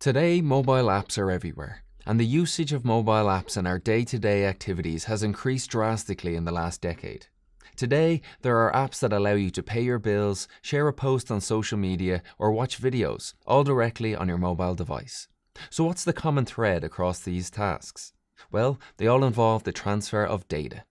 Today, mobile apps are everywhere, and the usage of mobile apps in our day-to-day activities has increased drastically in the last decade. Today, there are apps that allow you to pay your bills, share a post on social media, or watch videos, all directly on your mobile device. So what's the common thread across these tasks? Well, they all involve the transfer of data.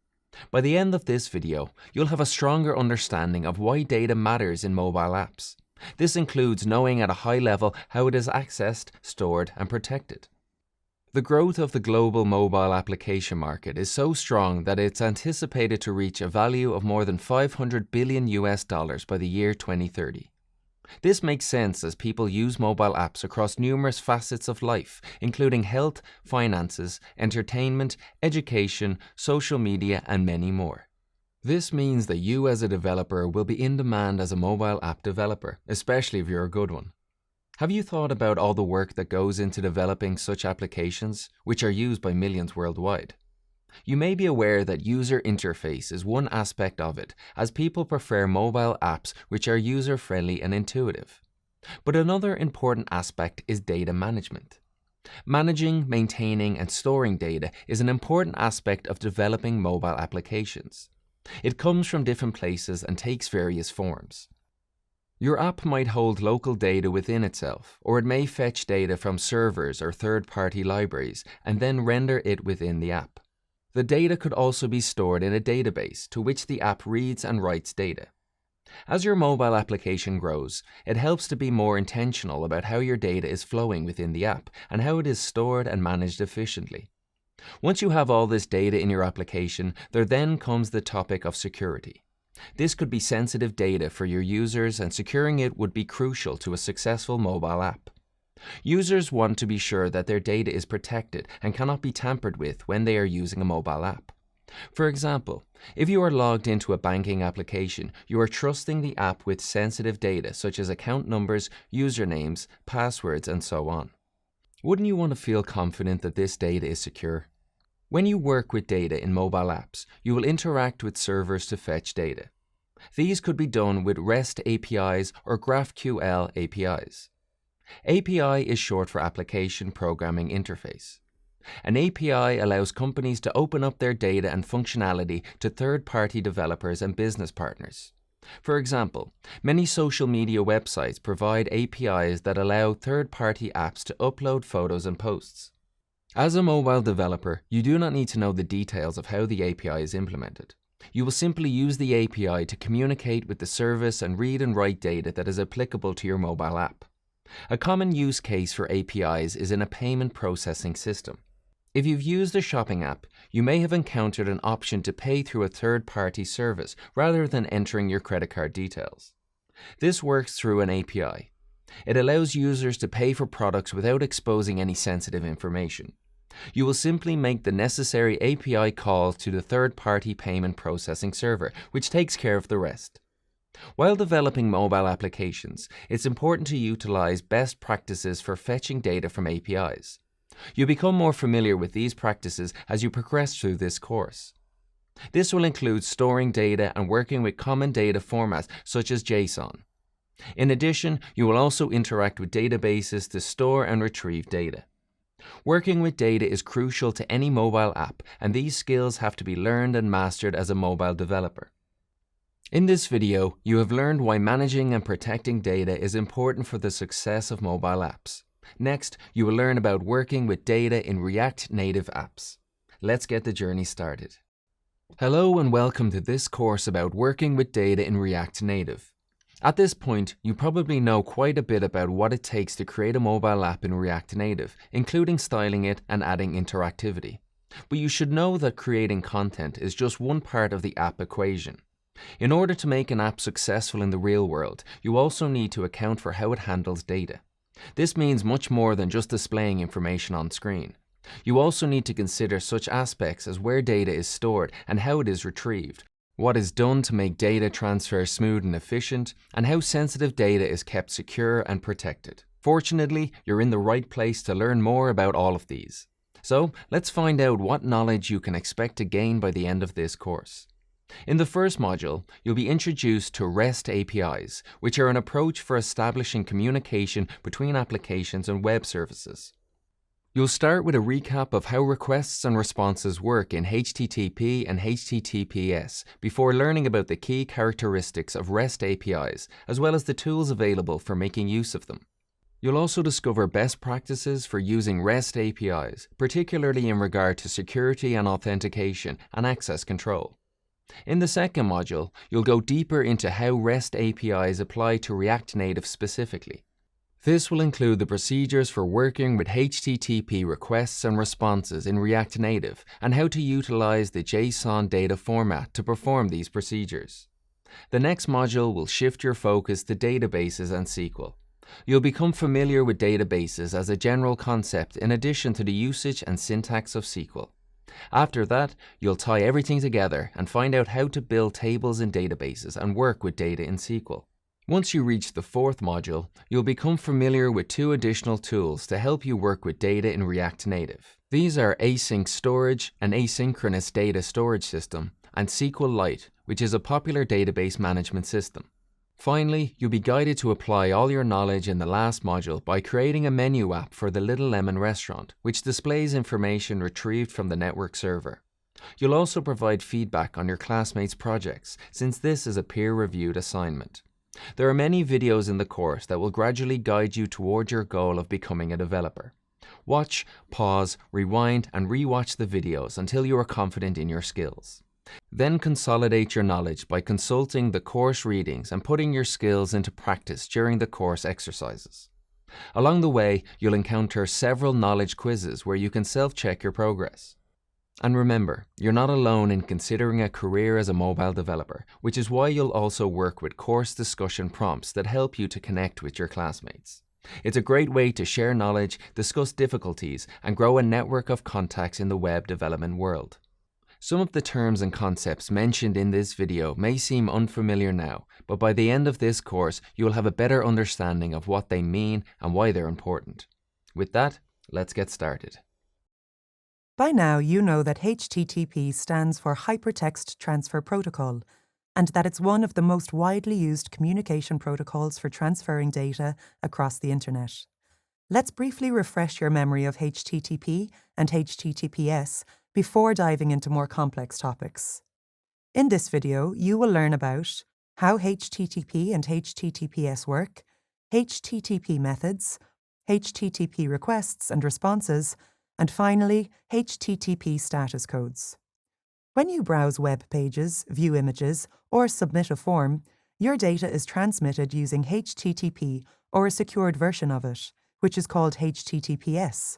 By the end of this video, you'll have a stronger understanding of why data matters in mobile apps. This includes knowing at a high level how it is accessed, stored, and protected. The growth of the global mobile application market is so strong that it's anticipated to reach a value of more than $500 billion by the year 2030. This makes sense as people use mobile apps across numerous facets of life, including health, finances, entertainment, education, social media, and many more. This means that you as a developer will be in demand as a mobile app developer, especially if you're a good one. Have you thought about all the work that goes into developing such applications, which are used by millions worldwide? You may be aware that user interface is one aspect of it, as people prefer mobile apps which are user-friendly and intuitive. But another important aspect is data management. Managing, maintaining, and storing data is an important aspect of developing mobile applications. It comes from different places and takes various forms. Your app might hold local data within itself, or it may fetch data from servers or third-party libraries and then render it within the app. The data could also be stored in a database to which the app reads and writes data. As your mobile application grows, it helps to be more intentional about how your data is flowing within the app and how it is stored and managed efficiently. Once you have all this data in your application, there then comes the topic of security. This could be sensitive data for your users, and securing it would be crucial to a successful mobile app. Users want to be sure that their data is protected and cannot be tampered with when they are using a mobile app. For example, if you are logged into a banking application, you are trusting the app with sensitive data such as account numbers, usernames, passwords, and so on. Wouldn't you want to feel confident that this data is secure? When you work with data in mobile apps, you will interact with servers to fetch data. These could be done with REST APIs or GraphQL APIs. API is short for Application Programming Interface. An API allows companies to open up their data and functionality to third-party developers and business partners. For example, many social media websites provide APIs that allow third-party apps to upload photos and posts. As a mobile developer, you do not need to know the details of how the API is implemented. You will simply use the API to communicate with the service and read and write data that is applicable to your mobile app. A common use case for APIs is in a payment processing system. If you've used a shopping app, you may have encountered an option to pay through a third-party service rather than entering your credit card details. This works through an API. It allows users to pay for products without exposing any sensitive information. You will simply make the necessary API calls to the third-party payment processing server, which takes care of the rest. While developing mobile applications, it's important to utilize best practices for fetching data from APIs. You become more familiar with these practices as you progress through this course. This will include storing data and working with common data formats such as JSON. In addition, you will also interact with databases to store and retrieve data. Working with data is crucial to any mobile app, and these skills have to be learned and mastered as a mobile developer. In this video, you have learned why managing and protecting data is important for the success of mobile apps. Next, you will learn about working with data in React Native apps. Let's get the journey started. Hello and welcome to this course about working with data in React Native. At this point, you probably know quite a bit about what it takes to create a mobile app in React Native, including styling it and adding interactivity. But you should know that creating content is just one part of the app equation. In order to make an app successful in the real world, you also need to account for how it handles data. This means much more than just displaying information on screen. You also need to consider such aspects as where data is stored and how it is retrieved, what is done to make data transfer smooth and efficient, and how sensitive data is kept secure and protected. Fortunately, you're in the right place to learn more about all of these. So, let's find out what knowledge you can expect to gain by the end of this course. In the first module, you'll be introduced to REST APIs, which are an approach for establishing communication between applications and web services. You'll start with a recap of how requests and responses work in HTTP and HTTPS before learning about the key characteristics of REST APIs, as well as the tools available for making use of them. You'll also discover best practices for using REST APIs, particularly in regard to security and authentication and access control. In the second module, you'll go deeper into how REST APIs apply to React Native specifically. This will include the procedures for working with HTTP requests and responses in React Native and how to utilize the JSON data format to perform these procedures. The next module will shift your focus to databases and SQL. You'll become familiar with databases as a general concept in addition to the usage and syntax of SQL. After that, you'll tie everything together and find out how to build tables in databases and work with data in SQL. Once you reach the fourth module, you'll become familiar with two additional tools to help you work with data in React Native. These are Async Storage, an asynchronous data storage system, and SQLite, which is a popular database management system. Finally, you'll be guided to apply all your knowledge in the last module by creating a menu app for the Little Lemon restaurant, which displays information retrieved from the network server. You'll also provide feedback on your classmates' projects, since this is a peer-reviewed assignment. There are many videos in the course that will gradually guide you toward your goal of becoming a developer. Watch, pause, rewind, and re-watch the videos until you are confident in your skills. Then consolidate your knowledge by consulting the course readings and putting your skills into practice during the course exercises. Along the way, you'll encounter several knowledge quizzes where you can self-check your progress. And remember, you're not alone in considering a career as a mobile developer, which is why you'll also work with course discussion prompts that help you to connect with your classmates. It's a great way to share knowledge, discuss difficulties, and grow a network of contacts in the web development world. Some of the terms and concepts mentioned in this video may seem unfamiliar now, but by the end of this course, you will have a better understanding of what they mean and why they're important. With that, let's get started. By now, you know that HTTP stands for Hypertext Transfer Protocol, and that it's one of the most widely used communication protocols for transferring data across the internet. Let's briefly refresh your memory of HTTP and HTTPS before diving into more complex topics. In this video, you will learn about how HTTP and HTTPS work, HTTP methods, HTTP requests and responses, and finally, HTTP status codes. When you browse web pages, view images, or submit a form, your data is transmitted using HTTP or a secured version of it, which is called HTTPS.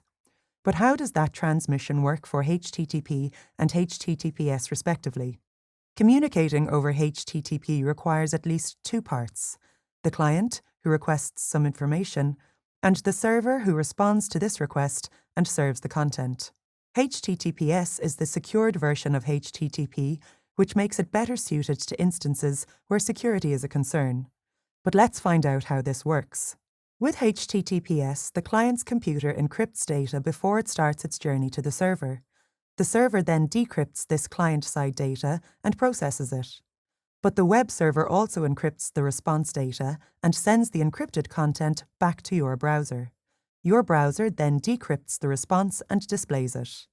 But how does that transmission work for HTTP and HTTPS respectively? Communicating over HTTP requires at least two parts: the client, who requests some information, and the server who responds to this request and serves the content. HTTPS is the secured version of HTTP, which makes it better suited to instances where security is a concern. But let's find out how this works. With HTTPS, the client's computer encrypts data before it starts its journey to the server. The server then decrypts this client-side data and processes it. But the web server also encrypts the response data and sends the encrypted content back to your browser. Your browser then decrypts the response and displays it.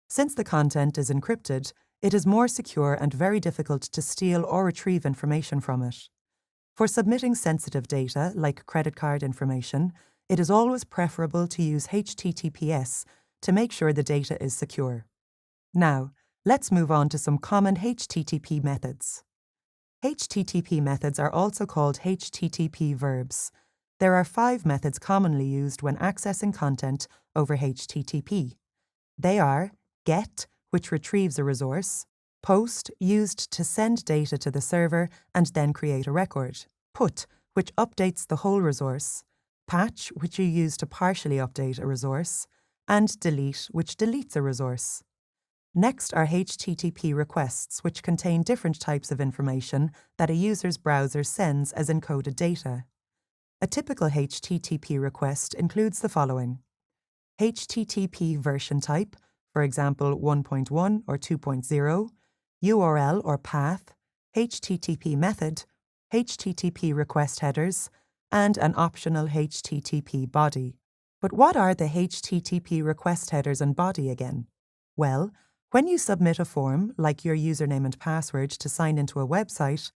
Since the content is encrypted, it is more secure and very difficult to steal or retrieve information from it. For submitting sensitive data, like credit card information, it is always preferable to use HTTPS to make sure the data is secure. Now, let's move on to some common HTTP methods. HTTP methods are also called HTTP verbs. There are 5 methods commonly used when accessing content over HTTP. They are GET, which retrieves a resource; POST, used to send data to the server and then create a record; PUT, which updates the whole resource; PATCH, which you use to partially update a resource; and DELETE, which deletes a resource. Next are HTTP requests, which contain different types of information that a user's browser sends as encoded data. A typical HTTP request includes the following: HTTP version type, for example 1.1 or 2.0, URL or path, HTTP method, HTTP request headers, and an optional HTTP body. But what are the HTTP request headers and body again? Well, when you submit a form, like your username and password to sign into a website,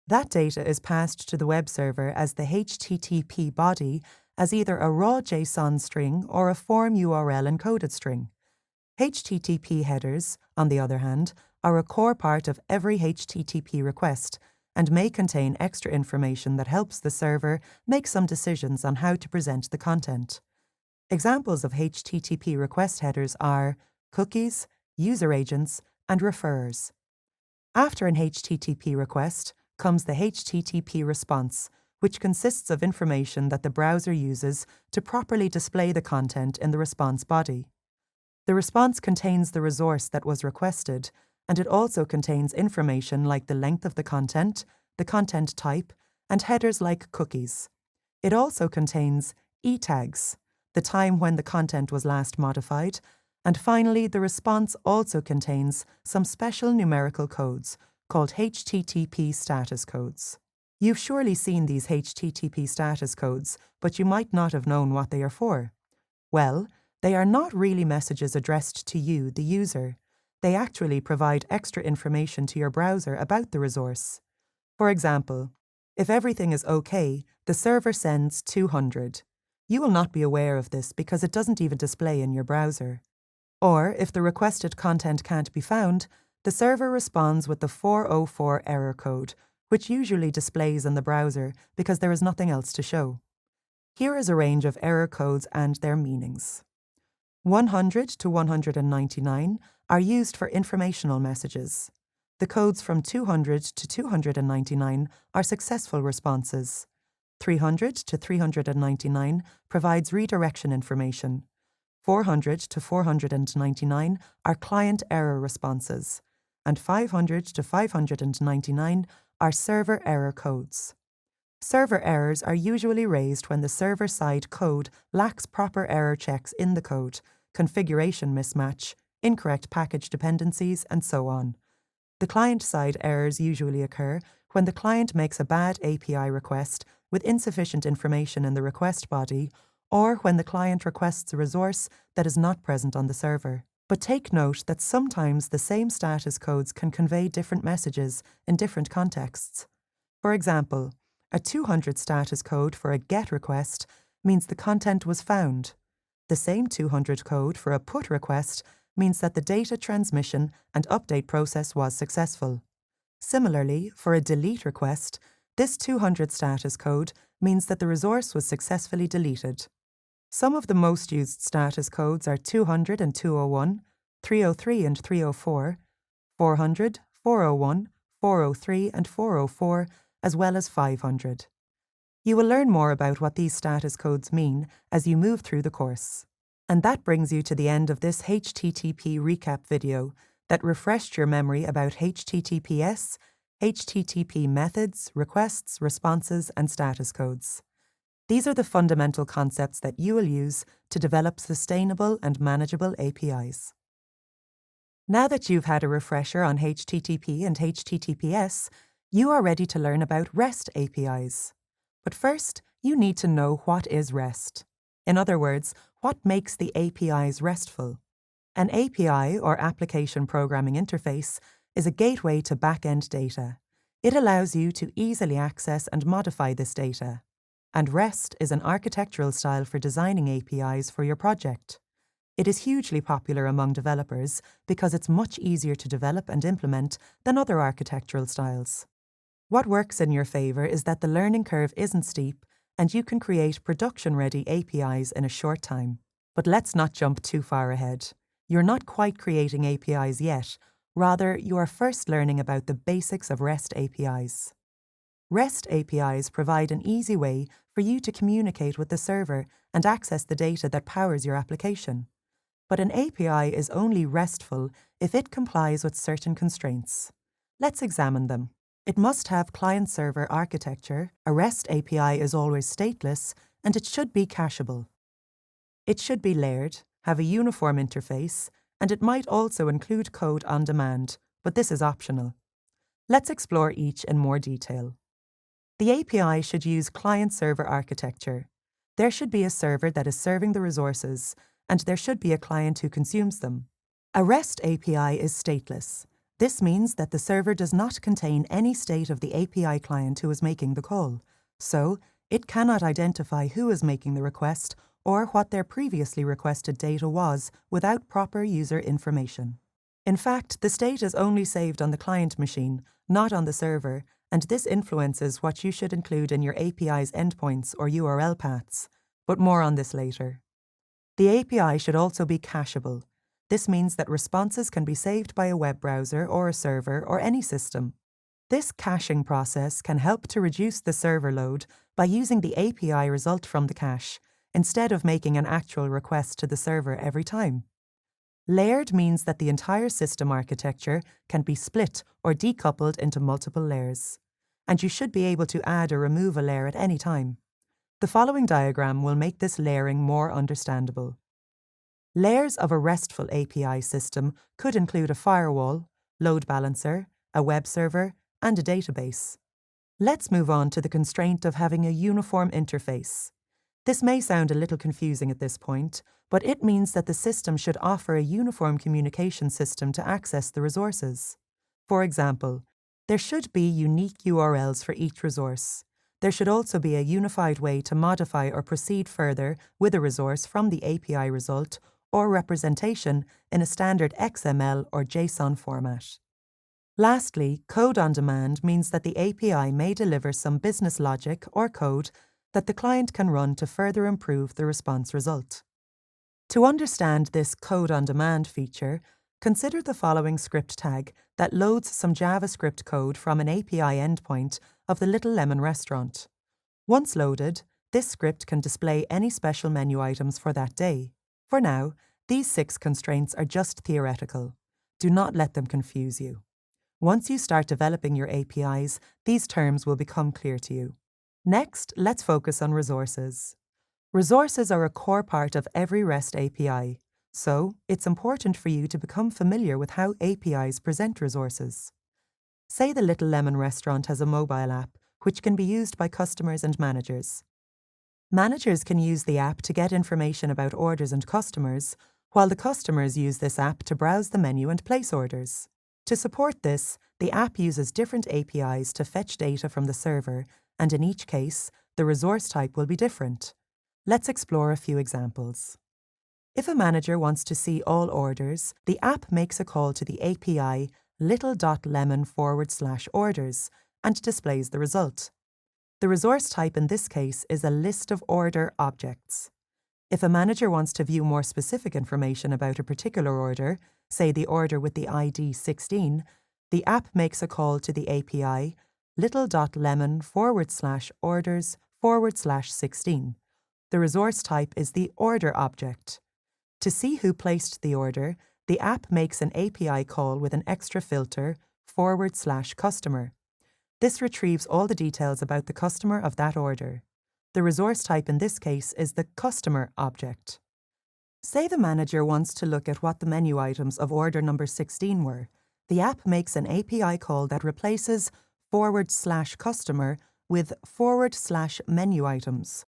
that data is passed to the web server as the HTTP body as either a raw JSON string or a form URL encoded string. HTTP headers, on the other hand, are a core part of every HTTP request and may contain extra information that helps the server make some decisions on how to present the content. Examples of HTTP request headers are cookies, user agents, and referrers. After an HTTP request comes the HTTP response, which consists of information that the browser uses to properly display the content in the response body. The response contains the resource that was requested, and it also contains information like the length of the content type, and headers like cookies. It also contains e-tags, the time when the content was last modified, and finally, the response also contains some special numerical codes called HTTP status codes. You've surely seen these HTTP status codes, but you might not have known what they are for. Well, they are not really messages addressed to you, the user. They actually provide extra information to your browser about the resource. For example, if everything is OK, the server sends 200. You will not be aware of this because it doesn't even display in your browser. Or, if the requested content can't be found, the server responds with the 404 error code, which usually displays in the browser because there is nothing else to show. Here is a range of error codes and their meanings. 100 to 199 are used for informational messages. The codes from 200 to 299 are successful responses. 300 to 399 provides redirection information. 400 to 499 are client error responses, and 500 to 599 are server error codes. Server errors are usually raised when the server-side code lacks proper error checks in the code, configuration mismatch, incorrect package dependencies, and so on. The client-side errors usually occur when the client makes a bad API request with insufficient information in the request body, or when the client requests a resource that is not present on the server. But take note that sometimes the same status codes can convey different messages in different contexts. For example, a 200 status code for a GET request means the content was found. The same 200 code for a PUT request means that the data transmission and update process was successful. Similarly, for a delete request, this 200 status code means that the resource was successfully deleted. Some of the most used status codes are 200 and 201, 303 and 304, 400, 401, 403 and 404, as well as 500. You will learn more about what these status codes mean as you move through the course. And that brings you to the end of this HTTP recap video that refreshed your memory about HTTPS, HTTP methods, requests, responses, and status codes. These are the fundamental concepts that you will use to develop sustainable and manageable APIs. Now that you've had a refresher on HTTP and HTTPS, you are ready to learn about REST APIs. But first, you need to know what is REST. In other words, what makes the APIs RESTful? An API, or Application Programming Interface, is a gateway to back-end data. It allows you to easily access and modify this data. And REST is an architectural style for designing APIs for your project. It is hugely popular among developers because it's much easier to develop and implement than other architectural styles. What works in your favor is that the learning curve isn't steep and you can create production-ready APIs in a short time. But let's not jump too far ahead. You're not quite creating APIs yet. Rather, you are first learning about the basics of REST APIs. REST APIs provide an easy way for you to communicate with the server and access the data that powers your application. But an API is only RESTful if it complies with certain constraints. Let's examine them. It must have client-server architecture, a REST API is always stateless, and it should be cacheable. It should be layered, have a uniform interface, and it might also include code on demand, but this is optional. Let's explore each in more detail. The API should use client-server architecture. There should be a server that is serving the resources, and there should be a client who consumes them. A REST API is stateless. This means that the server does not contain any state of the API client who is making the call, so it cannot identify who is making the request or what their previously requested data was without proper user information. In fact, the state is only saved on the client machine, not on the server, and this influences what you should include in your API's endpoints or URL paths, but more on this later. The API should also be cacheable. This means that responses can be saved by a web browser or a server or any system. This caching process can help to reduce the server load by using the API result from the cache, instead of making an actual request to the server every time. Layered means that the entire system architecture can be split or decoupled into multiple layers, and you should be able to add or remove a layer at any time. The following diagram will make this layering more understandable. Layers of a RESTful API system could include a firewall, load balancer, a web server, and a database. Let's move on to the constraint of having a uniform interface. This may sound a little confusing at this point, but it means that the system should offer a uniform communication system to access the resources. For example, there should be unique URLs for each resource. There should also be a unified way to modify or proceed further with a resource from the API result or representation in a standard XML or JSON format. Lastly, code on demand means that the API may deliver some business logic or code that the client can run to further improve the response result. To understand this code on demand feature, consider the following script tag that loads some JavaScript code from an API endpoint of the Little Lemon restaurant. Once loaded, this script can display any special menu items for that day. For now, these 6 constraints are just theoretical. Do not let them confuse you. Once you start developing your APIs, these terms will become clear to you. Next, let's focus on resources. Resources are a core part of every REST API, so it's important for you to become familiar with how APIs present resources. Say the Little Lemon restaurant has a mobile app, which can be used by customers and managers. Managers can use the app to get information about orders and customers, while the customers use this app to browse the menu and place orders. To support this, the app uses different APIs to fetch data from the server, and in each case, the resource type will be different. Let's explore a few examples. If a manager wants to see all orders, the app makes a call to the API little.lemon/orders and displays the result. The resource type in this case is a list of order objects. If a manager wants to view more specific information about a particular order, say the order with the ID 16, the app makes a call to the API little.lemon/orders/16. The resource type is the order object. To see who placed the order, the app makes an API call with an extra filter /customer. This retrieves all the details about the customer of that order. The resource type in this case is the customer object. Say the manager wants to look at what the menu items of order number 16 were. The app makes an API call that replaces /customer with /menu items.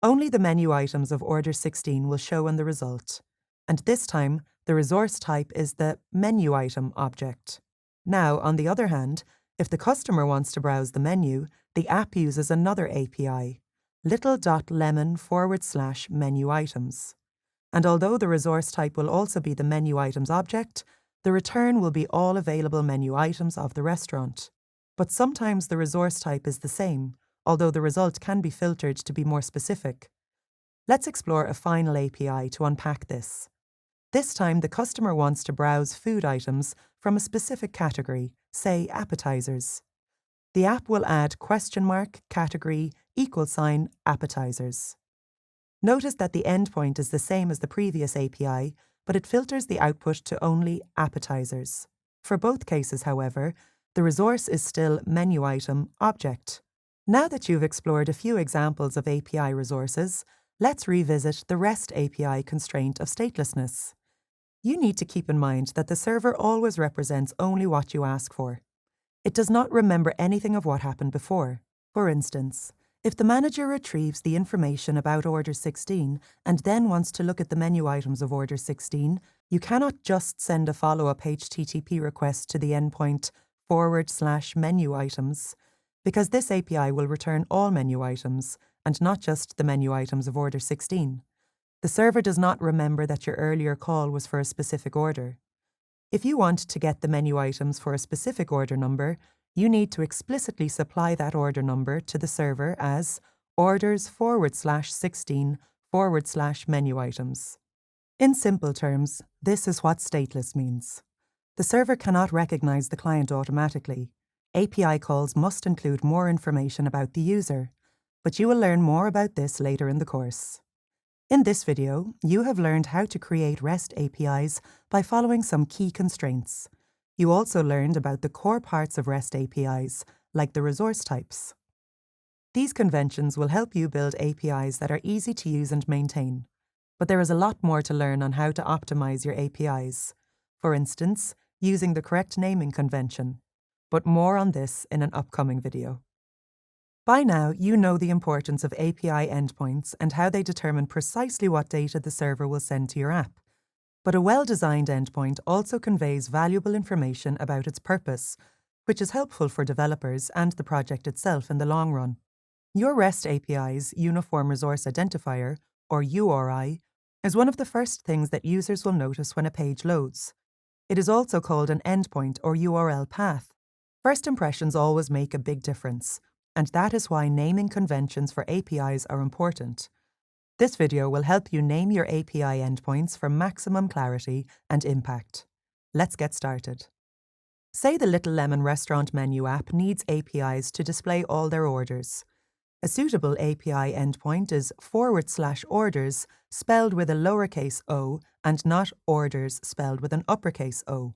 Only the menu items of order 16 will show in the result, and this time the resource type is the menu item object. Now, on the other hand, if the customer wants to browse the menu, the app uses another API, little.lemon/menu items. And although the resource type will also be the menu items object, the return will be all available menu items of the restaurant. But sometimes the resource type is the same, although the result can be filtered to be more specific. Let's explore a final API to unpack this. This time, the customer wants to browse food items from a specific category, say appetizers. The app will add $category $appetizers. Notice that the endpoint is the same as the previous API, but it filters the output to only appetizers. For both cases, however, the resource is still menu item object. Now that you've explored a few examples of API resources, let's revisit the REST API constraint of statelessness. You need to keep in mind that the server always represents only what you ask for. It does not remember anything of what happened before. For instance, if the manager retrieves the information about Order 16 and then wants to look at the menu items of Order 16, you cannot just send a follow-up HTTP request to the endpoint /menu items, because this API will return all menu items and not just the menu items of Order 16. The server does not remember that your earlier call was for a specific order. If you want to get the menu items for a specific order number, you need to explicitly supply that order number to the server as orders/16/menu items. In simple terms, this is what stateless means. The server cannot recognize the client automatically. API calls must include more information about the user, but you will learn more about this later in the course. In this video, you have learned how to create REST APIs by following some key constraints. You also learned about the core parts of REST APIs, like the resource types. These conventions will help you build APIs that are easy to use and maintain, but there is a lot more to learn on how to optimize your APIs. For instance, using the correct naming convention, but more on this in an upcoming video. By now, you know the importance of API endpoints and how they determine precisely what data the server will send to your app. But a well-designed endpoint also conveys valuable information about its purpose, which is helpful for developers and the project itself in the long run. Your REST API's Uniform Resource Identifier, or URI, is one of the first things that users will notice when a page loads. It is also called an endpoint or URL path. First impressions always make a big difference, and that is why naming conventions for APIs are important. This video will help you name your API endpoints for maximum clarity and impact. Let's get started. Say the Little Lemon restaurant menu app needs APIs to display all their orders. A suitable API endpoint is /orders spelled with a lowercase o and not orders spelled with an uppercase O.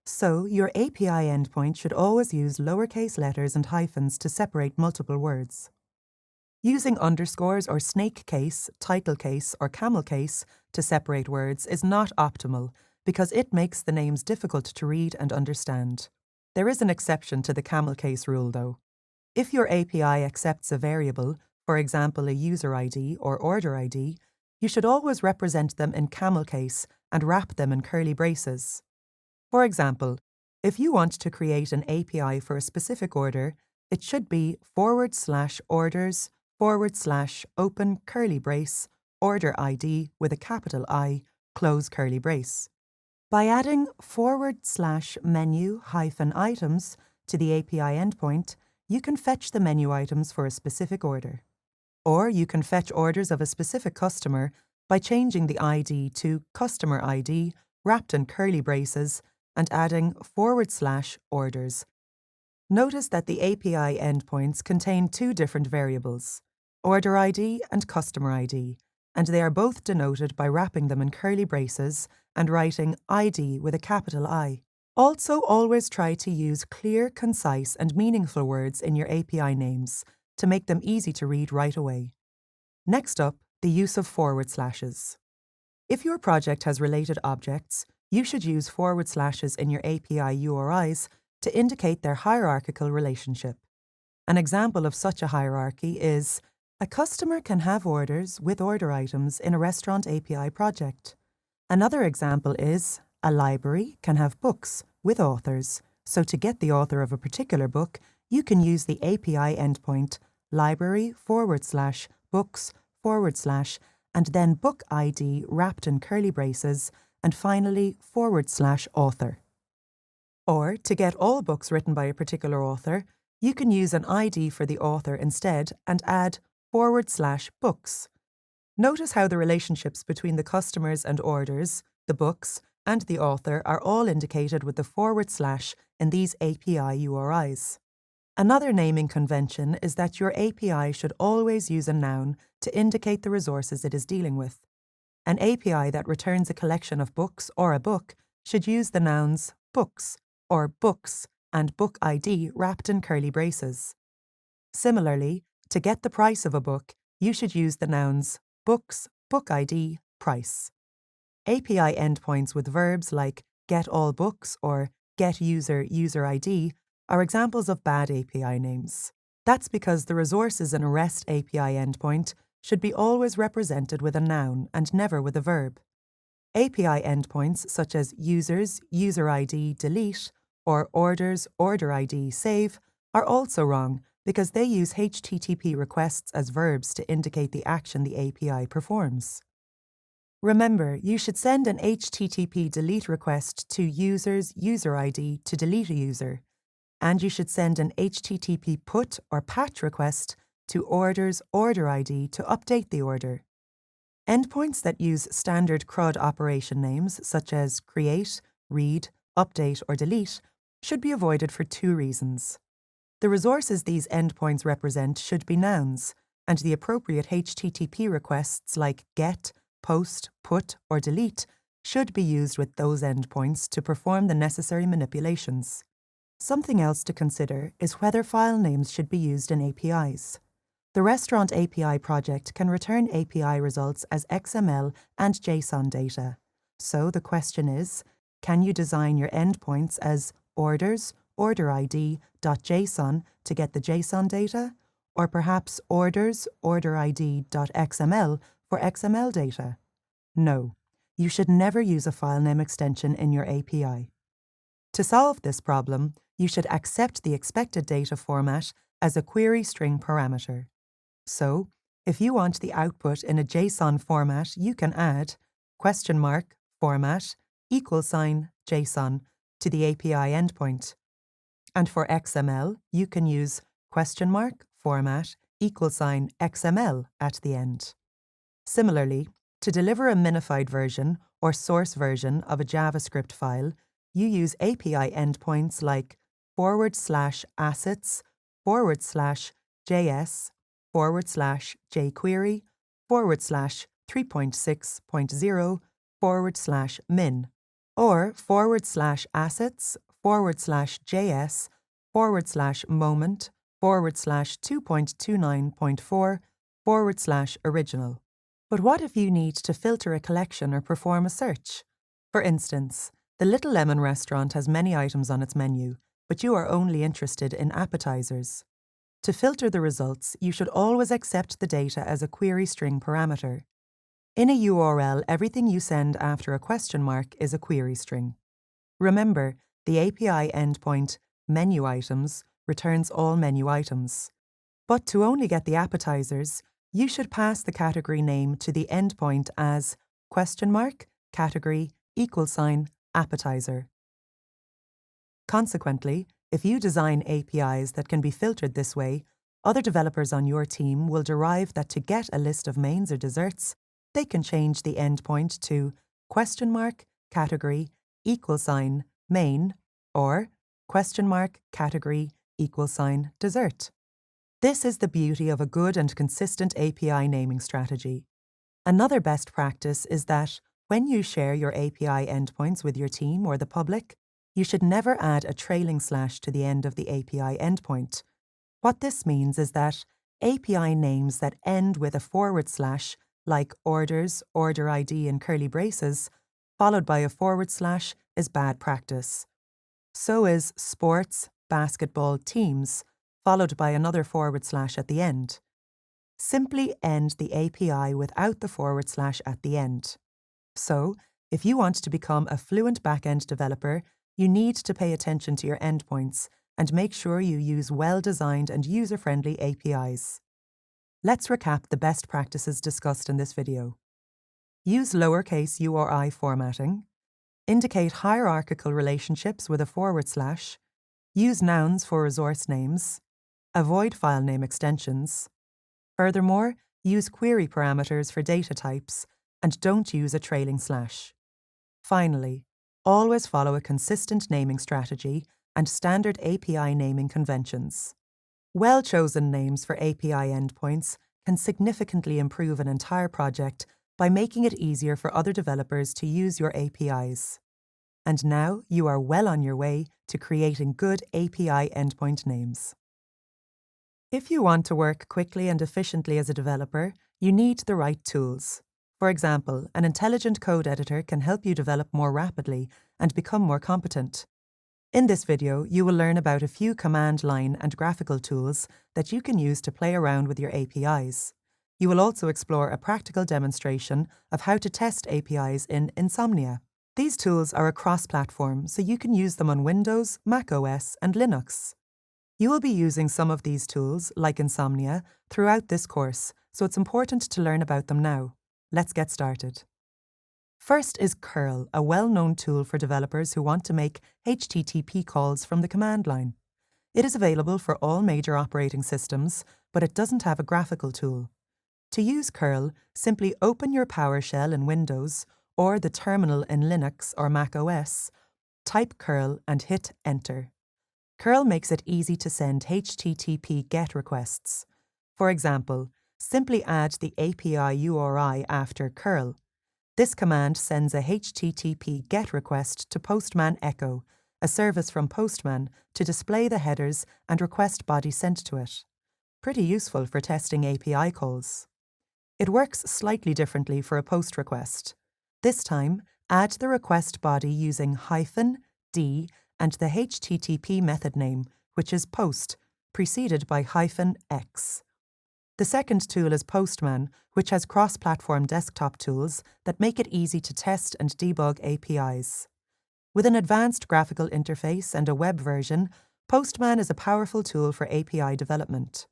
So, your API endpoint should always use lowercase letters and hyphens to separate multiple words. Using underscores or snake case, title case, or camel case to separate words is not optimal because it makes the names difficult to read and understand. There is an exception to the camel case rule, though. If your API accepts a variable, for example a user ID or order ID, you should always represent them in camel case and wrap them in curly braces. For example, if you want to create an API for a specific order, it should be /orders/open curly brace order ID with a capital I close curly brace. By adding /menu-items to the API endpoint, you can fetch the menu items for a specific order. Or you can fetch orders of a specific customer by changing the ID to customer ID wrapped in curly braces and adding /orders. Notice that the API endpoints contain two different variables, order ID and customer ID, and they are both denoted by wrapping them in curly braces and writing ID with a capital I. Also, always try to use clear, concise, and meaningful words in your API names to make them easy to read right away. Next up, the use of forward slashes. If your project has related objects, you should use forward slashes in your API URIs to indicate their hierarchical relationship. An example of such a hierarchy is, a customer can have orders with order items in a restaurant API project. Another example is, a library can have books with authors, so to get the author of a particular book, you can use the API endpoint library/books/ and then book ID wrapped in curly braces, and finally /author. Or, to get all books written by a particular author, you can use an ID for the author instead and add /books. Notice how the relationships between the customers and orders, the books, and the author are all indicated with the / in these API URIs. Another naming convention is that your API should always use a noun to indicate the resources it is dealing with. An API that returns a collection of books or a book should use the nouns books or books and book ID wrapped in curly braces. Similarly, to get the price of a book, you should use the nouns books, book ID, price. API endpoints with verbs like getAllBooks or getUser are examples of bad API names. That's because the resources in a REST API endpoint should be always represented with a noun and never with a verb. API endpoints such as users, user ID, delete, or orders, order ID, save are also wrong because they use HTTP requests as verbs to indicate the action the API performs. Remember, you should send an HTTP delete request to users, user ID to delete a user, and you should send an HTTP put or patch request to orders, order ID to update the order. Endpoints that use standard CRUD operation names such as create, read, update, or delete should be avoided for two reasons. The resources these endpoints represent should be nouns, and the appropriate HTTP requests like get, post, put, or delete should be used with those endpoints to perform the necessary manipulations. Something else to consider is whether file names should be used in APIs. The Restaurant API project can return API results as XML and JSON data. So the question is, can you design your endpoints as orders, order ID.json to get the JSON data, or perhaps orders, order ID.xml for XML data? No, you should never use a file name extension in your API. To solve this problem, you should accept the expected data format as a query string parameter. So, if you want the output in a JSON format, you can add $format $JSON to the API endpoint. And for XML, you can use $format $XML at the end. Similarly, to deliver a minified version or source version of a JavaScript file, you use API endpoints like /assets, /js, /jQuery, /3.6.0, /min, or /assets, /js, /moment, /2.29.4, /original. But what if you need to filter a collection or perform a search? For instance, the Little Lemon restaurant has many items on its menu, but you are only interested in appetizers. To filter the results, you should always accept the data as a query string parameter. In a URL, everything you send after a question mark is a query string. Remember, the API endpoint menu items returns all menu items. But to only get the appetizers, you should pass the category name to the endpoint as category appetizer. Consequently, if you design APIs that can be filtered this way, other developers on your team will derive that to get a list of mains or desserts, they can change the endpoint to category main or category dessert. This is the beauty of a good and consistent API naming strategy. Another best practice is that when you share your API endpoints with your team or the public, you should never add a trailing slash to the end of the API endpoint. What this means is that API names that end with a /, like orders, order ID in curly braces, followed by a / is bad practice. So is sports, basketball, teams, followed by another / at the end. Simply end the API without the / at the end. So, if you want to become a fluent backend developer, you need to pay attention to your endpoints and make sure you use well-designed and user-friendly APIs. Let's recap the best practices discussed in this video. Use lowercase URI formatting. Indicate hierarchical relationships with a /. Use nouns for resource names. Avoid file name extensions. Furthermore, use query parameters for data types and don't use a trailing slash. Finally, always follow a consistent naming strategy and standard API naming conventions. Well-chosen names for API endpoints can significantly improve an entire project by making it easier for other developers to use your APIs. And now you are well on your way to creating good API endpoint names. If you want to work quickly and efficiently as a developer, you need the right tools. For example, an intelligent code editor can help you develop more rapidly and become more competent. In this video, you will learn about a few command line and graphical tools that you can use to play around with your APIs. You will also explore a practical demonstration of how to test APIs in Insomnia. These tools are a cross-platform, so you can use them on Windows, macOS, and Linux. You will be using some of these tools, like Insomnia, throughout this course, so it's important to learn about them now. Let's get started. First is curl, a well-known tool for developers who want to make HTTP calls from the command line. It is available for all major operating systems, but it doesn't have a graphical tool. To use curl, simply open your PowerShell in Windows or the terminal in Linux or Mac OS, type curl and hit enter. Curl makes it easy to send HTTP GET requests. For example, simply add the API URI after curl. This command sends a HTTP GET request to Postman Echo, a service from Postman, to display the headers and request body sent to it. Pretty useful for testing API calls. It works slightly differently for a POST request. This time, add the request body using -d and the HTTP method name, which is post, preceded by -x. The second tool is Postman, which has cross-platform desktop tools that make it easy to test and debug APIs. With an advanced graphical interface and a web version, Postman is a powerful tool for API development.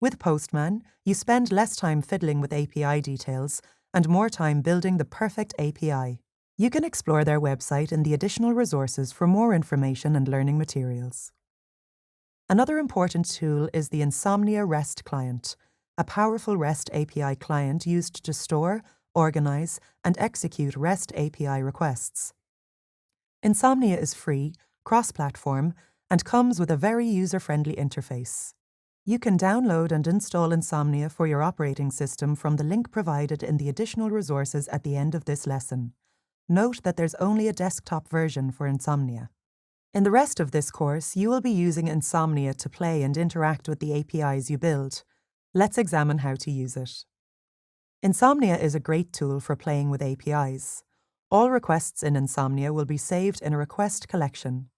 With Postman, you spend less time fiddling with API details and more time building the perfect API. You can explore their website in the additional resources for more information and learning materials. Another important tool is the Insomnia REST client, a powerful REST API client used to store, organize, and execute REST API requests. Insomnia is free, cross-platform, and comes with a very user-friendly interface. You can download and install Insomnia for your operating system from the link provided in the additional resources at the end of this lesson. Note that there's only a desktop version for Insomnia. In the rest of this course, you will be using Insomnia to play and interact with the APIs you build. Let's examine how to use it. Insomnia is a great tool for playing with APIs. All requests in Insomnia will be saved in a request collection.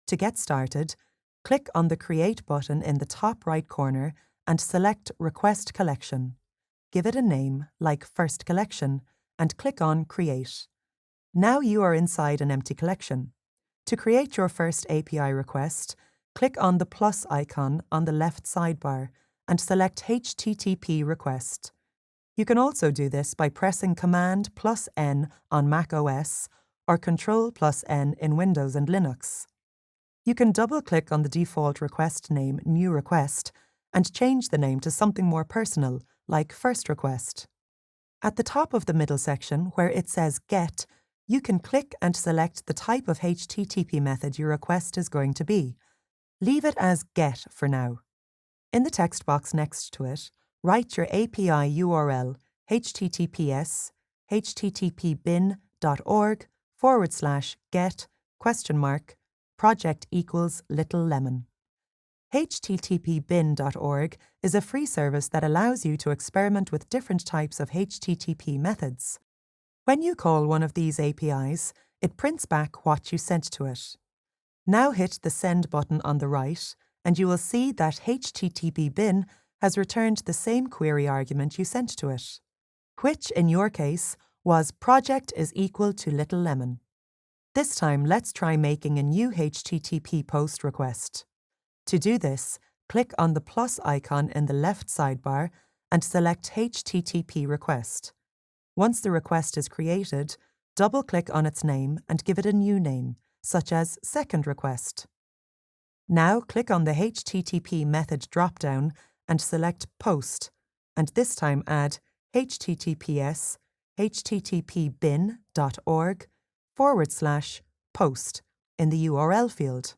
To get started, click on the Create button in the top right corner and select Request Collection. Give it a name, like First Collection, and click on Create. Now you are inside an empty collection. To create your first API request, click on the plus icon on the left sidebar and select HTTP request. You can also do this by pressing Command+N on Mac OS or Control+N in Windows and Linux. You can double-click on the default request name New Request and change the name to something more personal, like First Request. At the top of the middle section, where it says Get, you can click and select the type of HTTP method your request is going to be. Leave it as GET for now. In the text box next to it, write your API URL https://httpbin.org/get ? project equals Little Lemon. httpbin.org is a free service that allows you to experiment with different types of HTTP methods. When you call one of these APIs, it prints back what you sent to it. Now hit the Send button on the right, and you will see that HTTP-bin has returned the same query argument you sent to it, which, in your case, was project is equal to Little Lemon. This time, let's try making a new HTTP post request. To do this, click on the plus icon in the left sidebar and select HTTP request. Once the request is created, double-click on its name and give it a new name, such as Second Request. Now click on the HTTP method drop-down and select Post, and this time add https://httpbin.org/post in the URL field.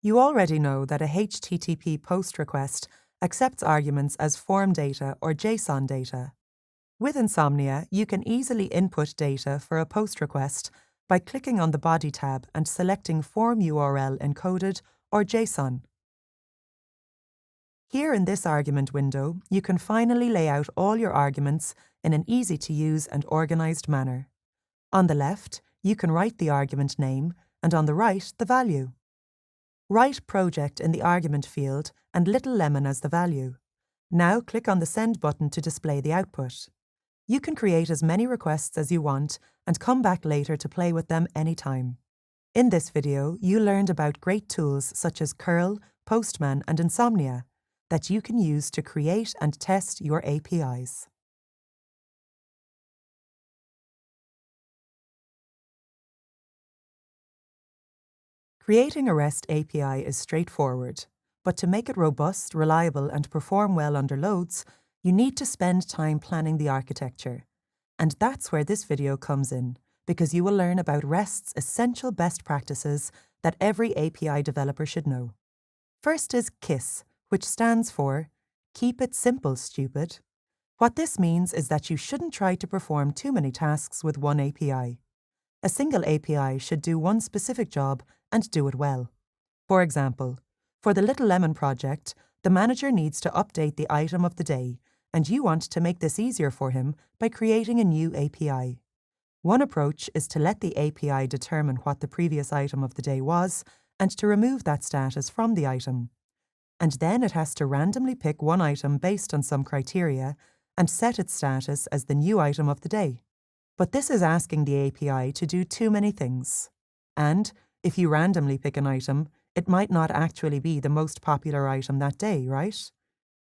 You already know that a HTTP post request accepts arguments as form data or JSON data. With Insomnia, you can easily input data for a post request by clicking on the Body tab and selecting Form URL encoded or JSON. Here in this argument window, you can finally lay out all your arguments in an easy-to-use and organized manner. On the left, you can write the argument name, and on the right, the value. Write project in the argument field and little lemon as the value. Now click on the Send button to display the output. You can create as many requests as you want and come back later to play with them anytime. In this video, you learned about great tools such as curl, Postman, and Insomnia that you can use to create and test your APIs. Creating a REST API is straightforward, but to make it robust, reliable, and perform well under loads, you need to spend time planning the architecture. And that's where this video comes in, because you will learn about REST's essential best practices that every API developer should know. First is KISS, which stands for Keep It Simple, Stupid. What this means is that you shouldn't try to perform too many tasks with one API. A single API should do one specific job and do it well. For example, for the Little Lemon project, the manager needs to update the item of the day, and you want to make this easier for him by creating a new API. One approach is to let the API determine what the previous item of the day was and to remove that status from the item. And then it has to randomly pick one item based on some criteria and set its status as the new item of the day. But this is asking the API to do too many things. And if you randomly pick an item, it might not actually be the most popular item that day, right?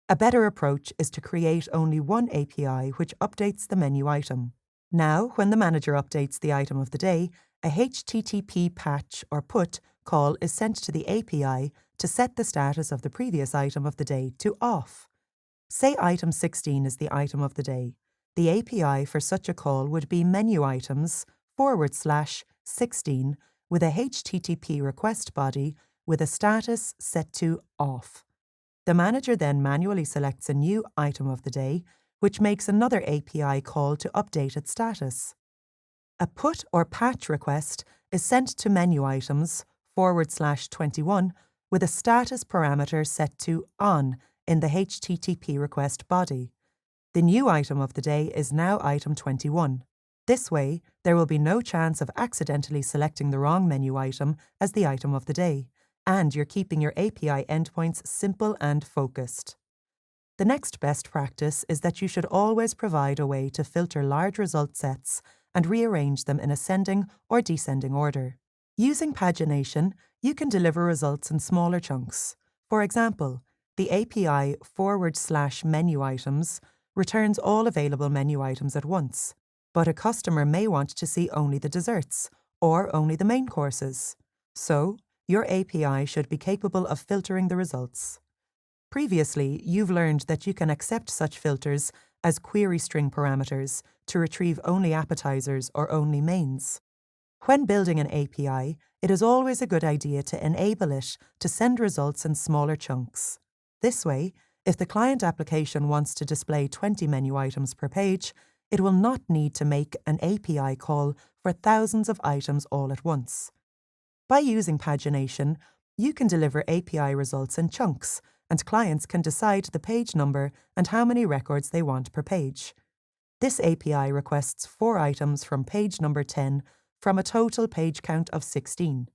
A better approach is to create only one API which updates the menu item. Now, when the manager updates the item of the day, a HTTP patch or put call is sent to the API to set the status of the previous item of the day to off. Say item 16 is the item of the day. The API for such a call would be menu items /16 with a HTTP request body with a status set to off. The manager then manually selects a new item of the day, which makes another API call to update its status. A put or patch request is sent to menu items /21 with a status parameter set to on in the HTTP request body. The new item of the day is now item 21. This way, there will be no chance of accidentally selecting the wrong menu item as the item of the day, and you're keeping your API endpoints simple and focused. The next best practice is that you should always provide a way to filter large result sets and rearrange them in ascending or descending order. Using pagination, you can deliver results in smaller chunks. For example, the API /menu items returns all available menu items at once, but a customer may want to see only the desserts or only the main courses. So, your API should be capable of filtering the results. Previously, you've learned that you can accept such filters as query string parameters to retrieve only appetizers or only mains. When building an API, it is always a good idea to enable it to send results in smaller chunks. This way, if the client application wants to display 20 menu items per page, it will not need to make an API call for thousands of items all at once. By using pagination, you can deliver API results in chunks, and clients can decide the page number and how many records they want per page. This API requests 4 items from page number 10 from a total page count of 16.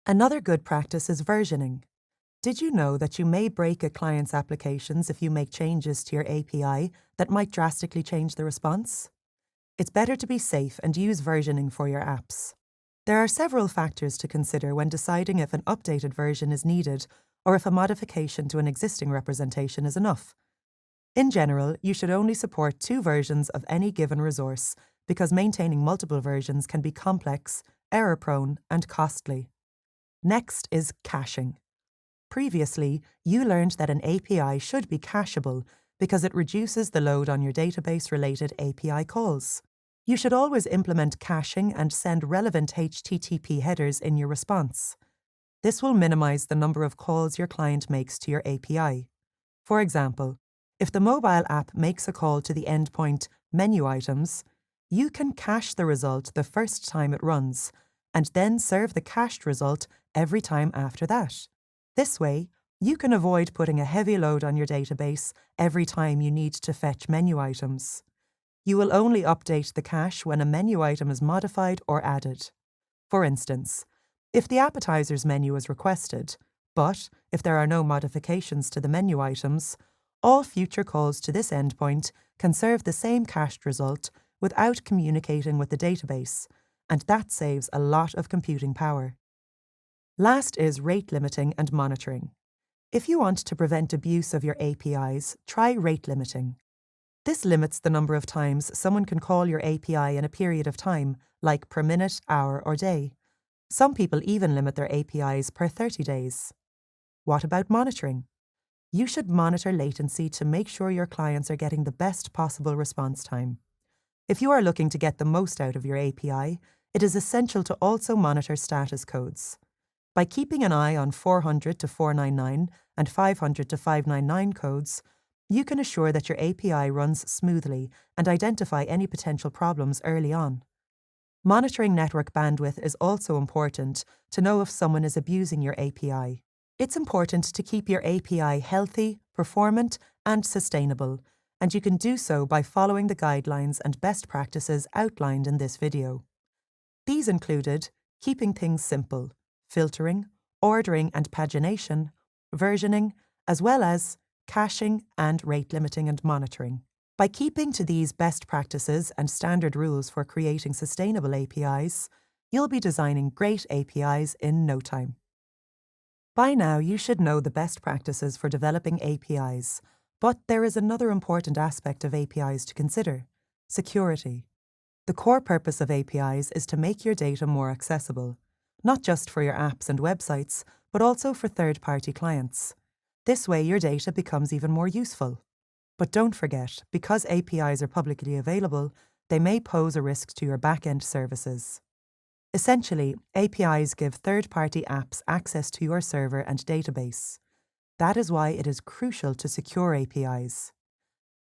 Another good practice is versioning. Did you know that you may break a client's applications if you make changes to your API that might drastically change the response? It's better to be safe and use versioning for your apps. There are several factors to consider when deciding if an updated version is needed or if a modification to an existing representation is enough. In general, you should only support 2 versions of any given resource because maintaining multiple versions can be complex, error-prone, and costly. Next is caching. Previously, you learned that an API should be cacheable because it reduces the load on your database-related API calls. You should always implement caching and send relevant HTTP headers in your response. This will minimize the number of calls your client makes to your API. For example, if the mobile app makes a call to the endpoint menu items, you can cache the result the first time it runs, and then serve the cached result every time after that. This way, You can avoid putting a heavy load on your database every time you need to fetch menu items. You will only update the cache when a menu item is modified or added. For instance, if the appetizers menu is requested, but if there are no modifications to the menu items, all future calls to this endpoint can serve the same cached result without communicating with the database, and that saves a lot of computing power. Last is rate limiting and monitoring. If you want to prevent abuse of your APIs, try rate limiting. This limits the number of times someone can call your API in a period of time, like per minute, hour, or day. Some people even limit their APIs per 30 days. What about monitoring? You should monitor latency to make sure your clients are getting the best possible response time. If you are looking to get the most out of your API, it is essential to also monitor status codes. By keeping an eye on 400 to 499 and 500 to 599 codes, you can assure that your API runs smoothly and identify any potential problems early on. Monitoring network bandwidth is also important to know if someone is abusing your API. It's important to keep your API healthy, performant, and sustainable, and you can do so by following the guidelines and best practices outlined in this video. These included keeping things simple, filtering, ordering and pagination, versioning, as well as caching and rate limiting and monitoring. By keeping to these best practices and standard rules for creating sustainable APIs, you'll be designing great APIs in no time. By now, you should know the best practices for developing APIs, but there is another important aspect of APIs to consider: security. The core purpose of APIs is to make your data more accessible, not just for your apps and websites, but also for third-party clients. This way, your data becomes even more useful. But don't forget, because APIs are publicly available, they may pose a risk to your back-end services. Essentially, APIs give third-party apps access to your server and database. That is why it is crucial to secure APIs.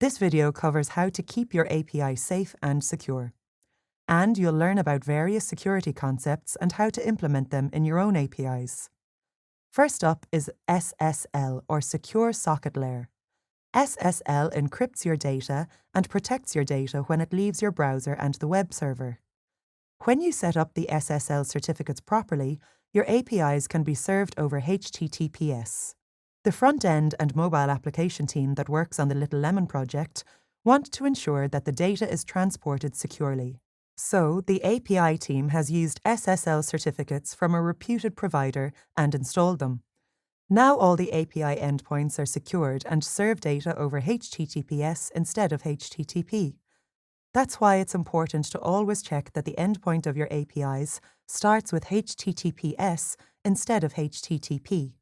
This video covers how to keep your API safe and secure. And you'll learn about various security concepts and how to implement them in your own APIs. First up is SSL, or Secure Socket Layer. SSL encrypts your data and protects your data when it leaves your browser and the web server. When you set up the SSL certificates properly, your APIs can be served over HTTPS. The front-end and mobile application team that works on the Little Lemon project want to ensure that the data is transported securely. So, the API team has used SSL certificates from a reputed provider and installed them. Now all the API endpoints are secured and serve data over HTTPS instead of HTTP. That's why it's important to always check that the endpoint of your APIs starts with HTTPS instead of HTTP.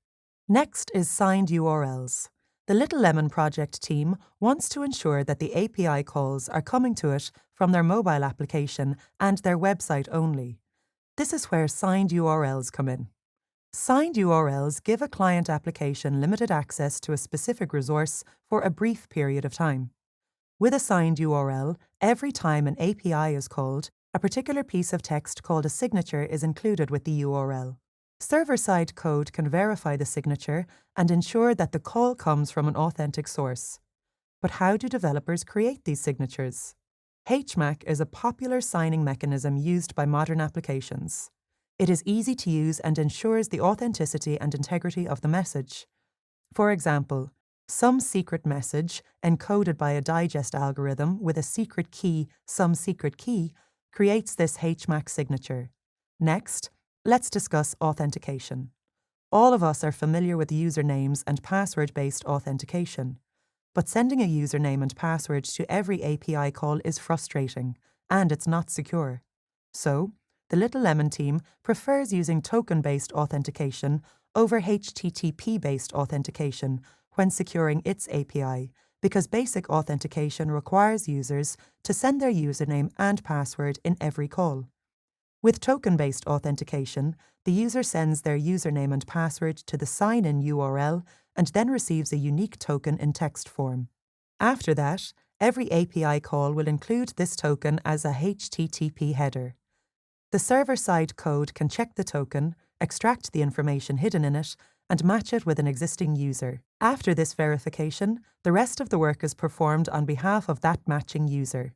Next is signed URLs. The Little Lemon project team wants to ensure that the API calls are coming to it from their mobile application and their website only. This is where signed URLs come in. Signed URLs give a client application limited access to a specific resource for a brief period of time. With a signed URL, every time an API is called, a particular piece of text called a signature is included with the URL. Server-side code can verify the signature and ensure that the call comes from an authentic source. But how do developers create these signatures? HMAC is a popular signing mechanism used by modern applications. It is easy to use and ensures the authenticity and integrity of the message. For example, some secret message encoded by a digest algorithm with a secret key, some secret key, creates this HMAC signature. Next, let's discuss authentication. All of us are familiar with usernames and password-based authentication. But sending a username and password to every API call is frustrating, and it's not secure. So, the Little Lemon team prefers using token-based authentication over HTTP-based authentication when securing its API, because basic authentication requires users to send their username and password in every call. With token-based authentication, the user sends their username and password to the sign-in URL and then receives a unique token in text form. After that, every API call will include this token as a HTTP header. The server-side code can check the token, extract the information hidden in it, and match it with an existing user. After this verification, the rest of the work is performed on behalf of that matching user.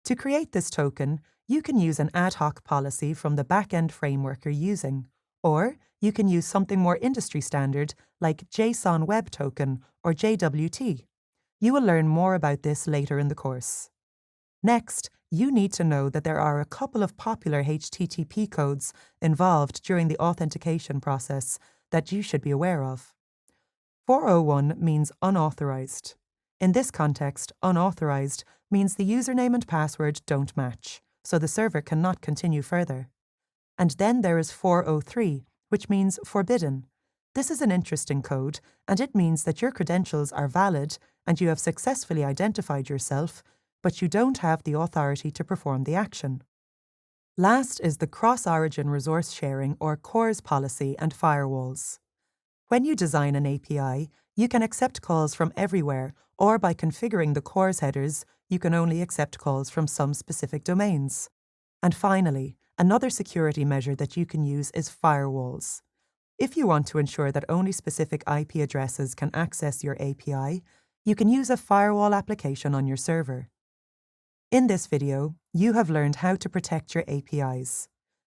To create this token, you can use an ad hoc policy from the back-end framework you're using, or you can use something more industry standard like JSON Web Token or JWT. You will learn more about this later in the course. Next, you need to know that there are a couple of popular HTTP codes involved during the authentication process that you should be aware of. 401 means unauthorized. In this context, unauthorized means the username and password don't match, so the server cannot continue further. And then there is 403, which means forbidden. This is an interesting code, and it means that your credentials are valid and you have successfully identified yourself, but you don't have the authority to perform the action. Last is the cross-origin resource sharing or CORS policy and firewalls. When you design an API, you can accept calls from everywhere, or by configuring the CORS headers, you can only accept calls from some specific domains. And finally, another security measure that you can use is firewalls. If you want to ensure that only specific IP addresses can access your API, you can use a firewall application on your server. In this video, you have learned how to protect your APIs.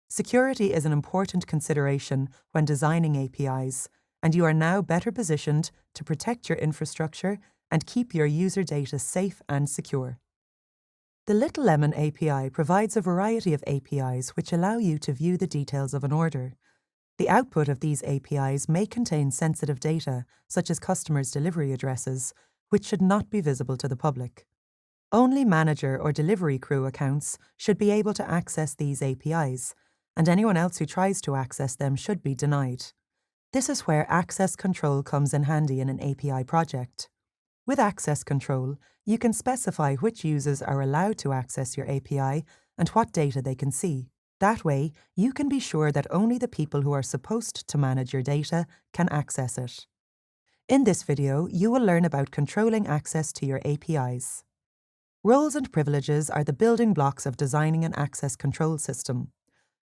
Security is an important consideration when designing APIs, and you are now better positioned to protect your infrastructure and keep your user data safe and secure. The Little Lemon API provides a variety of APIs which allow you to view the details of an order. The output of these APIs may contain sensitive data, such as customers' delivery addresses, which should not be visible to the public. Only manager or delivery crew accounts should be able to access these APIs, and anyone else who tries to access them should be denied. This is where access control comes in handy in an API project. With access control, you can specify which users are allowed to access your API and what data they can see. That way, you can be sure that only the people who are supposed to manage your data can access it. In this video, you will learn about controlling access to your APIs. Roles and privileges are the building blocks of designing an access control system.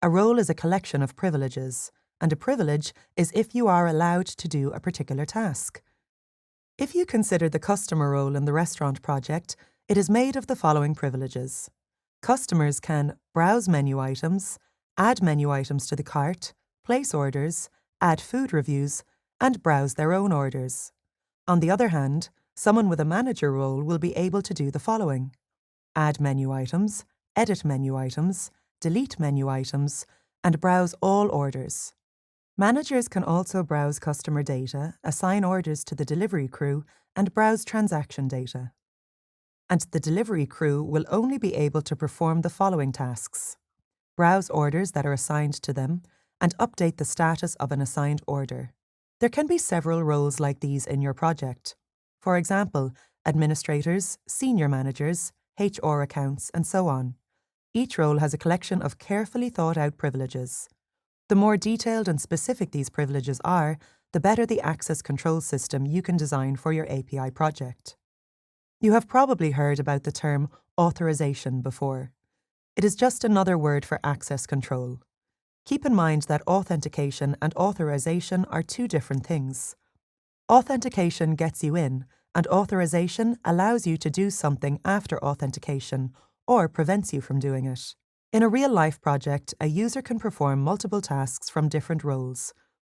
A role is a collection of privileges, and a privilege is if you are allowed to do a particular task. If you consider the customer role in the restaurant project, it is made of the following privileges. Customers can browse menu items, add menu items to the cart, place orders, add food reviews, and browse their own orders. On the other hand, someone with a manager role will be able to do the following: add menu items, edit menu items, delete menu items, and browse all orders. Managers can also browse customer data, assign orders to the delivery crew, and browse transaction data. And the delivery crew will only be able to perform the following tasks: browse orders that are assigned to them, and update the status of an assigned order. There can be several roles like these in your project. For example, administrators, senior managers, HR accounts, and so on. Each role has a collection of carefully thought-out privileges. The more detailed and specific these privileges are, the better the access control system you can design for your API project. You have probably heard about the term authorization before. It is just another word for access control. Keep in mind that authentication and authorization are two different things. Authentication gets you in, and authorization allows you to do something after authentication or prevents you from doing it. In a real-life project, a user can perform multiple tasks from different roles.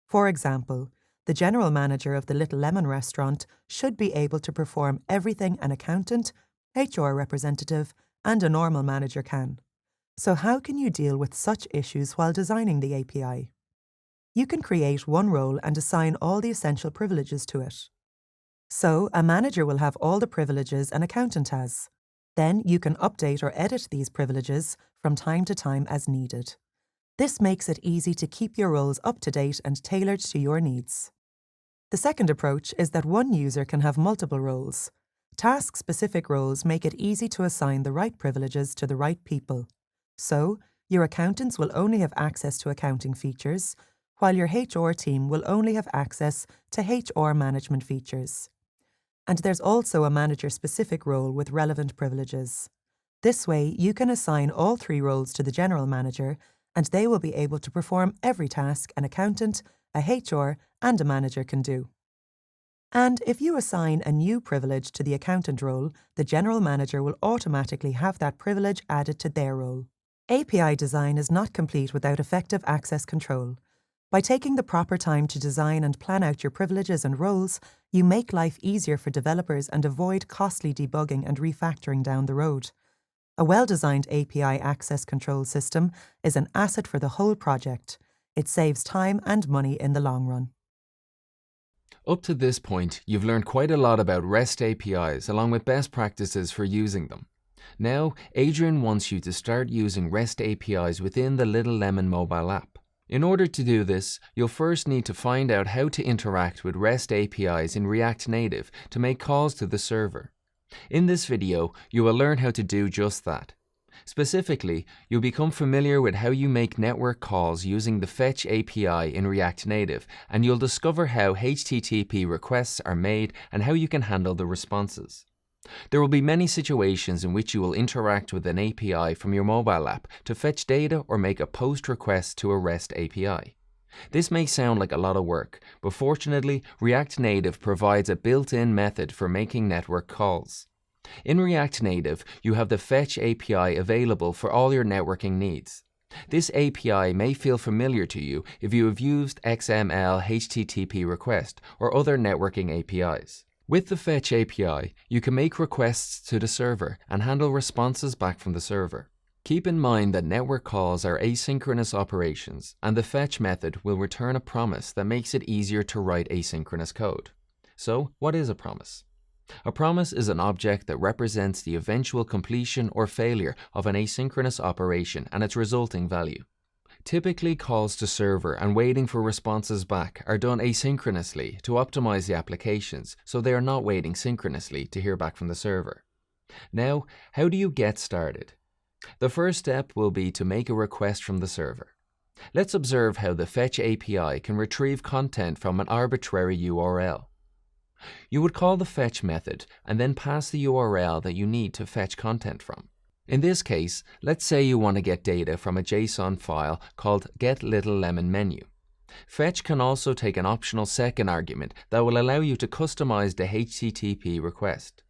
For example, the general manager of the Little Lemon restaurant should be able to perform everything an accountant, HR representative, and a normal manager can. So how can you deal with such issues while designing the API? You can create one role and assign all the essential privileges to it. So, a manager will have all the privileges an accountant has. Then you can update or edit these privileges from time to time as needed. This makes it easy to keep your roles up to date and tailored to your needs. The second approach is that one user can have multiple roles. Task-specific roles make it easy to assign the right privileges to the right people. So, your accountants will only have access to accounting features, while your HR team will only have access to HR management features. And there's also a manager-specific role with relevant privileges. This way, you can assign all three roles to the general manager, and they will be able to perform every task an accountant, a HR, and a manager can do. And if you assign a new privilege to the accountant role, the general manager will automatically have that privilege added to their role. API design is not complete without effective access control. By taking the proper time to design and plan out your privileges and roles, you make life easier for developers and avoid costly debugging and refactoring down the road. A well-designed API access control system is an asset for the whole project. It saves time and money in the long run. Up to this point, you've learned quite a lot about REST APIs along with best practices for using them. Now, Adrian wants you to start using REST APIs within the Little Lemon mobile app. In order to do this, you'll first need to find out how to interact with REST APIs in React Native to make calls to the server. In this video, you will learn how to do just that. Specifically, you'll become familiar with how you make network calls using the Fetch API in React Native, and you'll discover how HTTP requests are made and how you can handle the responses. There will be many situations in which you will interact with an API from your mobile app to fetch data or make a POST request to a REST API. This may sound like a lot of work, but fortunately, React Native provides a built-in method for making network calls. In React Native, you have the Fetch API available for all your networking needs. This API may feel familiar to you if you have used XML HTTP request or other networking APIs. With the Fetch API, you can make requests to the server and handle responses back from the server. Keep in mind that network calls are asynchronous operations, and the fetch method will return a promise that makes it easier to write asynchronous code. So, what is a promise? A promise is an object that represents the eventual completion or failure of an asynchronous operation and its resulting value. Typically, calls to server and waiting for responses back are done asynchronously to optimize the applications, so they are not waiting synchronously to hear back from the server. Now, how do you get started? The first step will be to make a request from the server. Let's observe how the Fetch API can retrieve content from an arbitrary URL. You would call the fetch method and then pass the URL that you need to fetch content from. In this case, let's say you want to get data from a JSON file called getLittleLemonMenu. Fetch can also take an optional second argument that will allow you to customize the HTTP request.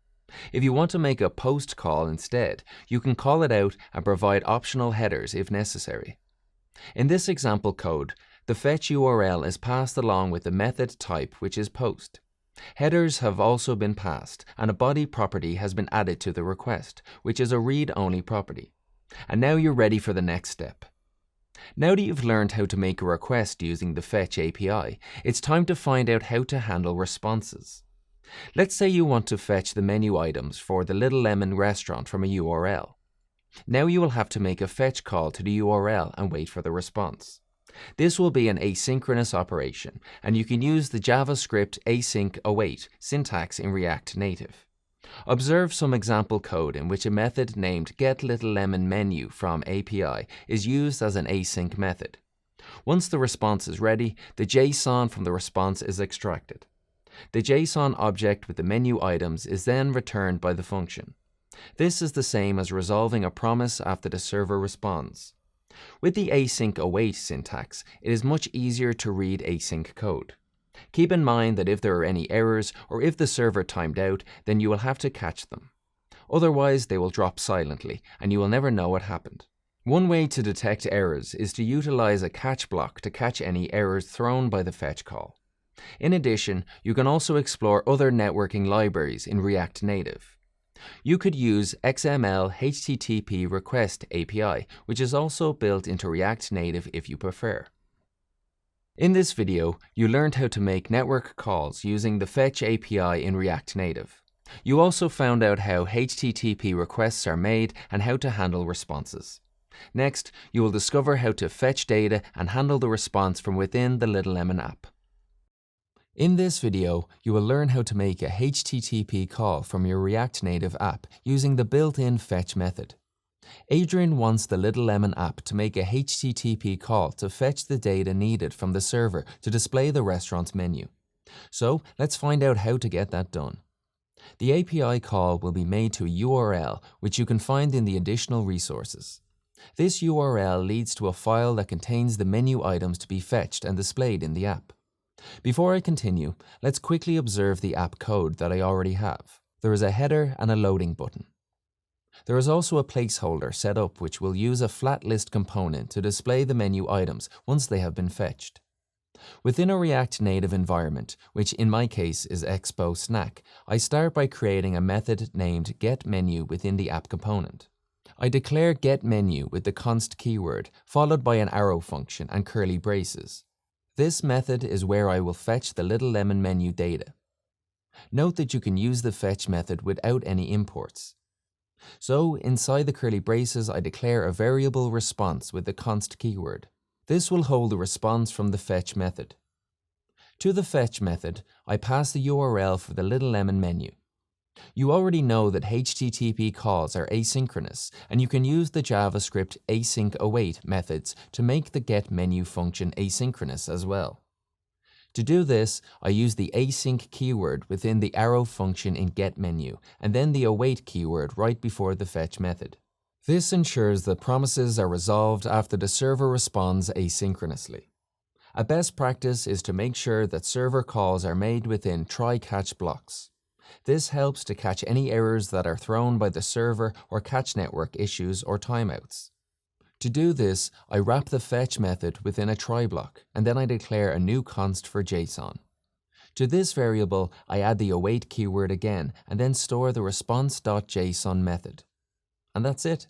If you want to make a POST call instead, you can call it out and provide optional headers if necessary. In this example code, the fetch URL is passed along with the method type, which is POST. Headers have also been passed, and a body property has been added to the request, which is a read-only property. And now you're ready for the next step. Now that you've learned how to make a request using the Fetch API, it's time to find out how to handle responses. Let's say you want to fetch the menu items for the Little Lemon restaurant from a URL. Now you will have to make a fetch call to the URL and wait for the response. This will be an asynchronous operation, and you can use the JavaScript async await syntax in React Native. Observe some example code in which a method named getLittleLemonMenu from API is used as an async method. Once the response is ready, the JSON from the response is extracted. The JSON object with the menu items is then returned by the function. This is the same as resolving a promise after the server responds. With the async await syntax, it is much easier to read async code. Keep in mind that if there are any errors or if the server timed out, then you will have to catch them. Otherwise, they will drop silently and you will never know what happened. One way to detect errors is to utilize a catch block to catch any errors thrown by the fetch call. In addition, you can also explore other networking libraries in React Native. You could use XML HTTP request API, which is also built into React Native if you prefer. In this video, you learned how to make network calls using the Fetch API in React Native. You also found out how HTTP requests are made and how to handle responses. Next, you will discover how to fetch data and handle the response from within the Little Lemon app. In this video, you will learn how to make a HTTP call from your React Native app using the built-in fetch method. Adrian wants the Little Lemon app to make a HTTP call to fetch the data needed from the server to display the restaurant's menu. So let's find out how to get that done. The API call will be made to a URL which you can find in the additional resources. This URL leads to a file that contains the menu items to be fetched and displayed in the app. Before I continue, let's quickly observe the app code that I already have. There is a header and a loading button. There is also a placeholder set up which will use a flat list component to display the menu items once they have been fetched. Within a React Native environment, which in my case is Expo Snack, I start by creating a method named getMenu within the app component. I declare getMenu with the const keyword, followed by an arrow function and curly braces. This method is where I will fetch the Little Lemon menu data. Note that you can use the fetch method without any imports. So, inside the curly braces, I declare a variable response with the const keyword. This will hold the response from the fetch method. To the fetch method, I pass the URL for the Little Lemon menu. You already know that HTTP calls are asynchronous, and you can use the JavaScript async-await methods to make the getMenu function asynchronous as well. To do this, I use the async keyword within the arrow function in getMenu, and then the await keyword right before the fetch method. This ensures that promises are resolved after the server responds asynchronously. A best practice is to make sure that server calls are made within try-catch blocks. This helps to catch any errors that are thrown by the server or catch network issues or timeouts. To do this, I wrap the fetch method within a try block, and then I declare a new const for JSON. To this variable, I add the await keyword again, and then store the response.json method. And that's it.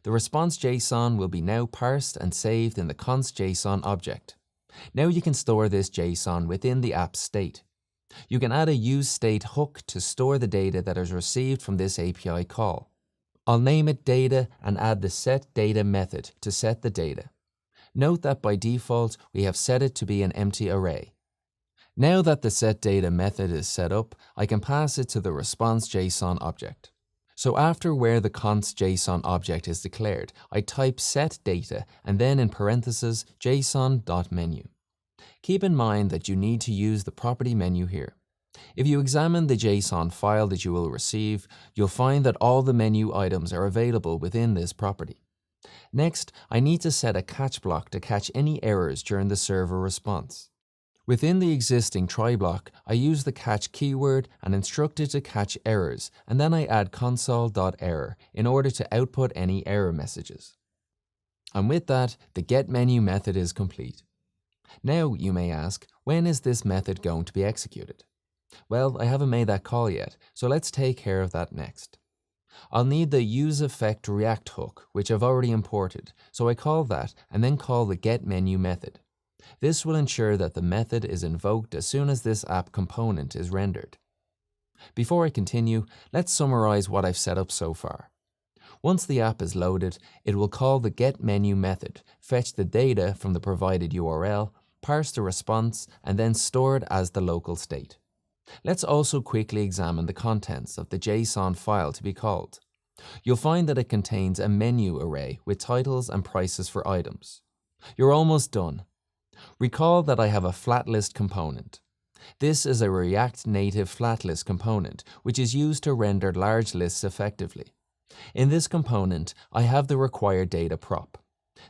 The response.json will be now parsed and saved in the const.json object. Now you can store this JSON within the app state. You can add a useState hook to store the data that is received from this API call. I'll name it data and add the setData method to set the data. Note that by default, we have set it to be an empty array. Now that the setData method is set up, I can pass it to the response.json object. So after where the const.json object is declared, I type setData and then in parentheses json.menu. Keep in mind that you need to use the property menu here. If you examine the JSON file that you will receive, you'll find that all the menu items are available within this property. Next, I need to set a catch block to catch any errors during the server response. Within the existing try block, I use the catch keyword and instruct it to catch errors, and then I add console.error in order to output any error messages. And with that, the getMenu method is complete. Now, you may ask, when is this method going to be executed? Well, I haven't made that call yet, so let's take care of that next. I'll need the useEffectReact hook, which I've already imported, so I call that and then call the getMenu method. This will ensure that the method is invoked as soon as this app component is rendered. Before I continue, let's summarize what I've set up so far. Once the app is loaded, it will call the getMenu method, fetch the data from the provided URL, parse the response, and then store it as the local state. Let's also quickly examine the contents of the JSON file to be called. You'll find that it contains a menu array with titles and prices for items. You're almost done. Recall that I have a flat list component. This is a React Native flat list component, which is used to render large lists effectively. In this component, I have the required data prop.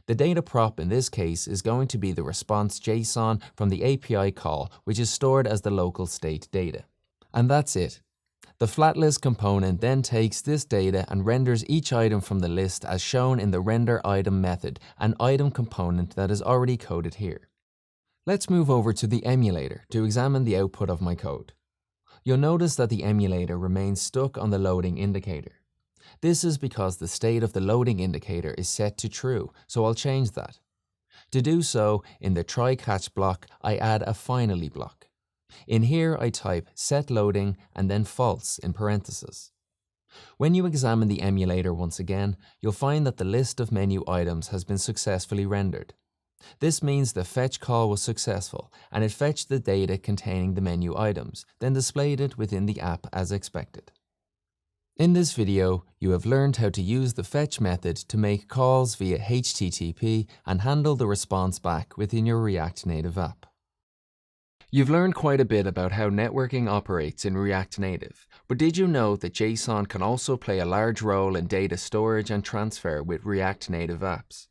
The data prop in this case is going to be the response JSON from the API call, which is stored as the local state data. And that's it. The flat list component then takes this data and renders each item from the list as shown in the renderItem method, an item component that is already coded here. Let's move over to the emulator to examine the output of my code. You'll notice that the emulator remains stuck on the loading indicator. This is because the state of the loading indicator is set to true, so I'll change that. To do so, in the try-catch block, I add a finally block. In here, I type setLoading and then false in parentheses. When you examine the emulator once again, you'll find that the list of menu items has been successfully rendered. This means the fetch call was successful, and it fetched the data containing the menu items, then displayed it within the app as expected. In this video, you have learned how to use the fetch method to make calls via HTTP and handle the response back within your React Native app. You've learned quite a bit about how networking operates in React Native, but did you know that JSON can also play a large role in data storage and transfer with React Native apps?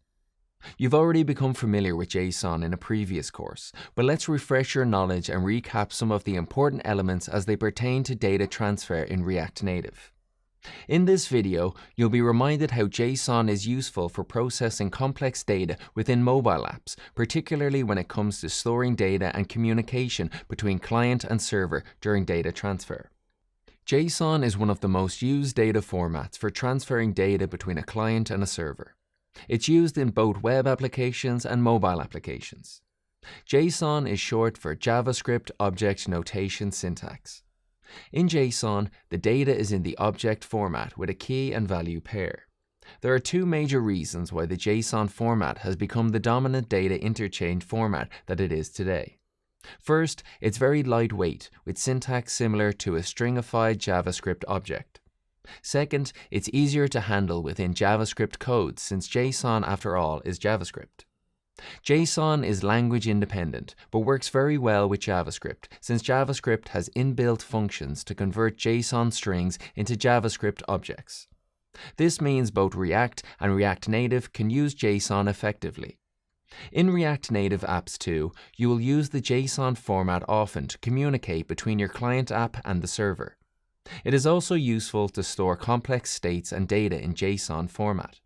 You've already become familiar with JSON in a previous course, but let's refresh your knowledge and recap some of the important elements as they pertain to data transfer in React Native. In this video, you'll be reminded how JSON is useful for processing complex data within mobile apps, particularly when it comes to storing data and communication between client and server during data transfer. JSON is one of the most used data formats for transferring data between a client and a server. It's used in both web applications and mobile applications. JSON is short for JavaScript Object Notation Syntax. In JSON, the data is in the object format with a key and value pair. There are two major reasons why the JSON format has become the dominant data interchange format that it is today. First, it's very lightweight, with syntax similar to a stringified JavaScript object. Second, it's easier to handle within JavaScript code since JSON, after all, is JavaScript. JSON is language independent, but works very well with JavaScript since JavaScript has inbuilt functions to convert JSON strings into JavaScript objects. This means both React and React Native can use JSON effectively. In React Native apps too, you will use the JSON format often to communicate between your client app and the server. It is also useful to store complex states and data in JSON format.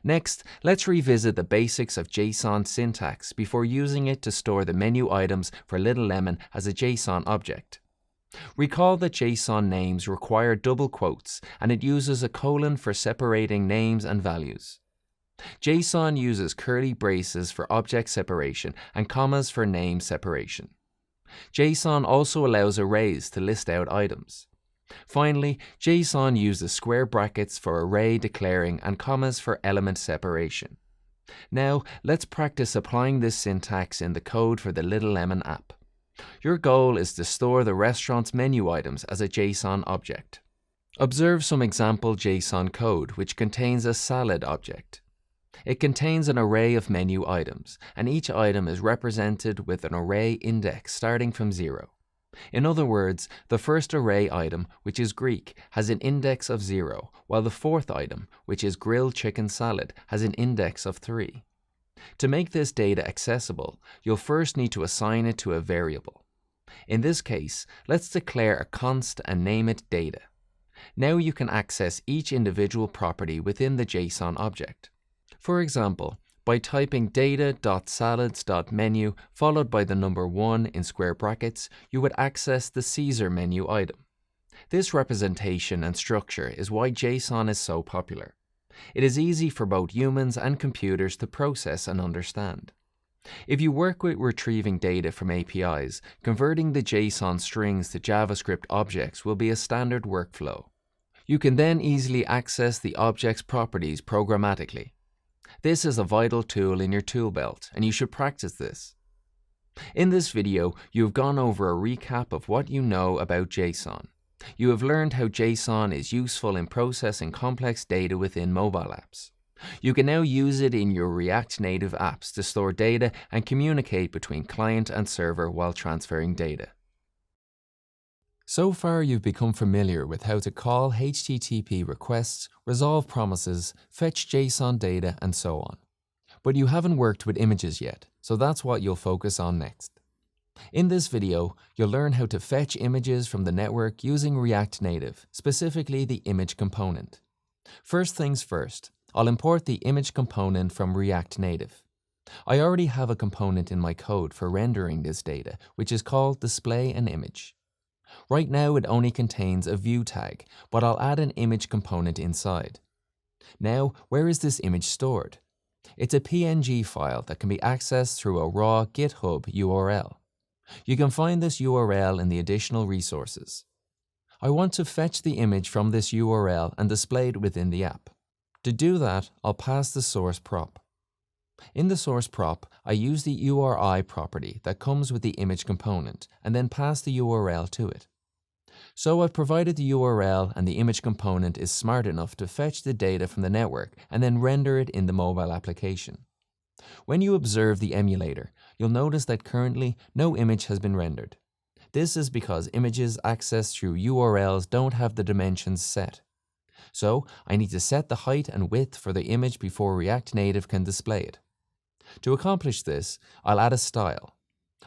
Next, let's revisit the basics of JSON syntax before using it to store the menu items for Little Lemon as a JSON object. Recall that JSON names require double quotes and it uses a colon for separating names and values. JSON uses curly braces for object separation and commas for name separation. JSON also allows arrays to list out items. Finally, JSON uses square brackets for array declaring and commas for element separation. Now, let's practice applying this syntax in the code for the Little Lemon app. Your goal is to store the restaurant's menu items as a JSON object. Observe some example JSON code which contains a salad object. It contains an array of menu items, and each item is represented with an array index starting from 0. In other words, the first array item, which is Greek, has an index of 0, while the fourth item, which is grilled chicken salad, has an index of 3. To make this data accessible, you'll first need to assign it to a variable. In this case, let's declare a const and name it data. Now you can access each individual property within the JSON object. For example, by typing data.salads.menu followed by the number 1 in square brackets, you would access the Caesar menu item. This representation and structure is why JSON is so popular. It is easy for both humans and computers to process and understand. If you work with retrieving data from APIs, converting the JSON strings to JavaScript objects will be a standard workflow. You can then easily access the object's properties programmatically. This is a vital tool in your tool belt, and you should practice this. In this video, you have gone over a recap of what you know about JSON. You have learned how JSON is useful in processing complex data within mobile apps. You can now use it in your React Native apps to store data and communicate between client and server while transferring data. So far, you've become familiar with how to call HTTP requests, resolve promises, fetch JSON data, and so on. But you haven't worked with images yet, so that's what you'll focus on next. In this video, you'll learn how to fetch images from the network using React Native, specifically the image component. First things first, I'll import the image component from React Native. I already have a component in my code for rendering this data, which is called display an image. Right now it only contains a view tag, but I'll add an image component inside. Now, where is this image stored? It's a PNG file that can be accessed through a raw GitHub URL. You can find this URL in the additional resources. I want to fetch the image from this URL and display it within the app. To do that, I'll pass the source prop. In the source prop, I use the URI property that comes with the image component and then pass the URL to it. So I've provided the URL and the image component is smart enough to fetch the data from the network and then render it in the mobile application. When you observe the emulator, you'll notice that currently no image has been rendered. This is because images accessed through URLs don't have the dimensions set. So I need to set the height and width for the image before React Native can display it. To accomplish this, I'll add a style.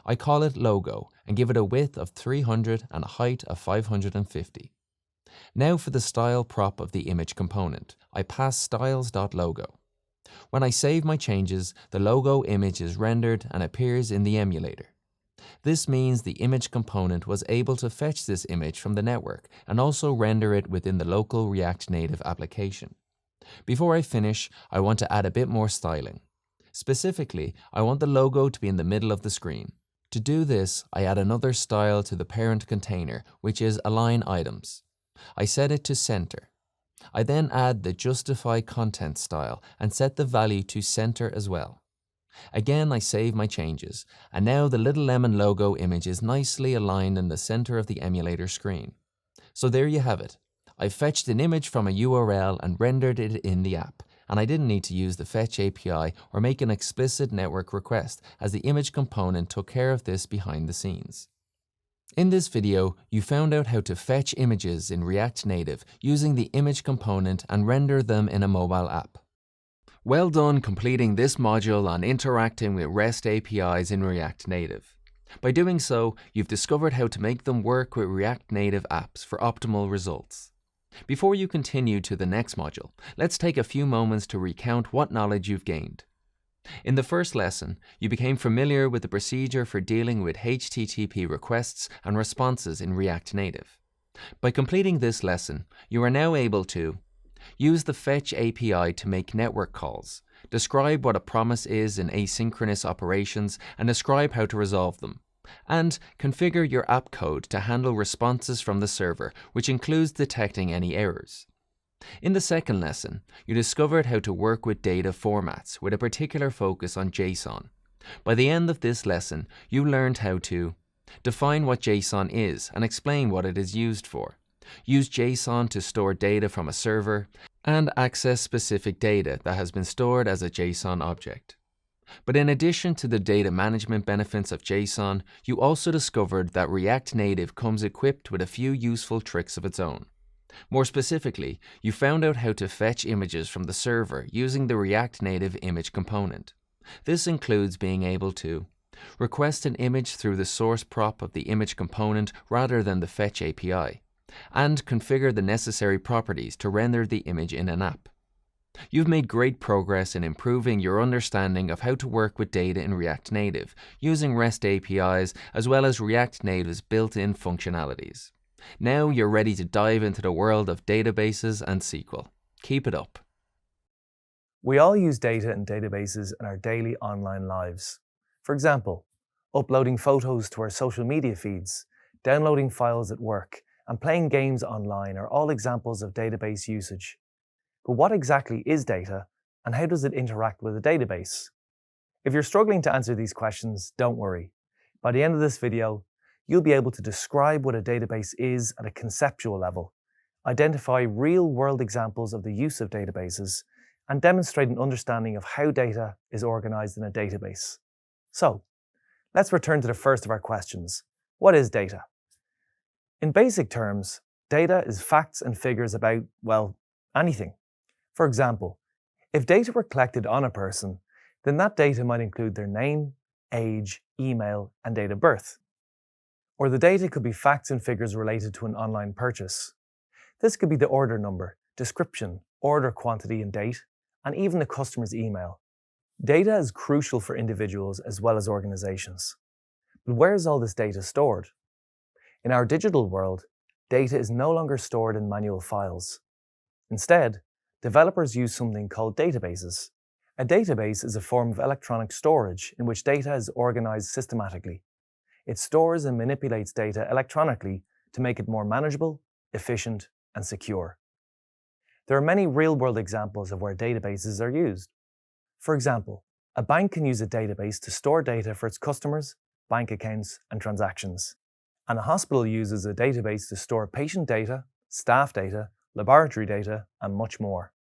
I call it logo and give it a width of 300 and a height of 550. Now for the style prop of the image component, I pass styles.logo. When I save my changes, the logo image is rendered and appears in the emulator. This means the image component was able to fetch this image from the network and also render it within the local React Native application. Before I finish, I want to add a bit more styling. Specifically, I want the logo to be in the middle of the screen. To do this, I add another style to the parent container, which is align items. I set it to center. I then add the justify content style and set the value to center as well. Again, I save my changes, and now the little lemon logo image is nicely aligned in the center of the emulator screen. So there you have it. I fetched an image from a URL and rendered it in the app, and I didn't need to use the fetch API or make an explicit network request, as the image component took care of this behind the scenes. In this video, you found out how to fetch images in React Native using the image component and render them in a mobile app. Well done completing this module on interacting with REST APIs in React Native. By doing so, you've discovered how to make them work with React Native apps for optimal results. Before you continue to the next module, let's take a few moments to recount what knowledge you've gained. In the first lesson, you became familiar with the procedure for dealing with HTTP requests and responses in React Native. By completing this lesson, you are now able to use the fetch API to make network calls, describe what a promise is in asynchronous operations and describe how to resolve them, and configure your app code to handle responses from the server, which includes detecting any errors. In the second lesson, you discovered how to work with data formats with a particular focus on JSON. By the end of this lesson, you learned how to define what JSON is and explain what it is used for, use JSON to store data from a server, and access specific data that has been stored as a JSON object. But in addition to the data management benefits of JSON, you also discovered that React Native comes equipped with a few useful tricks of its own. More specifically, you found out how to fetch images from the server using the React Native image component. This includes being able to request an image through the source prop of the image component rather than the fetch API, and configure the necessary properties to render the image in an app. You've made great progress in improving your understanding of how to work with data in React Native using REST APIs as well as React Native's built-in functionalities. Now you're ready to dive into the world of databases and SQL. Keep it up. We all use data and databases in our daily online lives. For example, uploading photos to our social media feeds, downloading files at work, and playing games online are all examples of database usage. But what exactly is data, and how does it interact with a database? If you're struggling to answer these questions, don't worry. By the end of this video, you'll be able to describe what a database is at a conceptual level, identify real-world examples of the use of databases, and demonstrate an understanding of how data is organized in a database. So, let's return to the first of our questions. What is data? In basic terms, data is facts and figures about, well, anything. For example, if data were collected on a person, then that data might include their name, age, email, and date of birth. Or the data could be facts and figures related to an online purchase. This could be the order number, description, order quantity and date, and even the customer's email. Data is crucial for individuals as well as organizations. But where is all this data stored? In our digital world, data is no longer stored in manual files. Instead, developers use something called databases. A database is a form of electronic storage in which data is organized systematically. It stores and manipulates data electronically to make it more manageable, efficient, and secure. There are many real-world examples of where databases are used. For example, a bank can use a database to store data for its customers, bank accounts, and transactions. And a hospital uses a database to store patient data, staff data, laboratory data, and much more.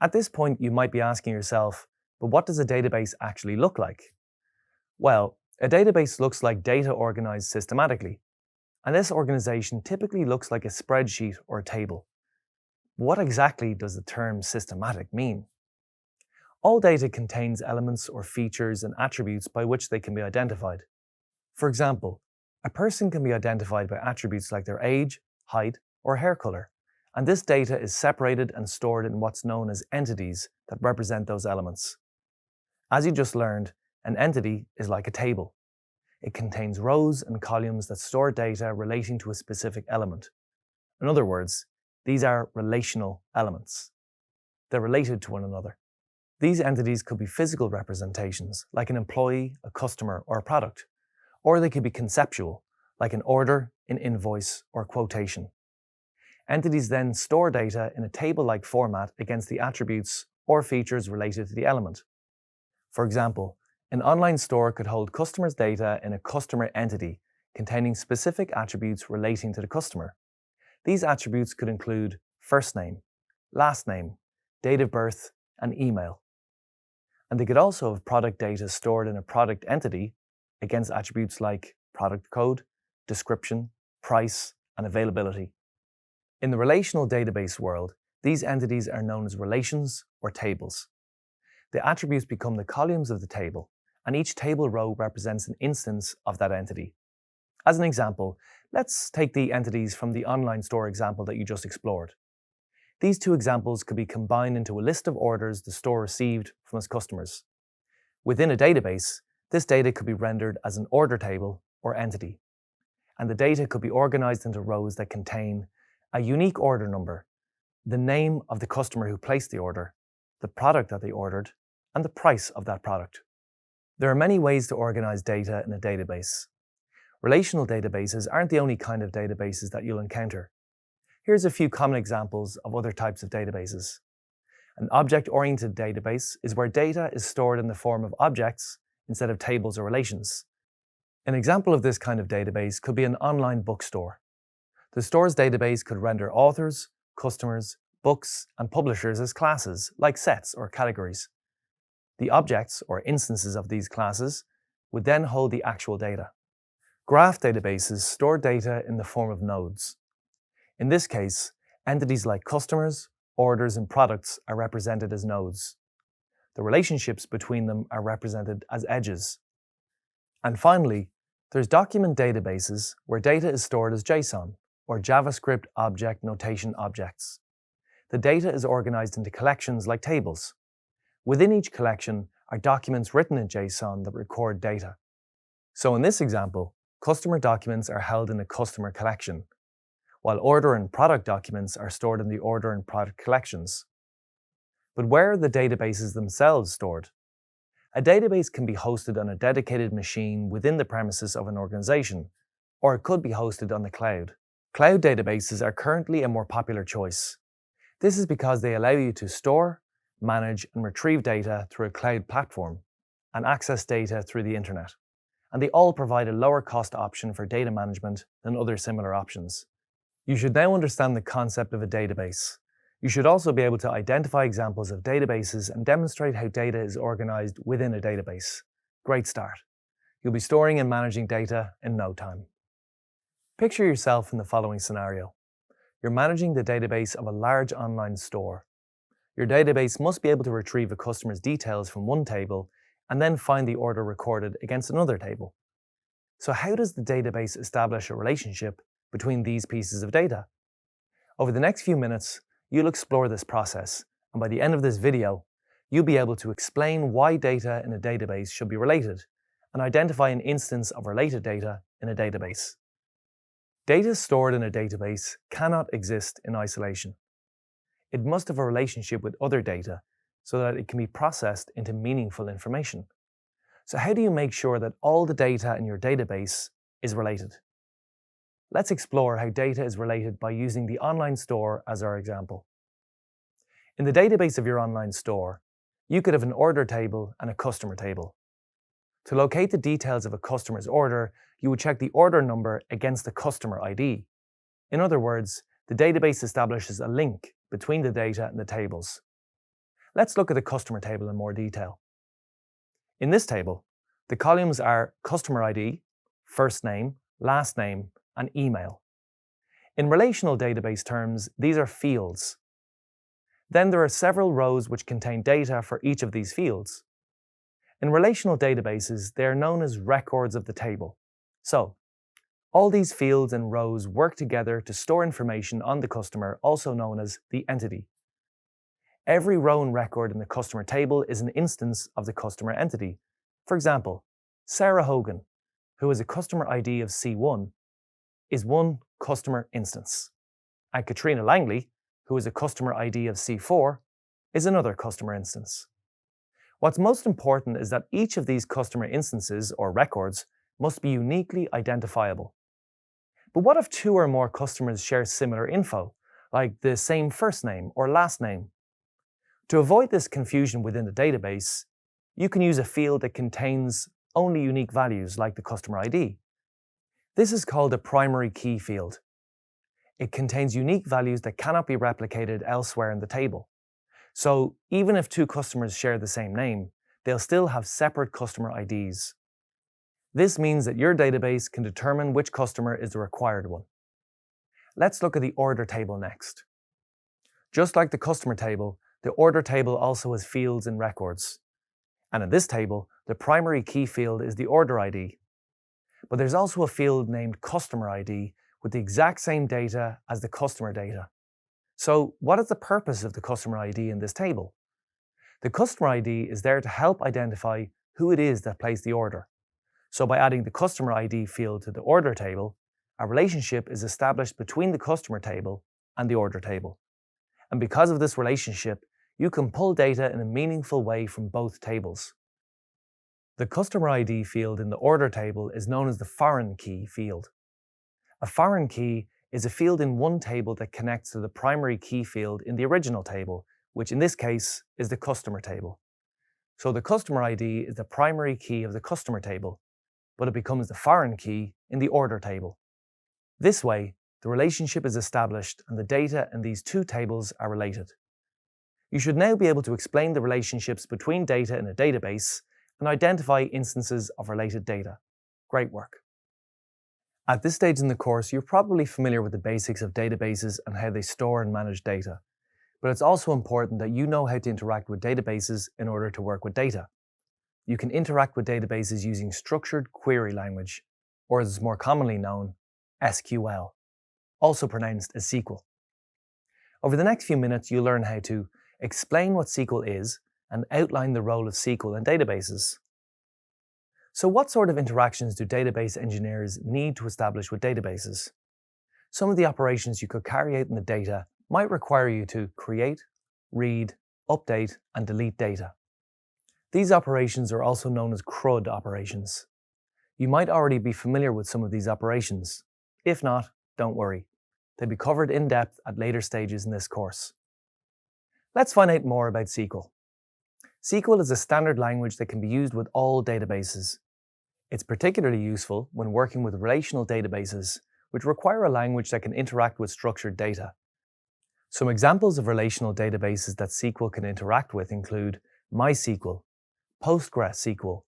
At this point, you might be asking yourself, But what does a database actually look like? Well, a database looks like data organized systematically, and this organization typically looks like a spreadsheet or a table. What exactly does the term systematic mean? All data contains elements or features and attributes by which they can be identified. For example, a person can be identified by attributes like their age, height, or hair color, and this data is separated and stored in what's known as entities that represent those elements. As you just learned, an entity is like a table. It contains rows and columns that store data relating to a specific element. In other words, these are relational elements. They're related to one another. These entities could be physical representations, like an employee, a customer, or a product, or they could be conceptual, like an order, an invoice, or quotation. Entities then store data in a table-like format against the attributes or features related to the element. For example, an online store could hold customers' data in a customer entity containing specific attributes relating to the customer. These attributes could include first name, last name, date of birth, and email. And they could also have product data stored in a product entity against attributes like product code, description, price, and availability. In the relational database world, these entities are known as relations or tables. The attributes become the columns of the table, and each table row represents an instance of that entity. As an example, let's take the entities from the online store example that you just explored. These two examples could be combined into a list of orders the store received from its customers. Within a database, this data could be rendered as an order table or entity, and the data could be organized into rows that contain a unique order number, the name of the customer who placed the order, the product that they ordered, and the price of that product. There are many ways to organize data in a database. Relational databases aren't the only kind of databases that you'll encounter. Here's a few common examples of other types of databases. An object-oriented database is where data is stored in the form of objects instead of tables or relations. An example of this kind of database could be an online bookstore. The store's database could render authors, customers, books, and publishers as classes, like sets or categories. The objects, or instances of these classes, would then hold the actual data. Graph databases store data in the form of nodes. In this case, entities like customers, orders, and products are represented as nodes. The relationships between them are represented as edges. And finally, there's document databases where data is stored as JSON, or JavaScript Object Notation objects. The data is organized into collections like tables. Within each collection are documents written in JSON that record data. So in this example, customer documents are held in a customer collection, while order and product documents are stored in the order and product collections. But where are the databases themselves stored? A database can be hosted on a dedicated machine within the premises of an organization, or it could be hosted on the cloud. Cloud databases are currently a more popular choice. This is because they allow you to store, manage, and retrieve data through a cloud platform, and access data through the internet. And they all provide a lower cost option for data management than other similar options. You should now understand the concept of a database. You should also be able to identify examples of databases and demonstrate how data is organized within a database. Great start. You'll be storing and managing data in no time. Picture yourself in the following scenario. You're managing the database of a large online store. Your database must be able to retrieve a customer's details from one table and then find the order recorded against another table. So how does the database establish a relationship between these pieces of data? Over the next few minutes, you'll explore this process, and by the end of this video, you'll be able to explain why data in a database should be related and identify an instance of related data in a database. Data stored in a database cannot exist in isolation. It must have a relationship with other data so that it can be processed into meaningful information. So how do you make sure that all the data in your database is related? Let's explore how data is related by using the online store as our example. In the database of your online store, you could have an order table and a customer table. To locate the details of a customer's order, you would check the order number against the customer ID. In other words, the database establishes a link between the data and the tables. Let's look at the customer table in more detail. In this table, the columns are customer ID, first name, last name, and email. In relational database terms, these are fields. Then there are several rows which contain data for each of these fields. In relational databases, they are known as records of the table. So, all these fields and rows work together to store information on the customer, also known as the entity. Every row and record in the customer table is an instance of the customer entity. For example, Sarah Hogan, who has a customer ID of C1, is one customer instance. And Katrina Langley, who has a customer ID of C4, is another customer instance. What's most important is that each of these customer instances, or records, must be uniquely identifiable. But what if two or more customers share similar info, like the same first name or last name? To avoid this confusion within the database, you can use a field that contains only unique values, like the customer ID. This is called a primary key field. It contains unique values that cannot be replicated elsewhere in the table. So even if two customers share the same name, they'll still have separate customer IDs. This means that your database can determine which customer is the required one. Let's look at the order table next. Just like the customer table, the order table also has fields and records. And in this table, the primary key field is the order ID. But there's also a field named customer ID with the exact same data as the customer data. So what is the purpose of the customer ID in this table? The customer ID is there to help identify who it is that placed the order. So by adding the customer ID field to the order table, a relationship is established between the customer table and the order table. And because of this relationship, you can pull data in a meaningful way from both tables. The customer ID field in the order table is known as the foreign key field. A foreign key is a field in one table that connects to the primary key field in the original table, which in this case is the customer table. So the customer ID is the primary key of the customer table, but it becomes the foreign key in the order table. This way, the relationship is established and the data in these two tables are related. You should now be able to explain the relationships between data in a database and identify instances of related data. Great work. At this stage in the course, you're probably familiar with the basics of databases and how they store and manage data. But it's also important that you know how to interact with databases in order to work with data. You can interact with databases using structured query language, or as it's more commonly known, SQL, also pronounced as SQL. Over the next few minutes, you'll learn how to explain what SQL is and outline the role of SQL in databases. So what sort of interactions do database engineers need to establish with databases? Some of the operations you could carry out in the data might require you to create, read, update, and delete data. These operations are also known as CRUD operations. You might already be familiar with some of these operations. If not, don't worry. They'll be covered in depth at later stages in this course. Let's find out more about SQL. SQL is a standard language that can be used with all databases. It's particularly useful when working with relational databases, which require a language that can interact with structured data. Some examples of relational databases that SQL can interact with include MySQL, PostgreSQL,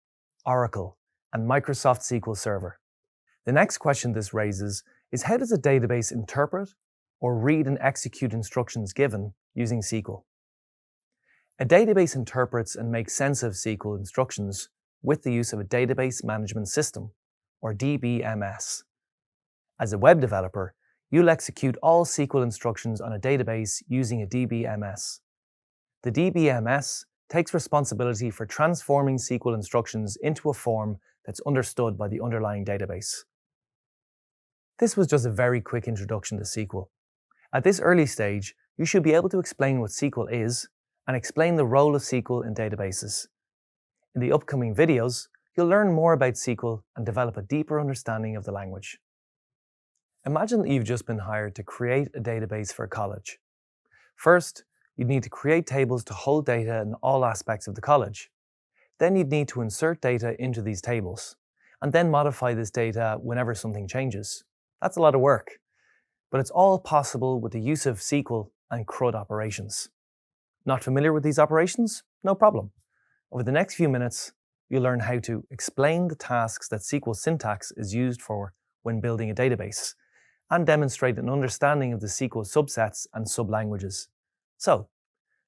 Oracle, and Microsoft SQL Server. The next question this raises is, how does a database interpret or read and execute instructions given using SQL? A database interprets and makes sense of SQL instructions with the use of a database management system, or DBMS. As a web developer, you'll execute all SQL instructions on a database using a DBMS. The DBMS takes responsibility for transforming SQL instructions into a form that's understood by the underlying database. This was just a very quick introduction to SQL. At this early stage, you should be able to explain what SQL is and explain the role of SQL in databases. In the upcoming videos, you'll learn more about SQL and develop a deeper understanding of the language. Imagine that you've just been hired to create a database for a college. First, you'd need to create tables to hold data in all aspects of the college. Then you'd need to insert data into these tables, and then modify this data whenever something changes. That's a lot of work, but it's all possible with the use of SQL and CRUD operations. Not familiar with these operations? No problem. Over the next few minutes, you'll learn how to explain the tasks that SQL syntax is used for when building a database, and demonstrate an understanding of the SQL subsets and sublanguages. So,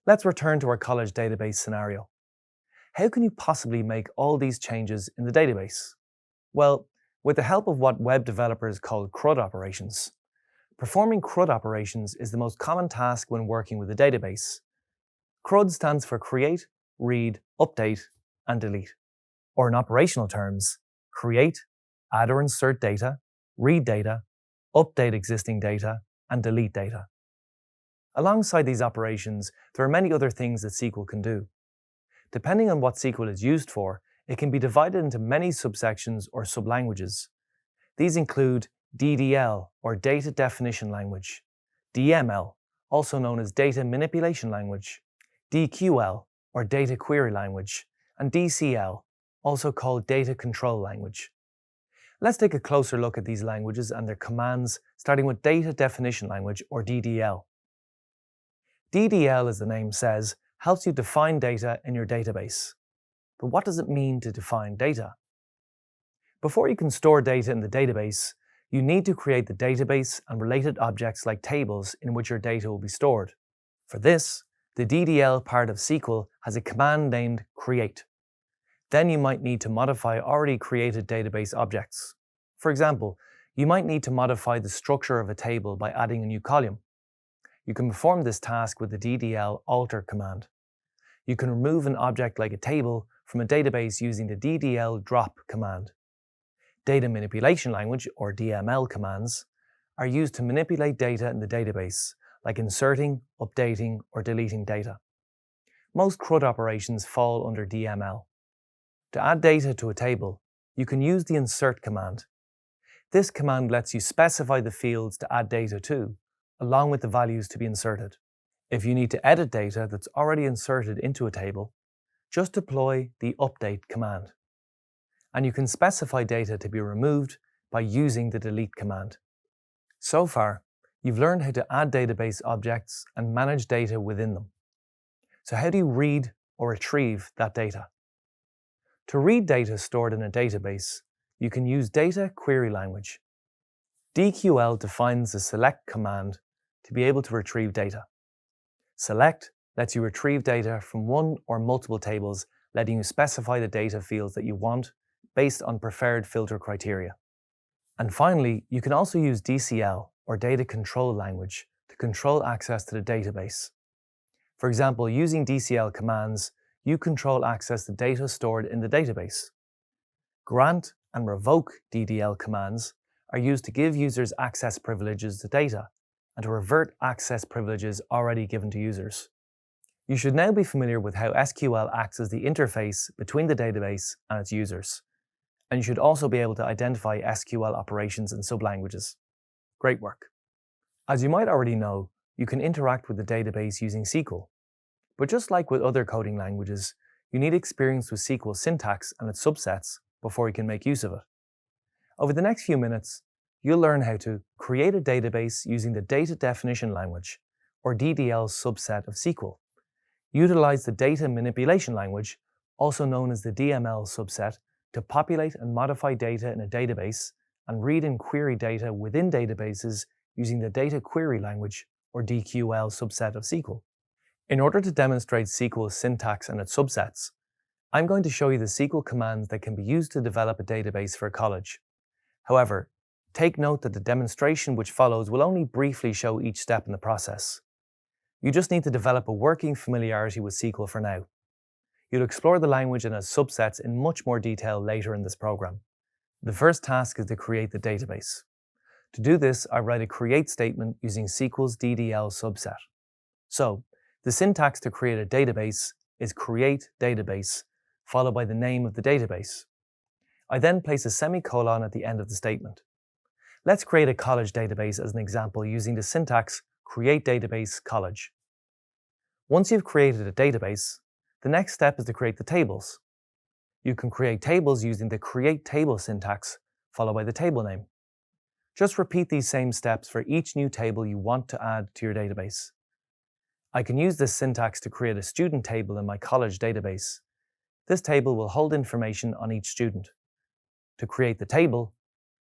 let's return to our college database scenario. How can you possibly make all these changes in the database? Well, with the help of what web developers call CRUD operations. Performing CRUD operations is the most common task when working with a database. CRUD stands for create, read, update, and delete. Or in operational terms, create, add or insert data, read data, update existing data, and delete data. Alongside these operations, there are many other things that SQL can do. Depending on what SQL is used for, it can be divided into many subsections or sublanguages. These include DDL, or Data Definition Language, DML, also known as Data Manipulation Language, DQL, or Data Query Language, and DCL, also called Data Control Language. Let's take a closer look at these languages and their commands, starting with Data Definition Language, or DDL. DDL, as the name says, helps you define data in your database. But what does it mean to define data? Before you can store data in the database, you need to create the database and related objects like tables in which your data will be stored. For this, the DDL part of SQL has a command named create. Then you might need to modify already created database objects. For example, you might need to modify the structure of a table by adding a new column. You can perform this task with the DDL alter command. You can remove an object like a table from a database using the DDL drop command. Data Manipulation Language, or DML commands, are used to manipulate data in the database, like inserting, updating, or deleting data. Most CRUD operations fall under DML. To add data to a table, you can use the insert command. This command lets you specify the fields to add data to, along with the values to be inserted. If you need to edit data that's already inserted into a table, just deploy the update command. And you can specify data to be removed by using the delete command. So far, you've learned how to add database objects and manage data within them. So how do you read or retrieve that data? To read data stored in a database, you can use Data Query Language. DQL defines the select command to be able to retrieve data. Select lets you retrieve data from one or multiple tables, letting you specify the data fields that you want based on preferred filter criteria. And finally, you can also use DCL, or Data Control Language, to control access to the database. For example, using DCL commands, you control access to data stored in the database. Grant and revoke DDL commands are used to give users access privileges to data and to revert access privileges already given to users. You should now be familiar with how SQL acts as the interface between the database and its users. And you should also be able to identify SQL operations in sublanguages. Great work. As you might already know, you can interact with the database using SQL. But just like with other coding languages, you need experience with SQL syntax and its subsets before you can make use of it. Over the next few minutes, you'll learn how to create a database using the Data Definition Language, or DDL subset of SQL, utilize the Data Manipulation Language, also known as the DML subset, to populate and modify data in a database, and read and query data within databases using the Data Query Language, or DQL subset of SQL. In order to demonstrate SQL syntax and its subsets, I'm going to show you the SQL commands that can be used to develop a database for college. However, take note that the demonstration which follows will only briefly show each step in the process. You just need to develop a working familiarity with SQL for now. You'll explore the language and its subsets in much more detail later in this program. The first task is to create the database. To do this, I write a create statement using SQL's DDL subset. So, the syntax to create a database is create database, followed by the name of the database. I then place a semicolon at the end of the statement. Let's create a college database as an example using the syntax create database college. Once you've created a database, the next step is to create the tables. You can create tables using the create table syntax, followed by the table name. Just repeat these same steps for each new table you want to add to your database. I can use this syntax to create a student table in my college database. This table will hold information on each student. To create the table,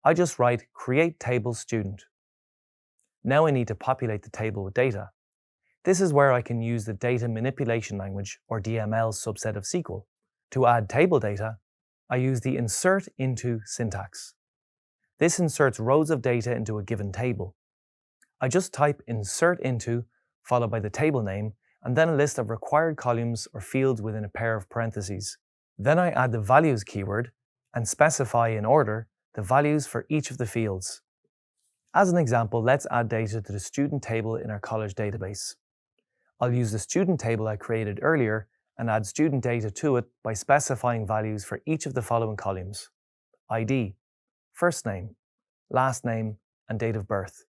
I just write create table student. Now I need to populate the table with data. This is where I can use the data manipulation language, or DML, subset of SQL. To add table data, I use the insert into syntax. This inserts rows of data into a given table. I just type insert into, followed by the table name, and then a list of required columns or fields within a pair of parentheses. Then I add the values keyword and specify in order the values for each of the fields. As an example, let's add data to the student table in our college database. I'll use the student table I created earlier and add student data to it by specifying values for each of the following columns: ID, first name, last name, and date of birth,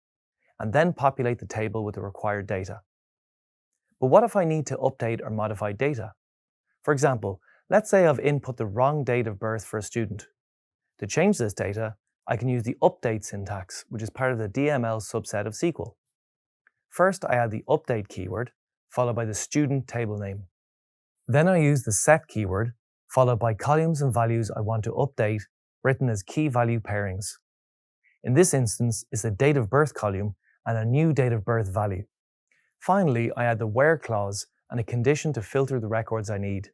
and then populate the table with the required data. But what if I need to update or modify data? For example, let's say I've input the wrong date of birth for a student. To change this data, I can use the update syntax, which is part of the DML subset of SQL. First, I add the update keyword, followed by the student table name. Then I use the set keyword, followed by columns and values I want to update, written as key value pairings. In this instance, it's the date of birth column and a new date of birth value. Finally, I add the where clause and a condition to filter the records I need.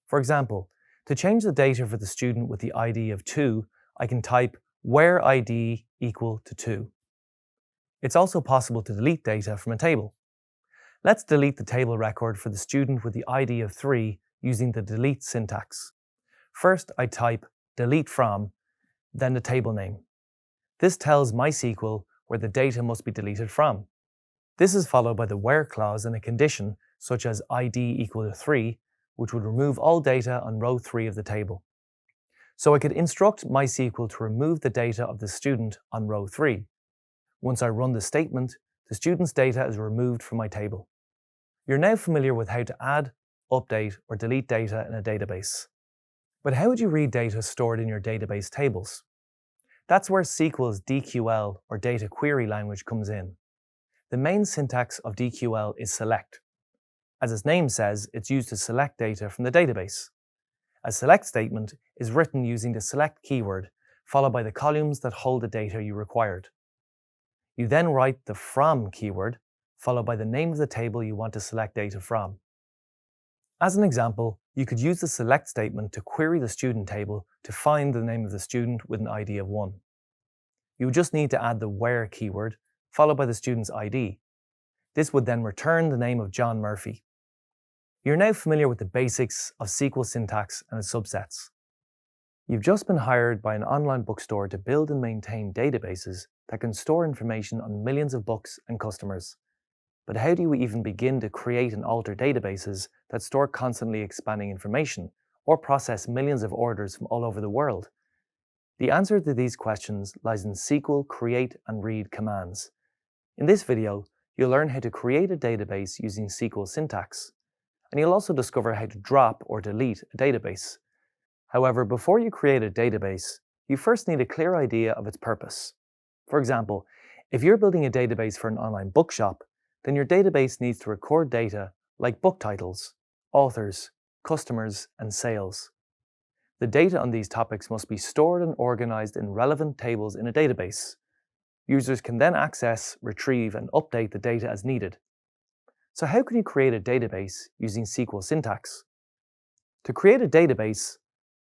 For example, to change the data for the student with the ID of 2, I can type where ID equal to 2. It's also possible to delete data from a table. Let's delete the table record for the student with the ID of 3 using the delete syntax. First, I type delete from, then the table name. This tells MySQL where the data must be deleted from. This is followed by the where clause and a condition such as ID equal to 3, which would remove all data on row 3 of the table. So I could instruct MySQL to remove the data of the student on row 3. Once I run the statement, the student's data is removed from my table. You're now familiar with how to add, update, or delete data in a database. But how would you read data stored in your database tables? That's where SQL's DQL, or data query language, comes in. The main syntax of DQL is select. As its name says, it's used to select data from the database. A select statement is written using the select keyword, followed by the columns that hold the data you required. You then write the from keyword, followed by the name of the table you want to select data from. As an example, you could use the select statement to query the student table to find the name of the student with an ID of 1. You would just need to add the where keyword, followed by the student's ID. This would then return the name of John Murphy. You're now familiar with the basics of SQL syntax and its subsets. You've just been hired by an online bookstore to build and maintain databases that can store information on millions of books and customers. But how do you even begin to create and alter databases that store constantly expanding information or process millions of orders from all over the world? The answer to these questions lies in SQL create and read commands. In this video, you'll learn how to create a database using SQL syntax, and you'll also discover how to drop or delete a database. However, before you create a database, you first need a clear idea of its purpose. For example, if you're building a database for an online bookshop, then your database needs to record data like book titles, authors, customers, and sales. The data on these topics must be stored and organized in relevant tables in a database. Users can then access, retrieve, and update the data as needed. So how can you create a database using SQL syntax? To create a database,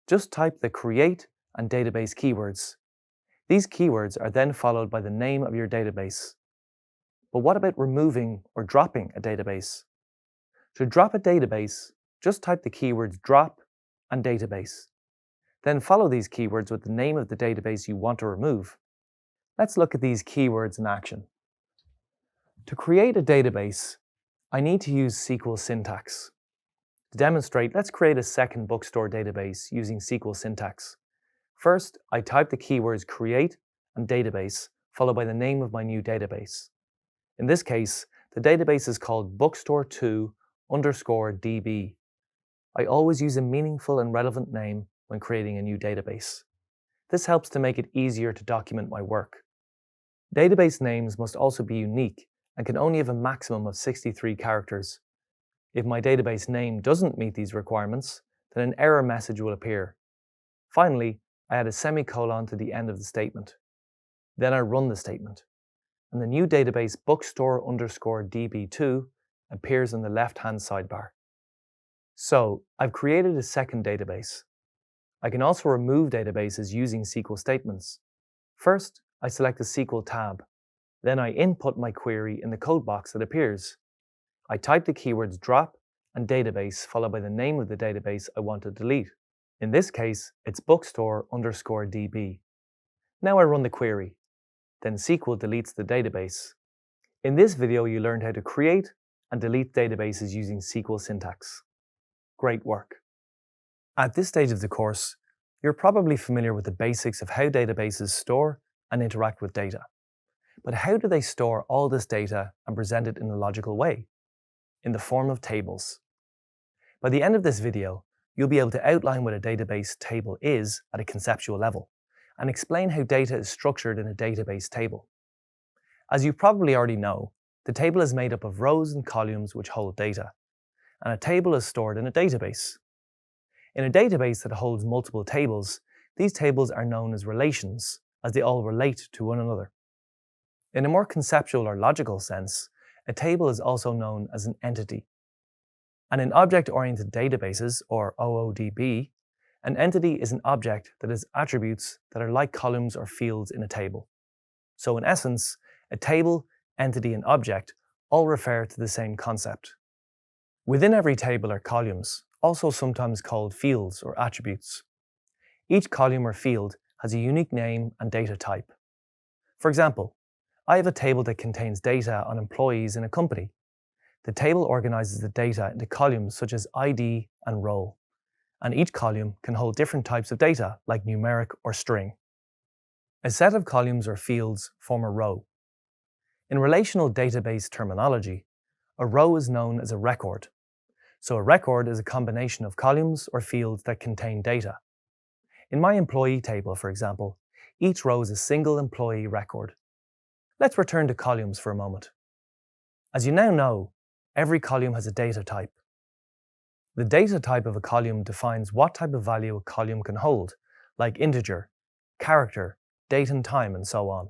just type the create and database keywords. These keywords are then followed by the name of your database. But what about removing or dropping a database? To drop a database, just type the keywords drop and database. Then follow these keywords with the name of the database you want to remove. Let's look at these keywords in action. To create a database, I need to use SQL syntax. To demonstrate, let's create a second bookstore database using SQL syntax. First, I type the keywords create and database, followed by the name of my new database. In this case, the database is called bookstore2_db. I always use a meaningful and relevant name when creating a new database. This helps to make it easier to document my work. Database names must also be unique and can only have a maximum of 63 characters. If my database name doesn't meet these requirements, then an error message will appear. Finally, I add a semicolon to the end of the statement. Then I run the statement, and the new database bookstore_db2 appears on the left-hand sidebar. So, I've created a second database. I can also remove databases using SQL statements. First, I select the SQL tab. Then I input my query in the code box that appears. I type the keywords drop and database followed by the name of the database I want to delete. In this case, it's bookstore_db. Now I run the query. Then SQL deletes the database. In this video, you learned how to create and delete databases using SQL syntax. Great work. At this stage of the course, you're probably familiar with the basics of how databases store and interact with data. But how do they store all this data and present it in a logical way? In the form of tables. By the end of this video, you'll be able to outline what a database table is at a conceptual level and explain how data is structured in a database table. As you probably already know, the table is made up of rows and columns which hold data, and a table is stored in a database. In a database that holds multiple tables, these tables are known as relations, as they all relate to one another. In a more conceptual or logical sense, a table is also known as an entity. And in object-oriented databases, or OODB, an entity is an object that has attributes that are like columns or fields in a table. So in essence, a table, entity, and object all refer to the same concept. Within every table are columns, also sometimes called fields or attributes. Each column or field has a unique name and data type. For example, I have a table that contains data on employees in a company. The table organizes the data into columns such as ID and role, and each column can hold different types of data like numeric or string. A set of columns or fields form a row. In relational database terminology, a row is known as a record. So a record is a combination of columns or fields that contain data. In my employee table, for example, each row is a single employee record. Let's return to columns for a moment. As you now know, every column has a data type. The data type of a column defines what type of value a column can hold, like integer, character, date and time, and so on.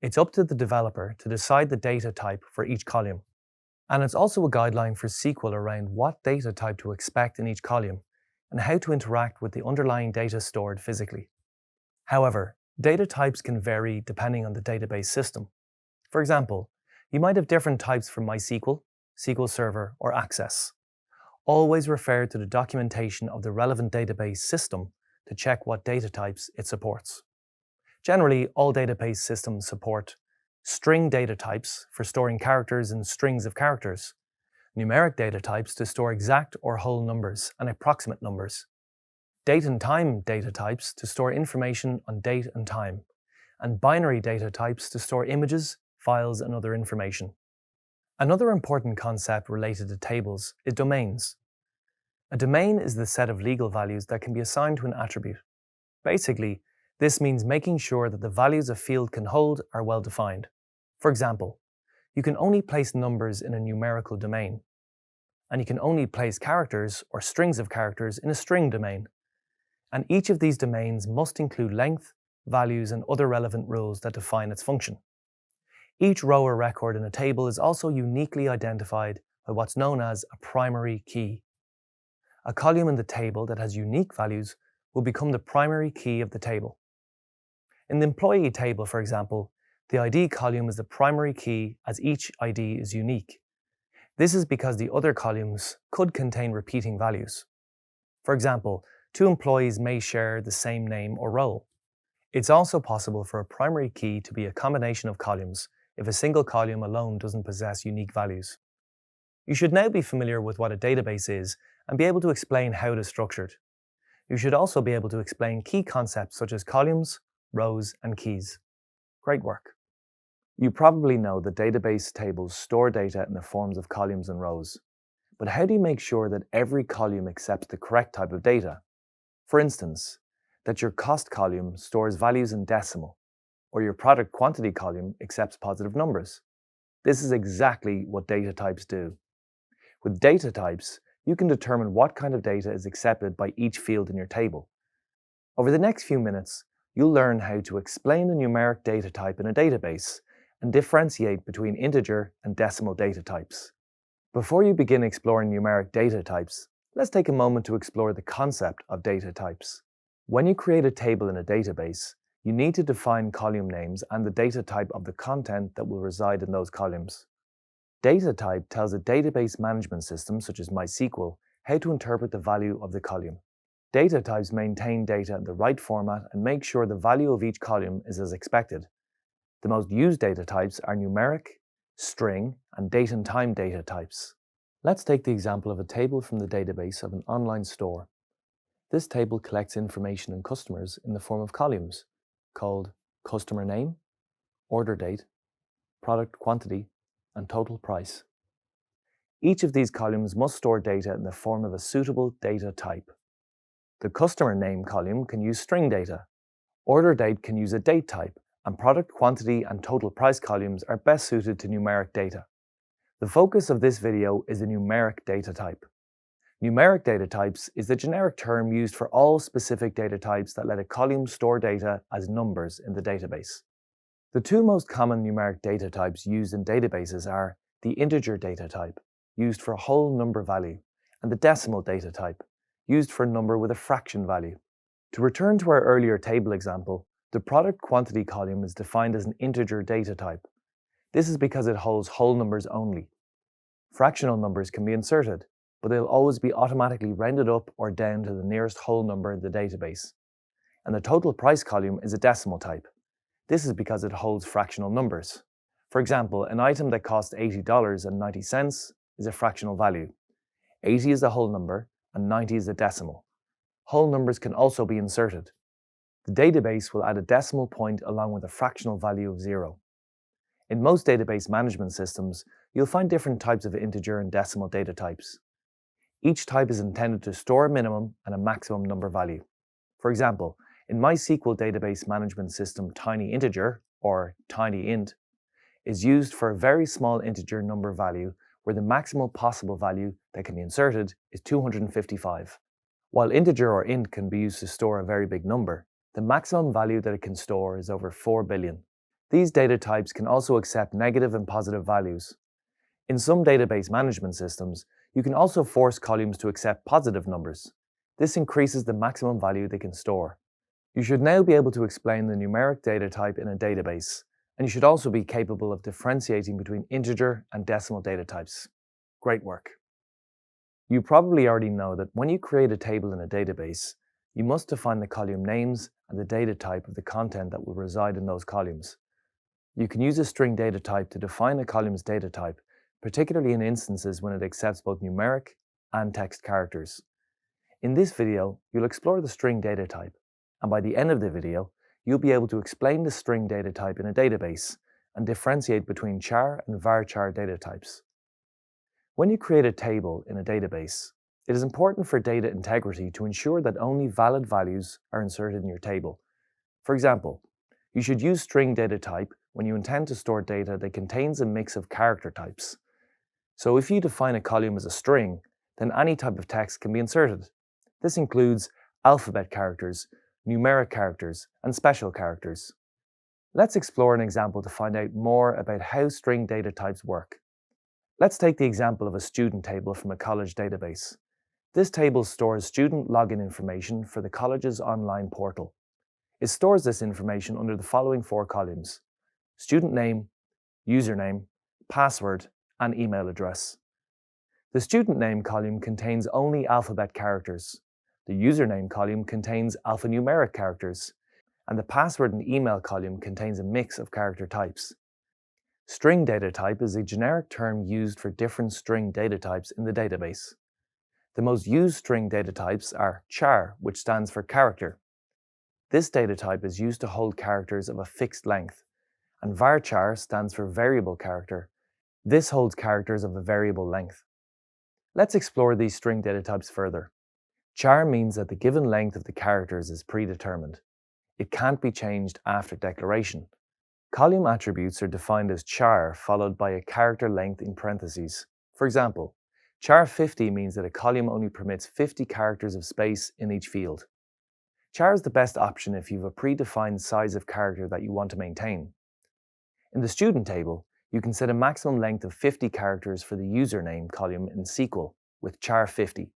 It's up to the developer to decide the data type for each column. And it's also a guideline for SQL around what data type to expect in each column and how to interact with the underlying data stored physically. However, data types can vary depending on the database system. For example, you might have different types for MySQL, SQL Server, or Access. Always refer to the documentation of the relevant database system to check what data types it supports. Generally, all database systems support string data types for storing characters in strings of characters, numeric data types to store exact or whole numbers and approximate numbers, date and time data types to store information on date and time, and binary data types to store images, files, and other information. Another important concept related to tables is domains. A domain is the set of legal values that can be assigned to an attribute. Basically, this means making sure that the values a field can hold are well defined. For example, you can only place numbers in a numerical domain, and you can only place characters or strings of characters in a string domain. And each of these domains must include length, values, and other relevant rules that define its function. Each row or record in a table is also uniquely identified by what's known as a primary key. A column in the table that has unique values will become the primary key of the table. In the employee table, for example, the ID column is the primary key as each ID is unique. This is because the other columns could contain repeating values. For example, two employees may share the same name or role. It's also possible for a primary key to be a combination of columns if a single column alone doesn't possess unique values. You should now be familiar with what a database is and be able to explain how it is structured. You should also be able to explain key concepts such as columns, rows, and keys. Great work. You probably know that database tables store data in the forms of columns and rows. But how do you make sure that every column accepts the correct type of data? For instance, that your cost column stores values in decimal, or your product quantity column accepts positive numbers. This is exactly what data types do. With data types, you can determine what kind of data is accepted by each field in your table. Over the next few minutes, you'll learn how to explain a numeric data type in a database and differentiate between integer and decimal data types. Before you begin exploring numeric data types, let's take a moment to explore the concept of data types. When you create a table in a database, you need to define column names and the data type of the content that will reside in those columns. Data type tells a database management system, such as MySQL, how to interpret the value of the column. Data types maintain data in the right format and make sure the value of each column is as expected. The most used data types are numeric, string, and date and time data types. Let's take the example of a table from the database of an online store. This table collects information on customers in the form of columns called customer name, order date, product quantity, and total price. Each of these columns must store data in the form of a suitable data type. The customer name column can use string data, order date can use a date type, and product quantity and total price columns are best suited to numeric data. The focus of this video is the numeric data type. Numeric data types is the generic term used for all specific data types that let a column store data as numbers in the database. The two most common numeric data types used in databases are the integer data type, used for a whole number value, and the decimal data type, used for a number with a fraction value. To return to our earlier table example, the product quantity column is defined as an integer data type. This is because it holds whole numbers only. Fractional numbers can be inserted, but they'll always be automatically rounded up or down to the nearest whole number in the database. And the total price column is a decimal type. This is because it holds fractional numbers. For example, an item that costs $80.90 is a fractional value. 80 is the whole number, and 90 is a decimal. Whole numbers can also be inserted. The database will add a decimal point along with a fractional value of 0. In most database management systems, you'll find different types of integer and decimal data types. Each type is intended to store a minimum and a maximum number value. For example, in MySQL database management system, tinyInteger, or tinyInt, is used for a very small integer number value where the maximum possible value that can be inserted is 255. While integer or int can be used to store a very big number, the maximum value that it can store is over 4 billion. These data types can also accept negative and positive values. In some database management systems, you can also force columns to accept positive numbers. This increases the maximum value they can store. You should now be able to explain the numeric data type in a database, and you should also be capable of differentiating between integer and decimal data types. Great work. You probably already know that when you create a table in a database, you must define the column names and the data type of the content that will reside in those columns. You can use a string data type to define a column's data type, particularly in instances when it accepts both numeric and text characters. In this video, you'll explore the string data type, and by the end of the video, you'll be able to explain the string data type in a database and differentiate between char and varchar data types. When you create a table in a database, it is important for data integrity to ensure that only valid values are inserted in your table. For example, you should use string data type when you intend to store data that contains a mix of character types. So if you define a column as a string, then any type of text can be inserted. This includes alphabet characters, numeric characters, and special characters. Let's explore an example to find out more about how string data types work. Let's take the example of a student table from a college database. This table stores student login information for the college's online portal. It stores this information under the following 4 columns: student name, username, password, and email address. The student name column contains only alphabet characters. The username column contains alphanumeric characters, and the password and email column contains a mix of character types. String data type is a generic term used for different string data types in the database. The most used string data types are char, which stands for character. This data type is used to hold characters of a fixed length, and varchar stands for variable character. This holds characters of a variable length. Let's explore these string data types further. Char means that the given length of the characters is predetermined. It can't be changed after declaration. Column attributes are defined as char followed by a character length in parentheses. For example, Char 50 means that a column only permits 50 characters of space in each field. Char is the best option if you have a predefined size of character that you want to maintain. In the student table, you can set a maximum length of 50 characters for the username column in SQL with char 50.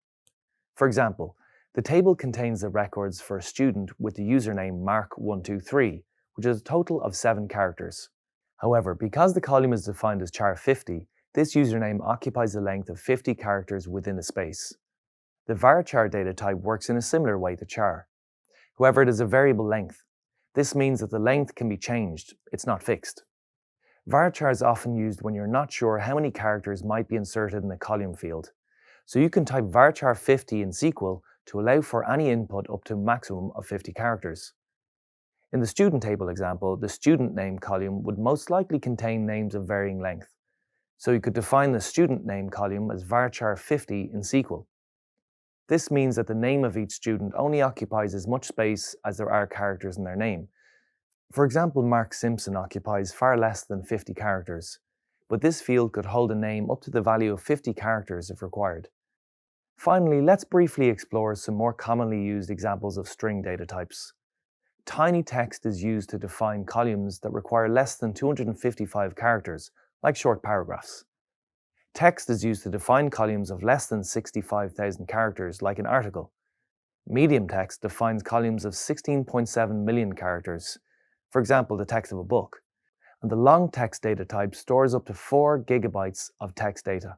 For example, the table contains the records for a student with the username mark123, which is a total of 7 characters. However, because the column is defined as char 50, this username occupies a length of 50 characters within a space. The varchar data type works in a similar way to char. However, it is a variable length. This means that the length can be changed, it's not fixed. Varchar is often used when you're not sure how many characters might be inserted in a column field. So you can type varchar 50 in SQL to allow for any input up to a maximum of 50 characters. In the student table example, the student name column would most likely contain names of varying length. So you could define the student name column as varchar 50 in SQL. This means that the name of each student only occupies as much space as there are characters in their name. For example, Mark Simpson occupies far less than 50 characters, but this field could hold a name up to the value of 50 characters if required. Finally, let's briefly explore some more commonly used examples of string data types. Tiny text is used to define columns that require less than 255 characters, like short paragraphs. Text is used to define columns of less than 65,000 characters, like an article. Medium text defines columns of 16.7 million characters, for example, the text of a book. And the long text data type stores up to 4 gigabytes of text data.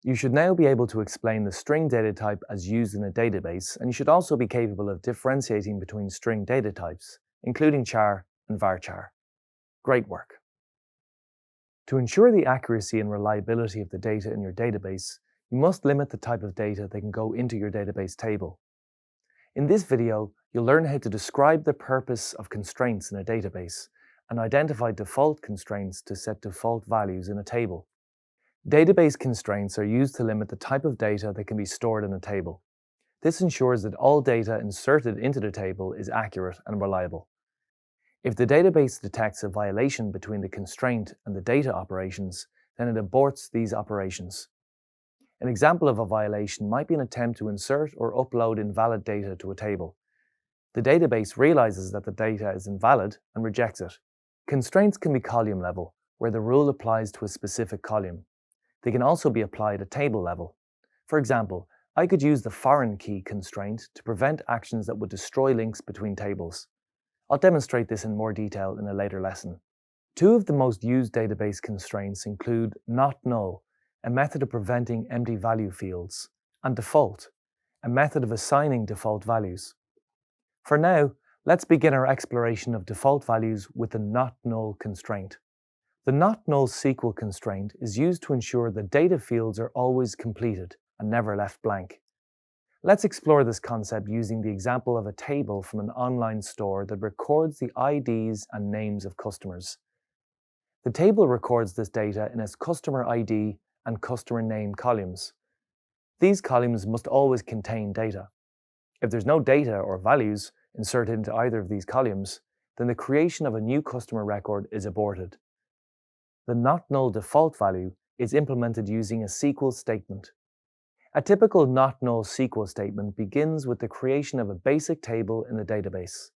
You should now be able to explain the string data type as used in a database, and you should also be capable of differentiating between string data types, including char and varchar. Great work. To ensure the accuracy and reliability of the data in your database, you must limit the type of data that can go into your database table. In this video, you'll learn how to describe the purpose of constraints in a database and identify default constraints to set default values in a table. Database constraints are used to limit the type of data that can be stored in a table. This ensures that all data inserted into the table is accurate and reliable. If the database detects a violation between the constraint and the data operations, then it aborts these operations. An example of a violation might be an attempt to insert or upload invalid data to a table. The database realizes that the data is invalid and rejects it. Constraints can be column level, where the rule applies to a specific column. They can also be applied at table level. For example, I could use the foreign key constraint to prevent actions that would destroy links between tables. I'll demonstrate this in more detail in a later lesson. Two of the most used database constraints include not null, a method of preventing empty value fields, and default, a method of assigning default values. For now, let's begin our exploration of default values with the not null constraint. The not null SQL constraint is used to ensure that data fields are always completed and never left blank. Let's explore this concept using the example of a table from an online store that records the IDs and names of customers. The table records this data in its customer ID and customer name columns. These columns must always contain data. If there's no data or values inserted into either of these columns, then the creation of a new customer record is aborted. The not null default value is implemented using a SQL statement. A typical not null SQL statement begins with the creation of a basic table in the database.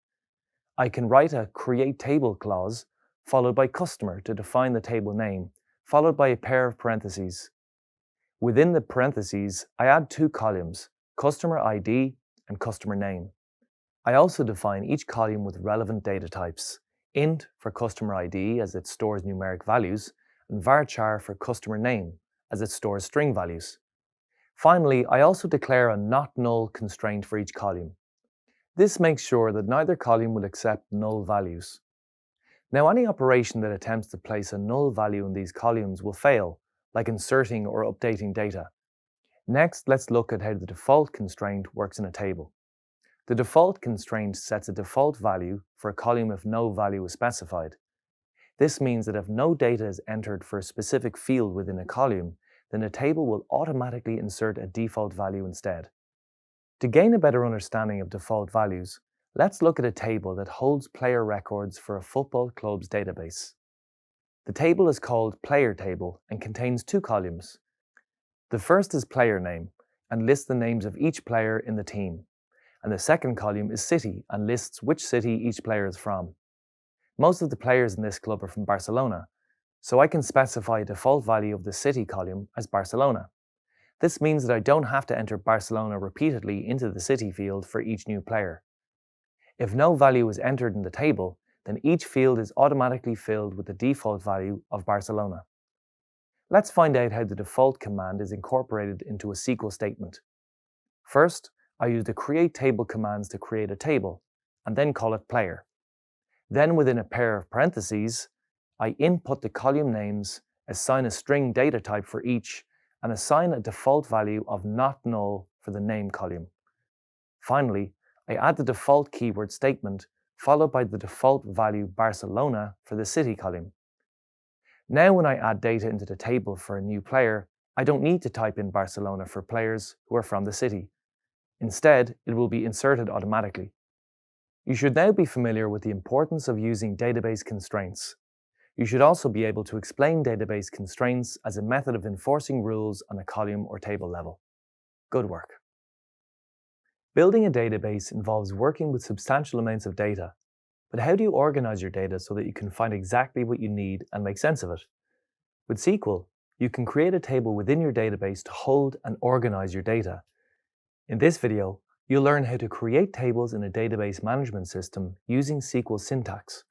I can write a create table clause followed by customer to define the table name, followed by a pair of parentheses. Within the parentheses, I add 2 columns, customer ID and customer name. I also define each column with relevant data types, int for customer ID as it stores numeric values, and varchar for customer name as it stores string values. Finally, I also declare a not null constraint for each column. This makes sure that neither column will accept null values. Now, any operation that attempts to place a null value in these columns will fail, like inserting or updating data. Next, let's look at how the default constraint works in a table. The default constraint sets a default value for a column if no value is specified. This means that if no data is entered for a specific field within a column, then a table will automatically insert a default value instead. To gain a better understanding of default values, let's look at a table that holds player records for a football club's database. The table is called Player Table and contains 2 columns. The first is player name and lists the names of each player in the team. And the second column is city and lists which city each player is from. Most of the players in this club are from Barcelona, so I can specify a default value of the city column as Barcelona. This means that I don't have to enter Barcelona repeatedly into the city field for each new player. If no value is entered in the table, then each field is automatically filled with the default value of Barcelona. Let's find out how the default command is incorporated into a SQL statement. First, I use the create table commands to create a table, and then call it player. Then within a pair of parentheses, I input the column names, assign a string data type for each, and assign a default value of not null for the name column. Finally, I add the default keyword statement, followed by the default value Barcelona for the city column. Now when I add data into the table for a new player, I don't need to type in Barcelona for players who are from the city. Instead, it will be inserted automatically. You should now be familiar with the importance of using database constraints. You should also be able to explain database constraints as a method of enforcing rules on a column or table level. Good work. Building a database involves working with substantial amounts of data. But how do you organize your data so that you can find exactly what you need and make sense of it? With SQL, you can create a table within your database to hold and organize your data. In this video, you'll learn how to create tables in a database management system using SQL syntax.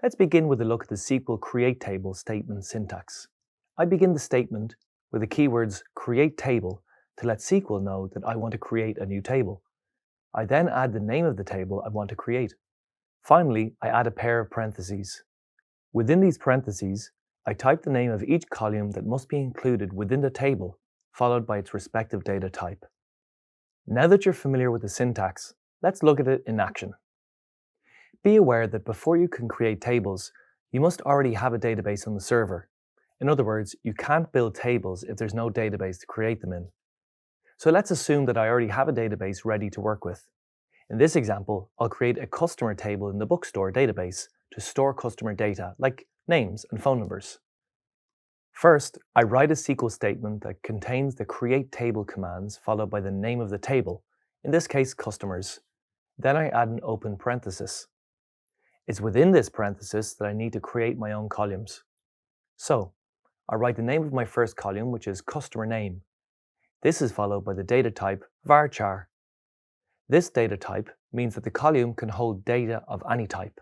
Let's begin with a look at the SQL create table statement syntax. I begin the statement with the keywords create table to let SQL know that I want to create a new table. I then add the name of the table I want to create. Finally, I add a pair of parentheses. Within these parentheses, I type the name of each column that must be included within the table, followed by its respective data type. Now that you're familiar with the syntax, let's look at it in action. Be aware that before you can create tables, you must already have a database on the server. In other words, you can't build tables if there's no database to create them in. So let's assume that I already have a database ready to work with. In this example, I'll create a customer table in the bookstore database to store customer data, like names and phone numbers. First, I write a SQL statement that contains the create table commands followed by the name of the table, in this case customers. Then I add an open parenthesis. It's within this parenthesis that I need to create my own columns. So, I write the name of my first column, which is customer name. This is followed by the data type varchar. This data type means that the column can hold data of any type.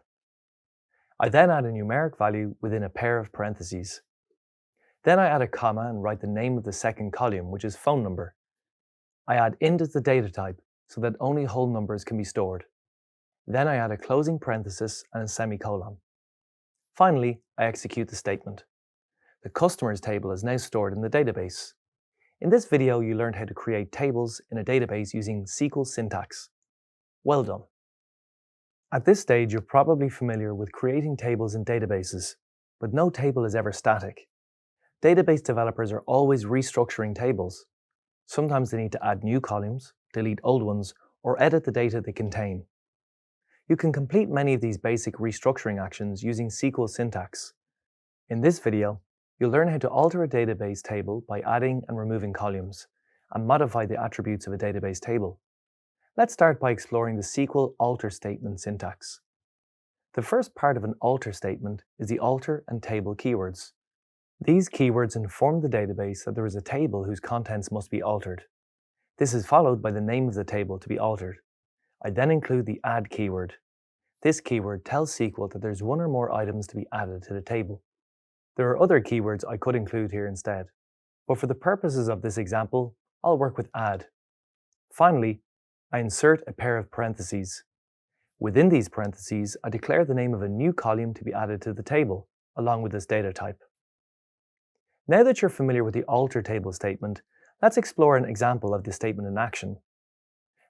I then add a numeric value within a pair of parentheses. Then I add a comma and write the name of the second column, which is phone number. I add int as the data type so that only whole numbers can be stored. Then I add a closing parenthesis and a semicolon. Finally, I execute the statement. The customers table is now stored in the database. In this video, you learned how to create tables in a database using SQL syntax. Well done. At this stage, you're probably familiar with creating tables in databases, but no table is ever static. Database developers are always restructuring tables. Sometimes they need to add new columns, delete old ones, or edit the data they contain. You can complete many of these basic restructuring actions using SQL syntax. In this video, you'll learn how to alter a database table by adding and removing columns, and modify the attributes of a database table. Let's start by exploring the SQL alter statement syntax. The first part of an alter statement is the alter and table keywords. These keywords inform the database that there is a table whose contents must be altered. This is followed by the name of the table to be altered. I then include the add keyword. This keyword tells SQL that there's one or more items to be added to the table. There are other keywords I could include here instead, but for the purposes of this example, I'll work with add. Finally, I insert a pair of parentheses. Within these parentheses, I declare the name of a new column to be added to the table, along with this data type. Now that you're familiar with the alter table statement, let's explore an example of this statement in action.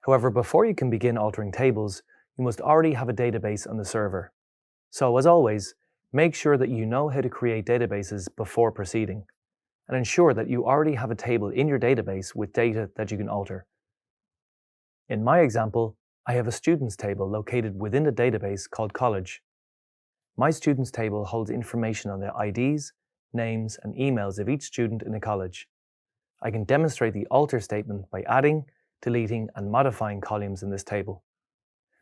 However, before you can begin altering tables, you must already have a database on the server. So, as always, make sure that you know how to create databases before proceeding, and ensure that you already have a table in your database with data that you can alter. In my example, I have a students table located within the database called college. My students table holds information on the IDs, names, and emails of each student in the college. I can demonstrate the alter statement by adding, deleting, and modifying columns in this table.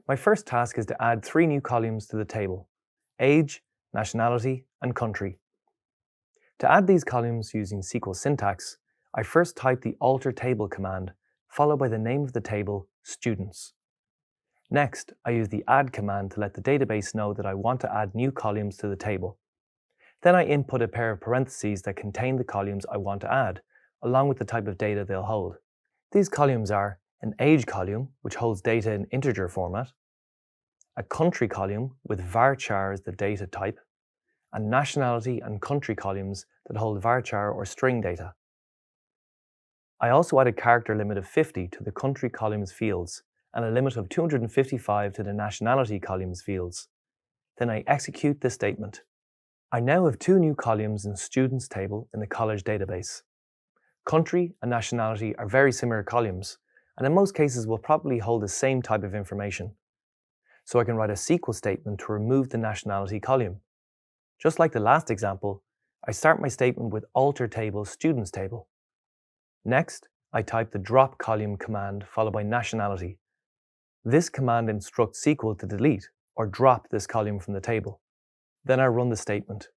My first task is to add 3 new columns to the table: age, nationality, and country. To add these columns using SQL syntax, I first type the alter table command, followed by the name of the table, students. Next, I use the add command to let the database know that I want to add new columns to the table. Then I input a pair of parentheses that contain the columns I want to add, along with the type of data they'll hold. These columns are an age column, which holds data in integer format, a country column with varchar as the data type, and nationality and country columns that hold varchar or string data. I also add a character limit of 50 to the country columns fields and a limit of 255 to the nationality columns fields. Then I execute this statement. I now have 2 new columns in students table in the college database. Country and nationality are very similar columns, and in most cases will probably hold the same type of information. So I can write a SQL statement to remove the nationality column. Just like the last example, I start my statement with alter table students table. Next, I type the drop column command followed by nationality. This command instructs SQL to delete or drop this column from the table. Then I run the statement.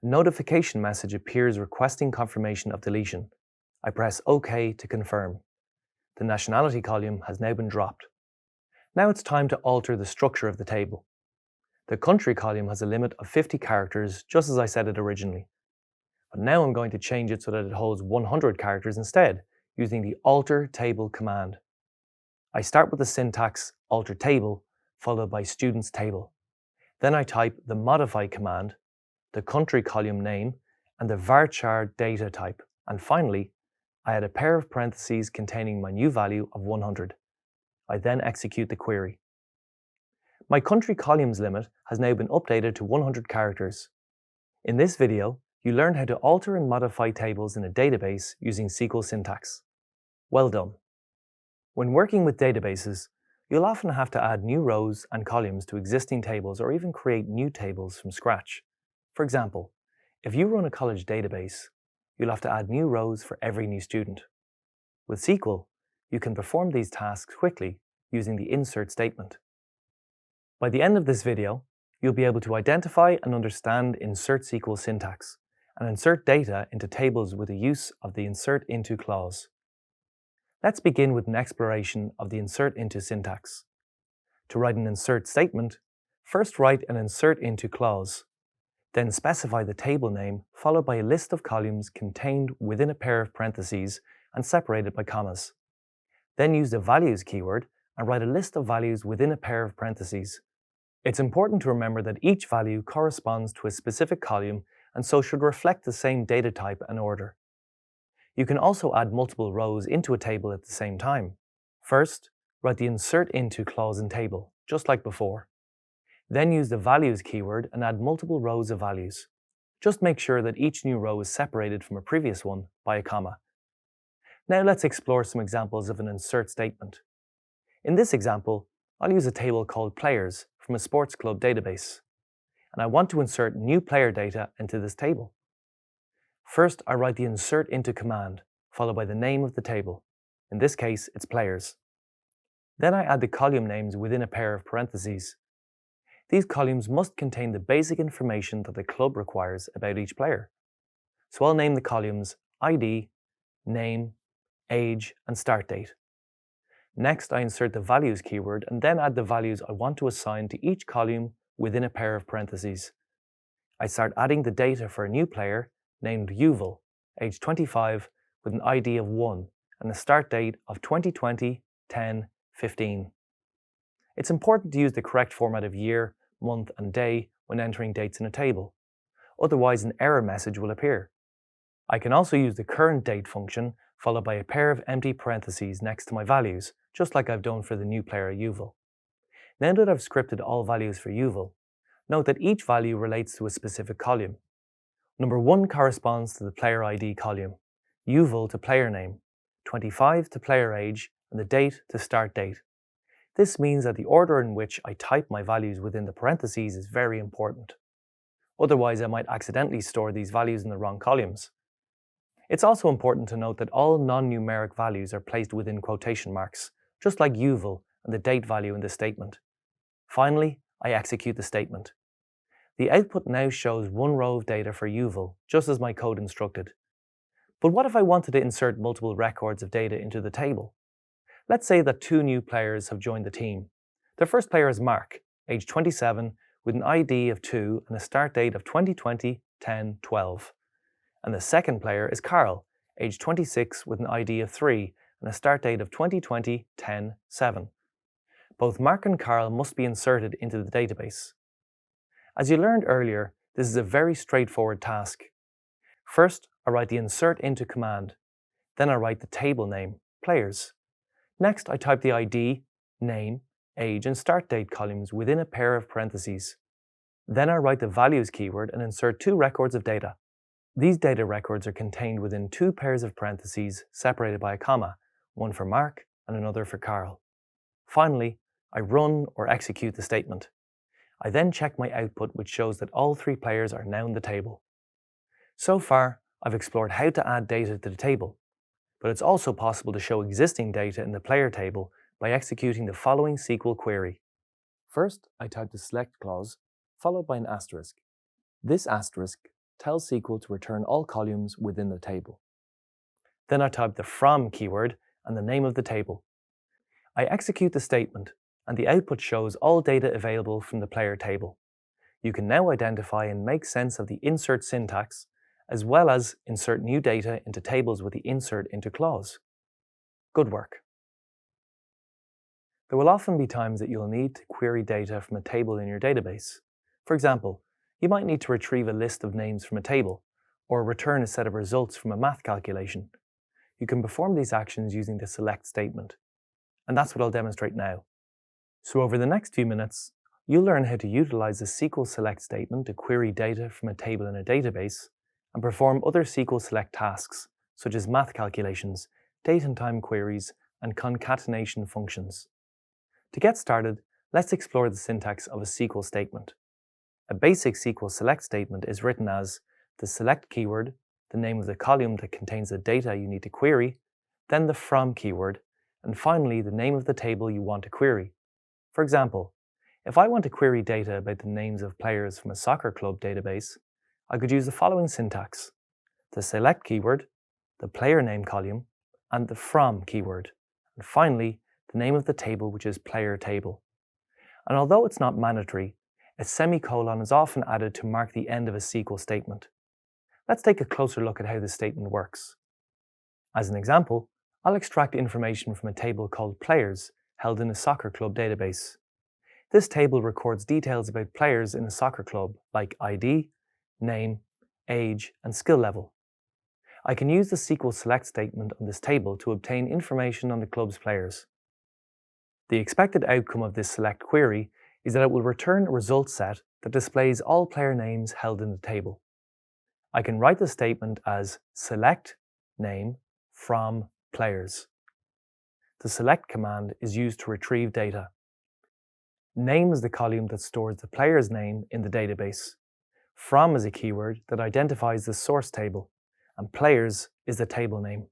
A notification message appears requesting confirmation of deletion. I press OK to confirm. The nationality column has now been dropped. Now it's time to alter the structure of the table. The country column has a limit of 50 characters, just as I said it originally. But now I'm going to change it so that it holds 100 characters instead, using the alter table command. I start with the syntax alter table, followed by students table. Then I type the modify command, the country column name, and the varchar data type. And finally, I add a pair of parentheses containing my new value of 100. I then execute the query. My country columns limit has now been updated to 100 characters. In this video, you learned how to alter and modify tables in a database using SQL syntax. Well done. When working with databases, you'll often have to add new rows and columns to existing tables or even create new tables from scratch. For example, if you run a college database, you'll have to add new rows for every new student. With SQL, you can perform these tasks quickly using the insert statement. By the end of this video, you'll be able to identify and understand insert SQL syntax and insert data into tables with the use of the insert into clause. Let's begin with an exploration of the insert into syntax. To write an insert statement, first write an insert into clause. Then specify the table name followed by a list of columns contained within a pair of parentheses and separated by commas. Then use the values keyword and write a list of values within a pair of parentheses. It's important to remember that each value corresponds to a specific column and so should reflect the same data type and order. You can also add multiple rows into a table at the same time. First, write the insert into clause in table, just like before. Then use the values keyword and add multiple rows of values. Just make sure that each new row is separated from a previous one by a comma. Now let's explore some examples of an insert statement. In this example, I'll use a table called players from a sports club database, and I want to insert new player data into this table. First, I write the insert into command, followed by the name of the table. In this case, it's players. Then I add the column names within a pair of parentheses. These columns must contain the basic information that the club requires about each player. So I'll name the columns ID, name, age, and start date. Next, I insert the values keyword and then add the values I want to assign to each column within a pair of parentheses. I start adding the data for a new player named Yuval, age 25, with an ID of 1 and a start date of 2020-10-15. It's important to use the correct format of year, month, and day when entering dates in a table. Otherwise, an error message will appear. I can also use the current date function followed by a pair of empty parentheses next to my values, just like I've done for the new player Yuval. Now that I've scripted all values for Yuval, note that each value relates to a specific column. Number 1 corresponds to the player ID column, Yuval to player name, 25 to player age, and the date to start date. This means that the order in which I type my values within the parentheses is very important. Otherwise, I might accidentally store these values in the wrong columns. It's also important to note that all non-numeric values are placed within quotation marks, just like uval and the date value in the statement. Finally, I execute the statement. The output now shows one row of data for uval, just as my code instructed. But what if I wanted to insert multiple records of data into the table? Let's say that 2 new players have joined the team. The first player is Mark, age 27, with an ID of 2 and a start date of 2020-10-12. And the second player is Carl, age 26, with an ID of 3 and a start date of 2020-10-7. Both Mark and Carl must be inserted into the database. As you learned earlier, this is a very straightforward task. First, I write the insert into command. Then I write the table name, players. Next, I type the ID, name, age, and start date columns within a pair of parentheses. Then I write the values keyword and insert 2 records of data. These data records are contained within 2 pairs of parentheses separated by a comma, one for Mark and another for Carl. Finally, I run or execute the statement. I then check my output, which shows that all 3 players are now in the table. So far, I've explored how to add data to the table, but it's also possible to show existing data in the player table by executing the following SQL query. First, I type the select clause, followed by an asterisk. This asterisk tells SQL to return all columns within the table. Then I type the from keyword and the name of the table. I execute the statement, and the output shows all data available from the player table. You can now identify and make sense of the insert syntax, as well as insert new data into tables with the insert into clause. Good work. There will often be times that you'll need to query data from a table in your database. For example, you might need to retrieve a list of names from a table, or return a set of results from a math calculation. You can perform these actions using the select statement, and that's what I'll demonstrate now. So over the next few minutes, you'll learn how to utilize the SQL select statement to query data from a table in a database, and perform other SQL select tasks, such as math calculations, date and time queries, and concatenation functions. To get started, let's explore the syntax of a SQL statement. A basic SQL select statement is written as the select keyword, the name of the column that contains the data you need to query, then the from keyword, and finally the name of the table you want to query. For example, if I want to query data about the names of players from a soccer club database, I could use the following syntax: the select keyword, the player name column, and the from keyword, and finally the name of the table, which is player table. And although it's not mandatory, a semicolon is often added to mark the end of a SQL statement. Let's take a closer look at how this statement works. As an example, I'll extract information from a table called players held in a soccer club database. This table records details about players in a soccer club like ID, name, age, and skill level. I can use the SQL select statement on this table to obtain information on the club's players. The expected outcome of this select query is that it will return a result set that displays all player names held in the table. I can write the statement as select name from players. The select command is used to retrieve data. Name is the column that stores the player's name in the database. From is a keyword that identifies the source table, and players is the table name.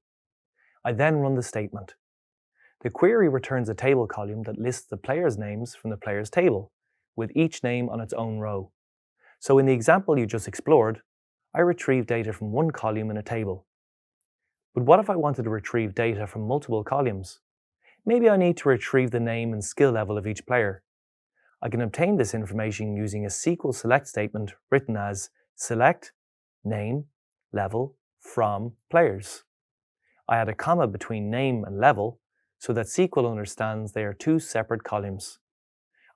I then run the statement. The query returns a table column that lists the players' names from the players' table, with each name on its own row. So in the example you just explored, I retrieved data from one column in a table. But what if I wanted to retrieve data from multiple columns? Maybe I need to retrieve the name and skill level of each player. I can obtain this information using a SQL select statement written as select name level from players. I add a comma between name and level so that SQL understands they are 2 separate columns.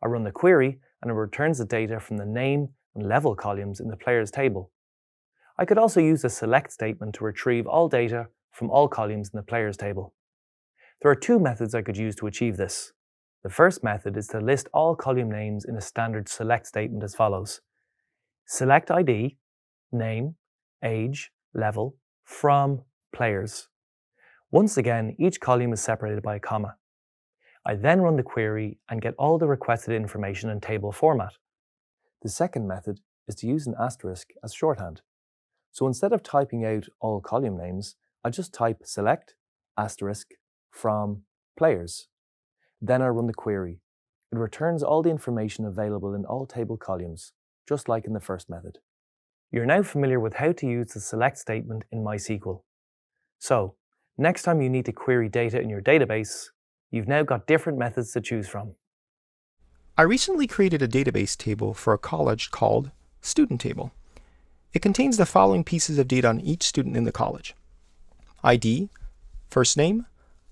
I run the query and it returns the data from the name and level columns in the players table. I could also use the select statement to retrieve all data from all columns in the players table. There are 2 methods I could use to achieve this. The first method is to list all column names in a standard select statement as follows: select ID, name, age, level, from players. Once again, each column is separated by a comma. I then run the query and get all the requested information in table format. The second method is to use an asterisk as shorthand. So instead of typing out all column names, I just type select asterisk from players. Then I run the query. It returns all the information available in all table columns, just like in the first method. You're now familiar with how to use the select statement in MySQL. So, next time you need to query data in your database, you've now got different methods to choose from. I recently created a database table for a college called Student Table. It contains the following pieces of data on each student in the college: ID, first name,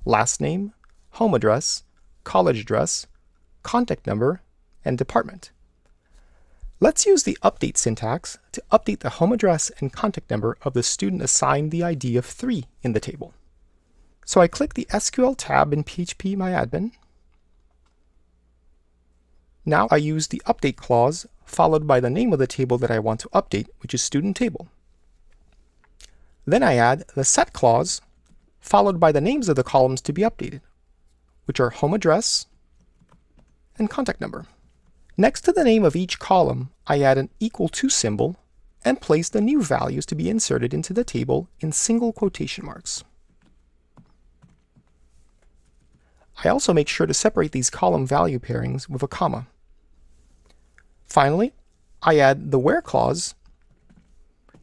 last name, home address, college address, contact number, and department. Let's use the update syntax to update the home address and contact number of the student assigned the ID of 3 in the table. So I click the SQL tab in PHPMyAdmin. Now I use the update clause followed by the name of the table that I want to update, which is student table. Then I add the set clause followed by the names of the columns to be updated, which are home address and contact number. Next to the name of each column, I add an equal to symbol and place the new values to be inserted into the table in single quotation marks. I also make sure to separate these column value pairings with a comma. Finally, I add the where clause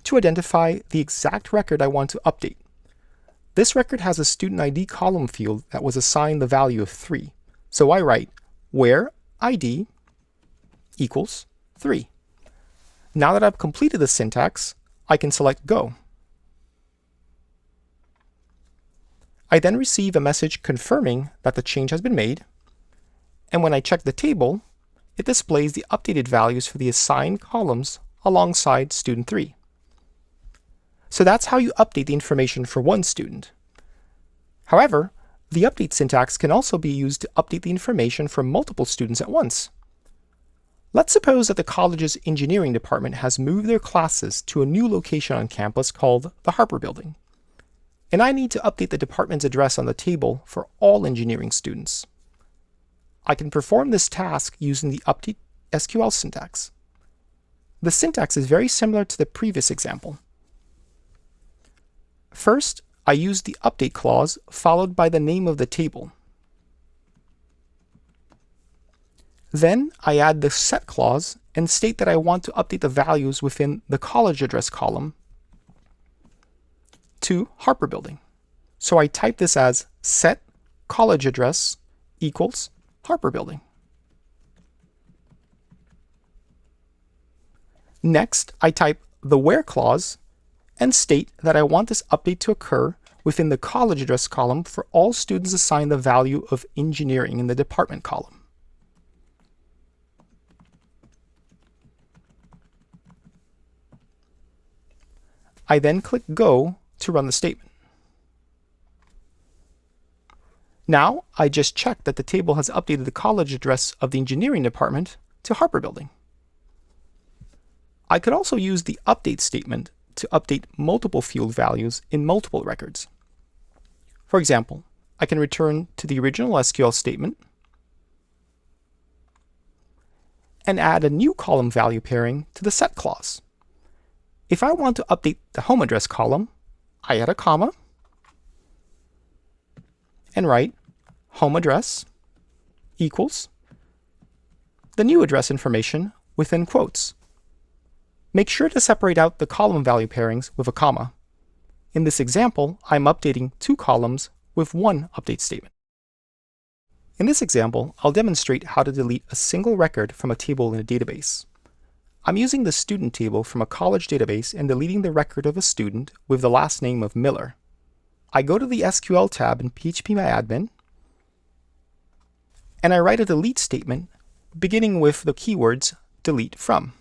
to identify the exact record I want to update. This record has a student ID column field that was assigned the value of 3. So I write where ID equals 3. Now that I've completed the syntax, I can select Go. I then receive a message confirming that the change has been made, and when I check the table, it displays the updated values for the assigned columns alongside student 3. So that's how you update the information for one student. However, the update syntax can also be used to update the information for multiple students at once. Let's suppose that the college's engineering department has moved their classes to a new location on campus called the Harper Building, and I need to update the department's address on the table for all engineering students. I can perform this task using the update SQL syntax. The syntax is very similar to the previous example. First, I use the update clause followed by the name of the table. Then I add the set clause and state that I want to update the values within the college address column to Harper Building. So I type this as set college address equals Harper Building. Next, I type the where clause and state that I want this update to occur within the college address column for all students assigned the value of engineering in the department column. I then click Go to run the statement. Now, I just check that the table has updated the college address of the engineering department to Harper Building. I could also use the update statement to update multiple field values in multiple records. For example, I can return to the original SQL statement and add a new column value pairing to the set clause. If I want to update the home address column, I add a comma and write home address equals the new address information within quotes. Make sure to separate out the column value pairings with a comma. In this example, I'm updating 2 columns with one update statement. In this example, I'll demonstrate how to delete a single record from a table in a database. I'm using the student table from a college database and deleting the record of a student with the last name of Miller. I go to the SQL tab in PHPMyAdmin, and I write a delete statement beginning with the keywords delete from.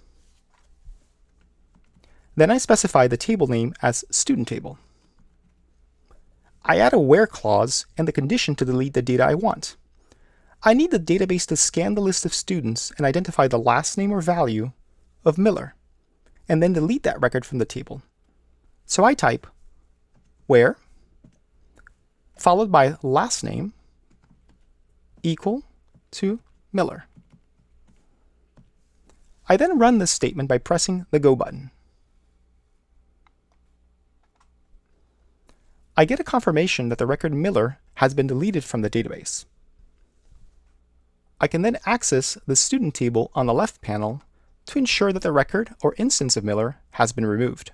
Then I specify the table name as student table. I add a where clause and the condition to delete the data I want. I need the database to scan the list of students and identify the last name or value of Miller, and then delete that record from the table. So I type where, followed by last name, equal to Miller. I then run this statement by pressing the Go button. I get a confirmation that the record Miller has been deleted from the database. I can then access the student table on the left panel to ensure that the record or instance of Miller has been removed.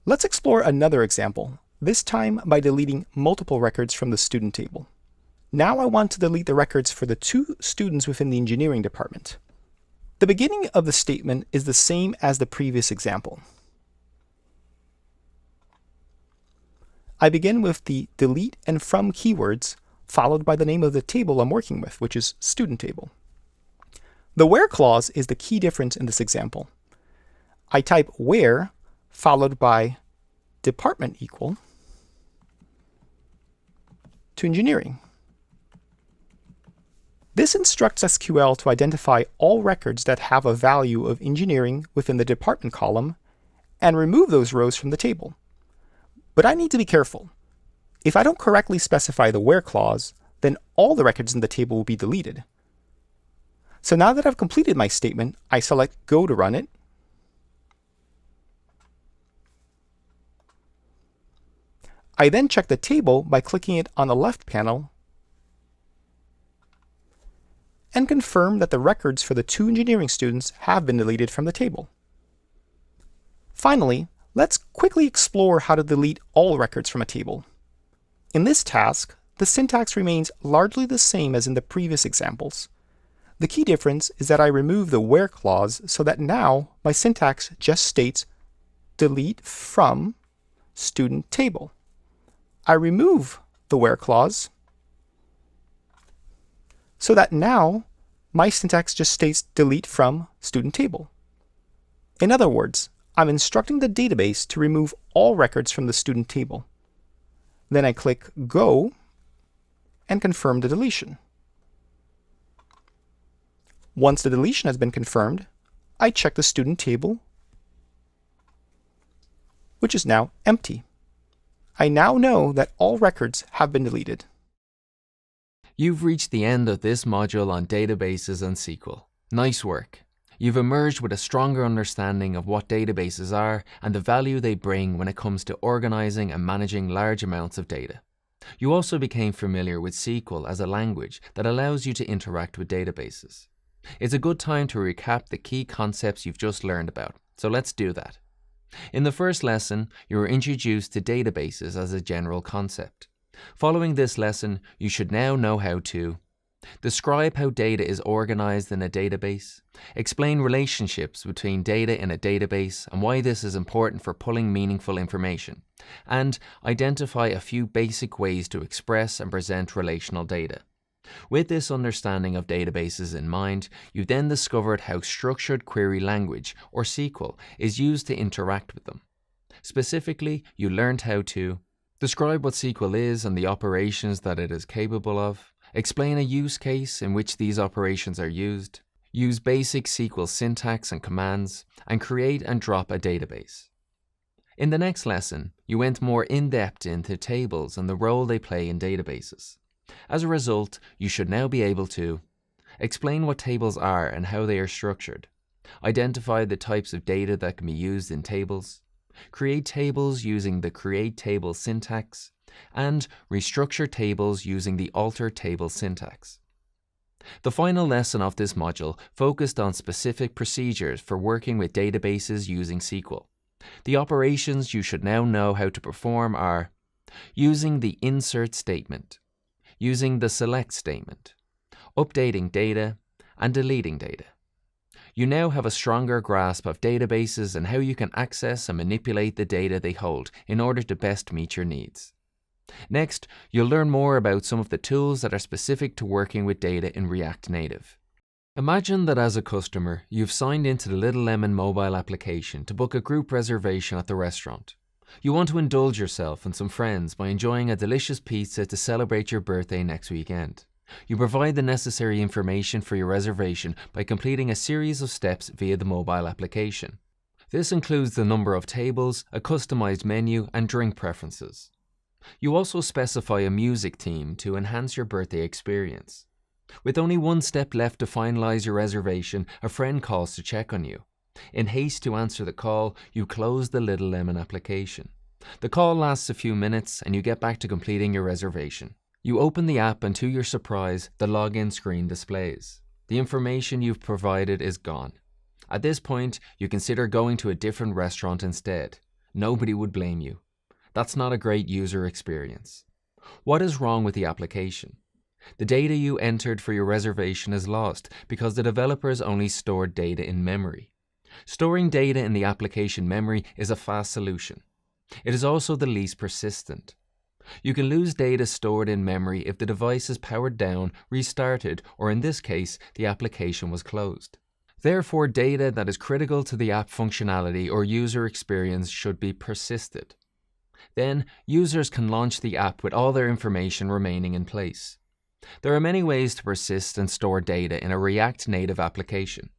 Let's explore another example, this time by deleting multiple records from the student table. Now I want to delete the records for the 2 students within the engineering department. The beginning of the statement is the same as the previous example. I begin with the delete and from keywords, followed by the name of the table I'm working with, which is student table. The where clause is the key difference in this example. I type where, followed by department equal to engineering. This instructs SQL to identify all records that have a value of engineering within the department column and remove those rows from the table. But I need to be careful. If I don't correctly specify the where clause, then all the records in the table will be deleted. So now that I've completed my statement, I select Go to run it. I then check the table by clicking it on the left panel and confirm that the records for the 2 engineering students have been deleted from the table. Finally, let's quickly explore how to delete all records from a table. In this task, the syntax remains largely the same as in the previous examples. The key difference is that I remove the where clause so that now my syntax just states delete from student table. I remove the where clause so that now my syntax just states delete from student table. In other words, I'm instructing the database to remove all records from the student table. Then I click Go and confirm the deletion. Once the deletion has been confirmed, I check the student table, which is now empty. I now know that all records have been deleted. You've reached the end of this module on databases and SQL. Nice work. You've emerged with a stronger understanding of what databases are and the value they bring when it comes to organizing and managing large amounts of data. You also became familiar with SQL as a language that allows you to interact with databases. It's a good time to recap the key concepts you've just learned about, so let's do that. In the first lesson, you were introduced to databases as a general concept. Following this lesson, you should now know how to describe how data is organized in a database, explain relationships between data in a database and why this is important for pulling meaningful information, and identify a few basic ways to express and present relational data. With this understanding of databases in mind, you then discovered how structured query language, or SQL, is used to interact with them. Specifically, you learned how to describe what SQL is and the operations that it is capable of, explain a use case in which these operations are used, use basic SQL syntax and commands, and create and drop a database. In the next lesson, you went more in-depth into tables and the role they play in databases. As a result, you should now be able to explain what tables are and how they are structured, identify the types of data that can be used in tables, create tables using the create table syntax, and restructure tables using the alter table syntax. The final lesson of this module focused on specific procedures for working with databases using SQL. The operations you should now know how to perform are using the insert statement, using the select statement, updating data, and deleting data. You now have a stronger grasp of databases and how you can access and manipulate the data they hold in order to best meet your needs. Next, you'll learn more about some of the tools that are specific to working with data in React Native. Imagine that as a customer, you've signed into the Little Lemon mobile application to book a group reservation at the restaurant. You want to indulge yourself and some friends by enjoying a delicious pizza to celebrate your birthday next weekend. You provide the necessary information for your reservation by completing a series of steps via the mobile application. This includes the number of tables, a customized menu, and drink preferences. You also specify a music theme to enhance your birthday experience. With only one step left to finalize your reservation, a friend calls to check on you. In haste to answer the call, you close the Little Lemon application. The call lasts a few minutes and you get back to completing your reservation. You open the app and to your surprise, the login screen displays. The information you've provided is gone. At this point, you consider going to a different restaurant instead. Nobody would blame you. That's not a great user experience. What is wrong with the application? The data you entered for your reservation is lost because the developers only stored data in memory. Storing data in the application memory is a fast solution. It is also the least persistent. You can lose data stored in memory if the device is powered down, restarted, or in this case, the application was closed. Therefore, data that is critical to the app functionality or user experience should be persisted. Then, users can launch the app with all their information remaining in place. There are many ways to persist and store data in a React Native application.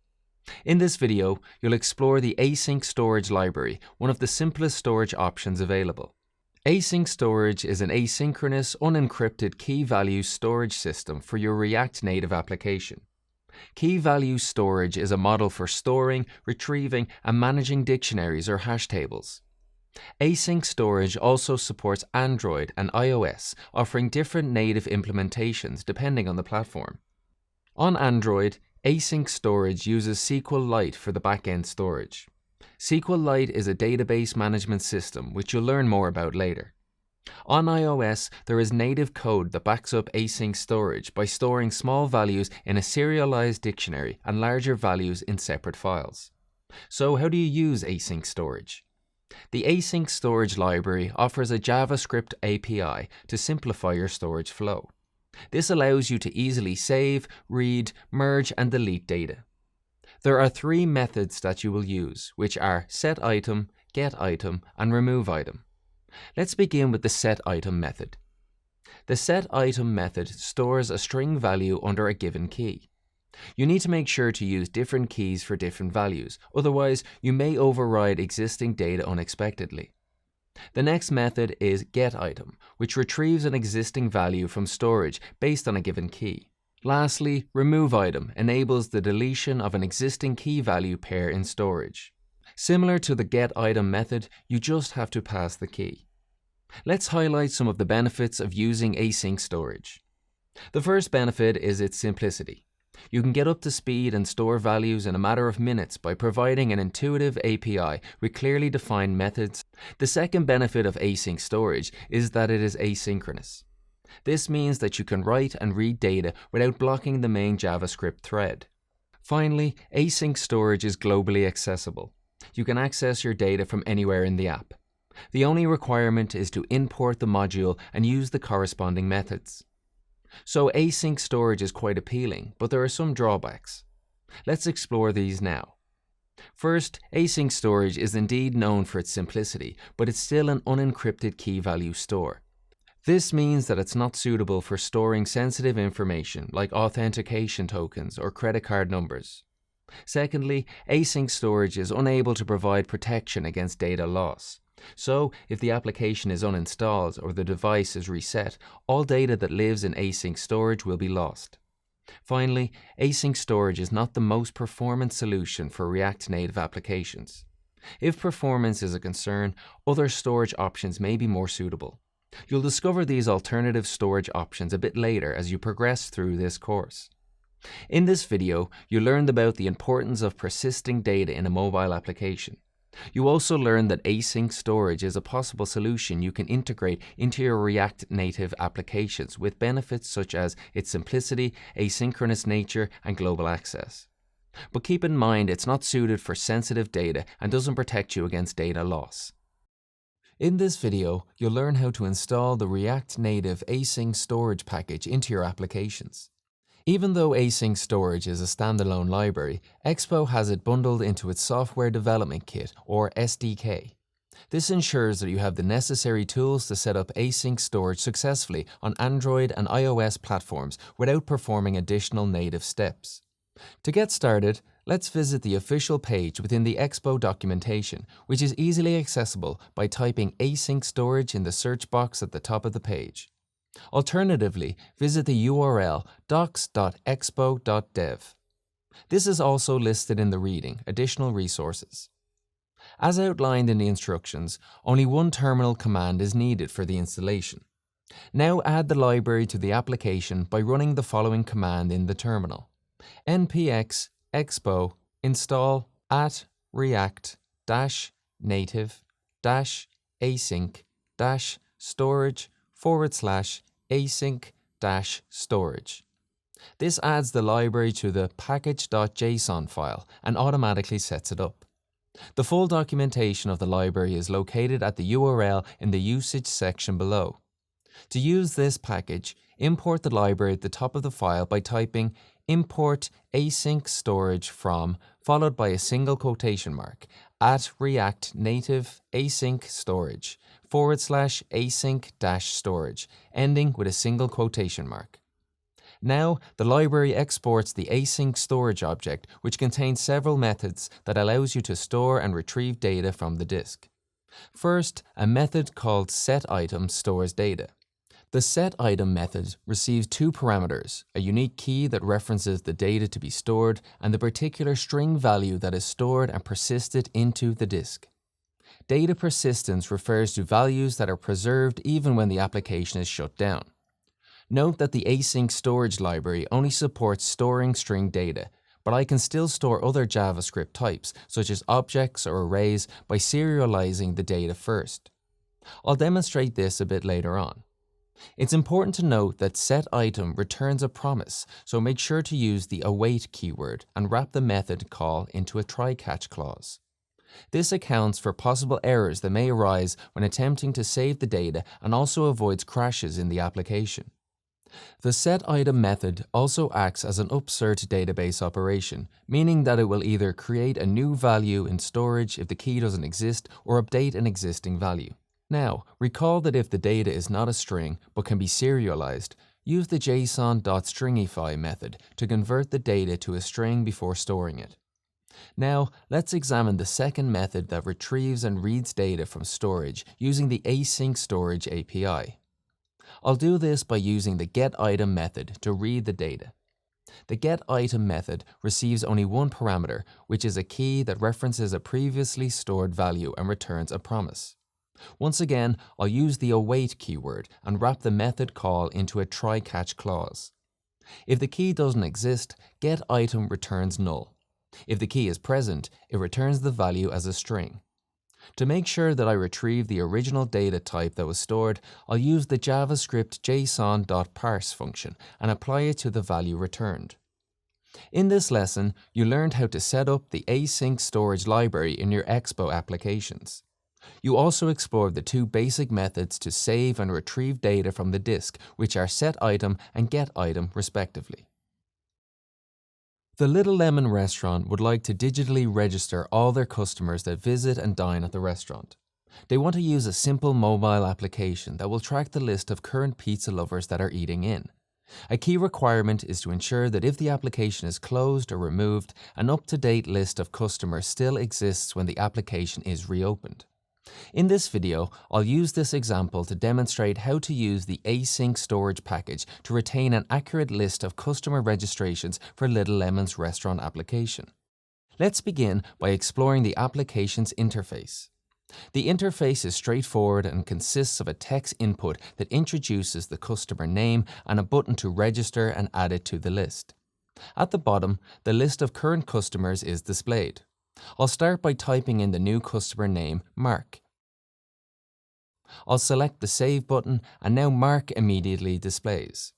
In this video, you'll explore the async storage library, one of the simplest storage options available. Async storage is an asynchronous, unencrypted key-value storage system for your React Native application. Key-value storage is a model for storing, retrieving, and managing dictionaries or hash tables. Async storage also supports Android and iOS, offering different native implementations depending on the platform. On Android, async storage uses SQLite for the backend storage. SQLite is a database management system, which you'll learn more about later. On iOS, there is native code that backs up async storage by storing small values in a serialized dictionary and larger values in separate files. So how do you use async storage? The async storage library offers a JavaScript API to simplify your storage flow. This allows you to easily save, read, merge, and delete data. There are 3 methods that you will use, which are setItem, getItem, and removeItem. Let's begin with the setItem method. The setItem method stores a string value under a given key. You need to make sure to use different keys for different values, otherwise you may override existing data unexpectedly. The next method is getItem, which retrieves an existing value from storage based on a given key. Lastly, removeItem enables the deletion of an existing key value pair in storage. Similar to the getItem method, you just have to pass the key. Let's highlight some of the benefits of using async storage. The first benefit is its simplicity. You can get up to speed and store values in a matter of minutes by providing an intuitive API with clearly defined methods. The second benefit of async storage is that it is asynchronous. This means that you can write and read data without blocking the main JavaScript thread. Finally, async storage is globally accessible. You can access your data from anywhere in the app. The only requirement is to import the module and use the corresponding methods. So async storage is quite appealing, but there are some drawbacks. Let's explore these now. First, async storage is indeed known for its simplicity, but it's still an unencrypted key value store. This means that it's not suitable for storing sensitive information like authentication tokens or credit card numbers. Secondly, async storage is unable to provide protection against data loss. So, if the application is uninstalled or the device is reset, all data that lives in async storage will be lost. Finally, async storage is not the most performant solution for React Native applications. If performance is a concern, other storage options may be more suitable. You'll discover these alternative storage options a bit later as you progress through this course. In this video, you learned about the importance of persisting data in a mobile application. You also learned that async storage is a possible solution you can integrate into your React Native applications with benefits such as its simplicity, asynchronous nature, and global access. But keep in mind it's not suited for sensitive data and doesn't protect you against data loss. In this video, you'll learn how to install the React Native async storage package into your applications. Even though async storage is a standalone library, Expo has it bundled into its Software Development Kit, or SDK. This ensures that you have the necessary tools to set up async storage successfully on Android and iOS platforms without performing additional native steps. To get started, let's visit the official page within the Expo documentation, which is easily accessible by typing async storage in the search box at the top of the page. Alternatively, visit the URL docs.expo.dev. This is also listed in the reading, additional resources. As outlined in the instructions, only one terminal command is needed for the installation. Now add the library to the application by running the following command in the terminal: npx expo install @react-native-async-storage/async-storage. This adds the library to the package.json file and automatically sets it up. The full documentation of the library is located at the URL in the usage section below. To use this package, import the library at the top of the file by typing import async storage from, followed by a single quotation mark, @react native async storage /async-storage, ending with a single quotation mark. Now, the library exports the async storage object, which contains several methods that allows you to store and retrieve data from the disk. First, a method called setItem stores data. The setItem method receives two parameters, a unique key that references the data to be stored and the particular string value that is stored and persisted into the disk. Data persistence refers to values that are preserved even when the application is shut down. Note that the async storage library only supports storing string data, but I can still store other JavaScript types, such as objects or arrays, by serializing the data first. I'll demonstrate this a bit later on. It's important to note that setItem returns a promise, so make sure to use the await keyword and wrap the method call into a try-catch clause. This accounts for possible errors that may arise when attempting to save the data and also avoids crashes in the application. The setItem method also acts as an upsert database operation, meaning that it will either create a new value in storage if the key doesn't exist or update an existing value. Now, recall that if the data is not a string but can be serialized, use the json.stringify method to convert the data to a string before storing it. Now, let's examine the second method that retrieves and reads data from storage using the async storage API. I'll do this by using the getItem method to read the data. The getItem method receives only one parameter, which is a key that references a previously stored value and returns a promise. Once again, I'll use the await keyword and wrap the method call into a try-catch clause. If the key doesn't exist, getItem returns null. If the key is present, it returns the value as a string. To make sure that I retrieve the original data type that was stored, I'll use the JavaScript json.parse function and apply it to the value returned. In this lesson, you learned how to set up the async storage library in your Expo applications. You also explored the two basic methods to save and retrieve data from the disk, which are setItem and getItem respectively. The Little Lemon restaurant would like to digitally register all their customers that visit and dine at the restaurant. They want to use a simple mobile application that will track the list of current pizza lovers that are eating in. A key requirement is to ensure that if the application is closed or removed, an up-to-date list of customers still exists when the application is reopened. In this video, I'll use this example to demonstrate how to use the async storage package to retain an accurate list of customer registrations for Little Lemon's restaurant application. Let's begin by exploring the application's interface. The interface is straightforward and consists of a text input that introduces the customer name and a button to register and add it to the list. At the bottom, the list of current customers is displayed. I'll start by typing in the new customer name, Mark. I'll select the Save button and now Mark immediately displays.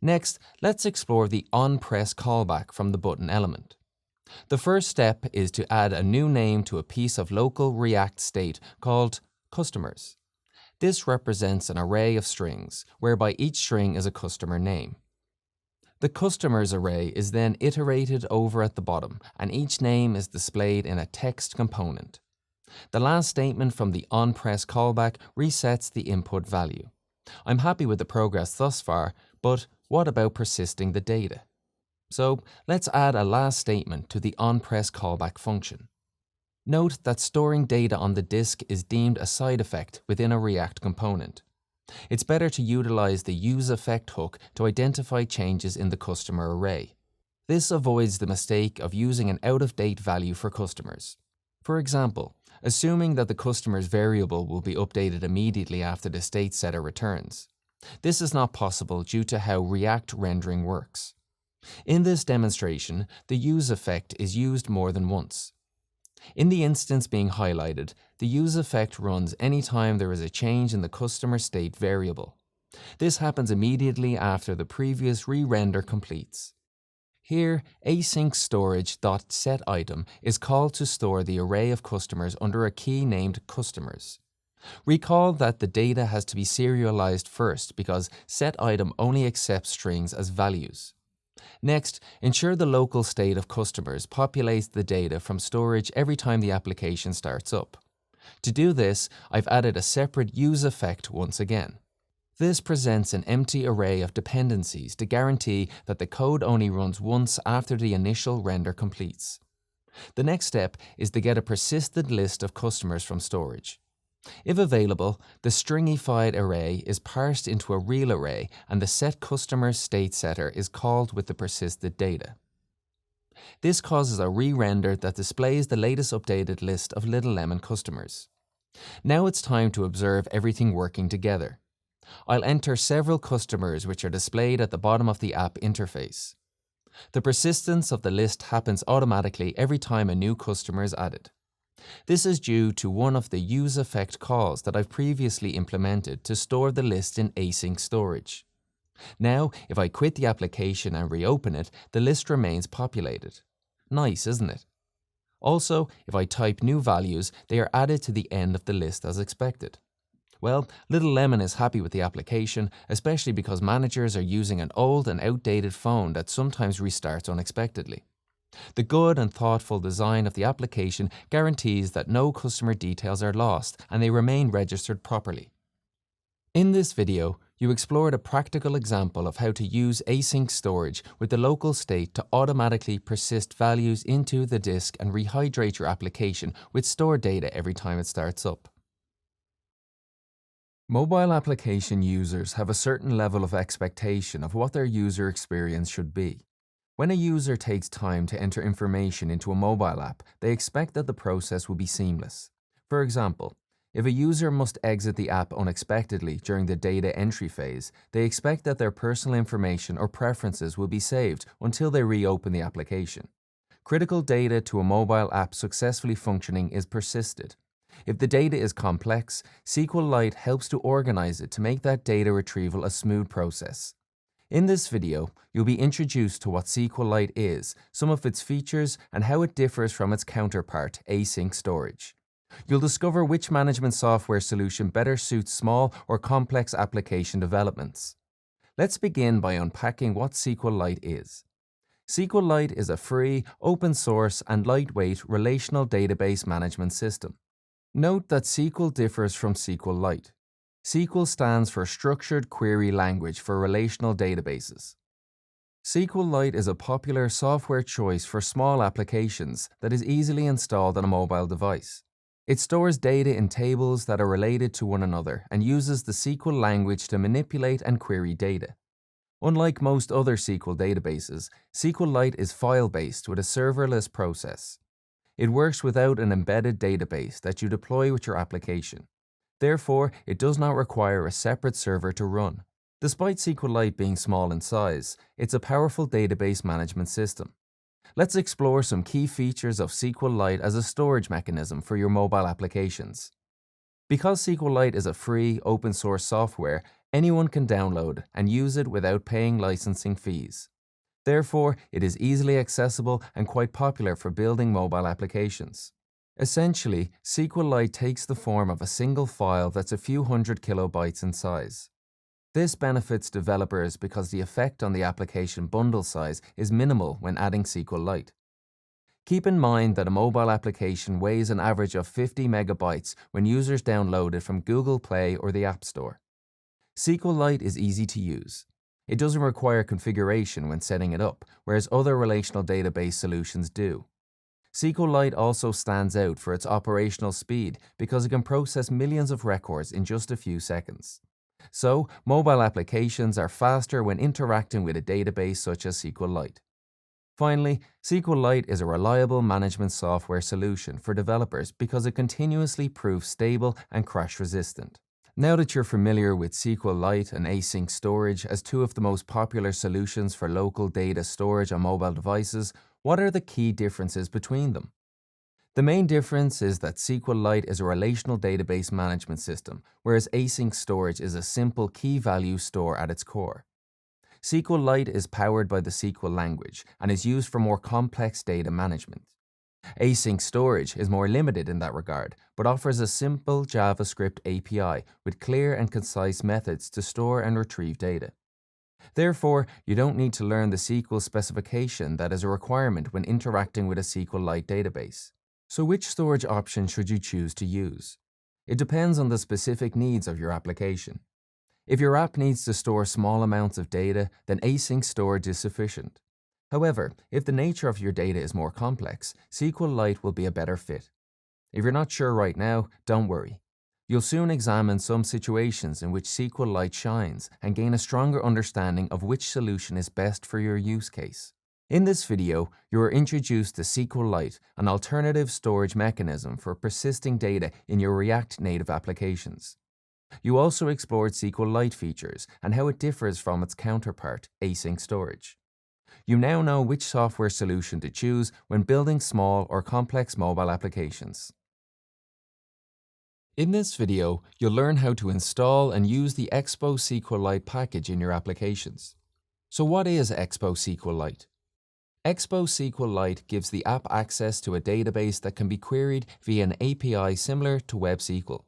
Next, let's explore the onPress callback from the button element. The first step is to add a new name to a piece of local React state called customers. This represents an array of strings, whereby each string is a customer name. The customers array is then iterated over at the bottom, and each name is displayed in a text component. The last statement from the onPress callback resets the input value. I'm happy with the progress thus far, but what about persisting the data? So let's add a last statement to the onPress callback function. Note that storing data on the disk is deemed a side effect within a React component. It's better to utilize the useEffect hook to identify changes in the customer array. This avoids the mistake of using an out-of-date value for customers. For example, assuming that the customer's variable will be updated immediately after the state setter returns. This is not possible due to how React rendering works. In this demonstration, the use effect is used more than once. In the instance being highlighted, the use effect runs anytime there is a change in the customer state variable. This happens immediately after the previous re-render completes. Here, async storage.setItem is called to store the array of customers under a key named customers. Recall that the data has to be serialized first because setItem only accepts strings as values. Next, ensure the local state of customers populates the data from storage every time the application starts up. To do this, I've added a separate use effect once again. This presents an empty array of dependencies to guarantee that the code only runs once after the initial render completes. The next step is to get a persisted list of customers from storage. If available, the stringified array is parsed into a real array and the setCustomer state setter is called with the persisted data. This causes a re-render that displays the latest updated list of Little Lemon customers. Now it's time to observe everything working together. I'll enter several customers which are displayed at the bottom of the app interface. The persistence of the list happens automatically every time a new customer is added. This is due to one of the use effect calls that I've previously implemented to store the list in async storage. Now, if I quit the application and reopen it, the list remains populated. Nice, isn't it? Also, if I type new values, they are added to the end of the list as expected. Well, Little Lemon is happy with the application, especially because managers are using an old and outdated phone that sometimes restarts unexpectedly. The good and thoughtful design of the application guarantees that no customer details are lost and they remain registered properly. In this video, you explored a practical example of how to use async storage with the local state to automatically persist values into the disk and rehydrate your application with stored data every time it starts up. Mobile application users have a certain level of expectation of what their user experience should be. When a user takes time to enter information into a mobile app, they expect that the process will be seamless. For example, if a user must exit the app unexpectedly during the data entry phase, they expect that their personal information or preferences will be saved until they reopen the application. Critical data to a mobile app successfully functioning is persisted. If the data is complex, SQLite helps to organize it to make that data retrieval a smooth process. In this video, you'll be introduced to what SQLite is, some of its features, and how it differs from its counterpart, async storage. You'll discover which management software solution better suits small or complex application developments. Let's begin by unpacking what SQLite is. SQLite is a free, open source, and lightweight relational database management system. Note that SQL differs from SQLite. SQL stands for Structured Query Language for Relational Databases. SQLite is a popular software choice for small applications that is easily installed on a mobile device. It stores data in tables that are related to one another and uses the SQL language to manipulate and query data. Unlike most other SQL databases, SQLite is file-based with a serverless process. It works without an embedded database that you deploy with your application. Therefore, it does not require a separate server to run. Despite SQLite being small in size, it's a powerful database management system. Let's explore some key features of SQLite as a storage mechanism for your mobile applications. Because SQLite is a free, open-source software, anyone can download and use it without paying licensing fees. Therefore, it is easily accessible and quite popular for building mobile applications. Essentially, SQLite takes the form of a single file that's a few hundred kilobytes in size. This benefits developers because the effect on the application bundle size is minimal when adding SQLite. Keep in mind that a mobile application weighs an average of 50 megabytes when users download it from Google Play or the App Store. SQLite is easy to use. It doesn't require configuration when setting it up, whereas other relational database solutions do. SQLite also stands out for its operational speed because it can process millions of records in just a few seconds. So, mobile applications are faster when interacting with a database such as SQLite. Finally, SQLite is a reliable management software solution for developers because it continuously proves stable and crash-resistant. Now that you're familiar with SQLite and async storage as two of the most popular solutions for local data storage on mobile devices, what are the key differences between them? The main difference is that SQLite is a relational database management system, whereas async storage is a simple key-value store at its core. SQLite is powered by the SQL language and is used for more complex data management. Async storage is more limited in that regard, but offers a simple JavaScript API with clear and concise methods to store and retrieve data. Therefore, you don't need to learn the SQL specification that is a requirement when interacting with a SQLite database. So which storage option should you choose to use? It depends on the specific needs of your application. If your app needs to store small amounts of data, then async storage is sufficient. However, if the nature of your data is more complex, SQLite will be a better fit. If you're not sure right now, don't worry. You'll soon examine some situations in which SQLite shines and gain a stronger understanding of which solution is best for your use case. In this video, you are introduced to SQLite, an alternative storage mechanism for persisting data in your React Native applications. You also explored SQLite features and how it differs from its counterpart, async storage. You now know which software solution to choose when building small or complex mobile applications. In this video, you'll learn how to install and use the Expo SQLite package in your applications. So what is Expo SQLite? Expo SQLite gives the app access to a database that can be queried via an API similar to WebSQL.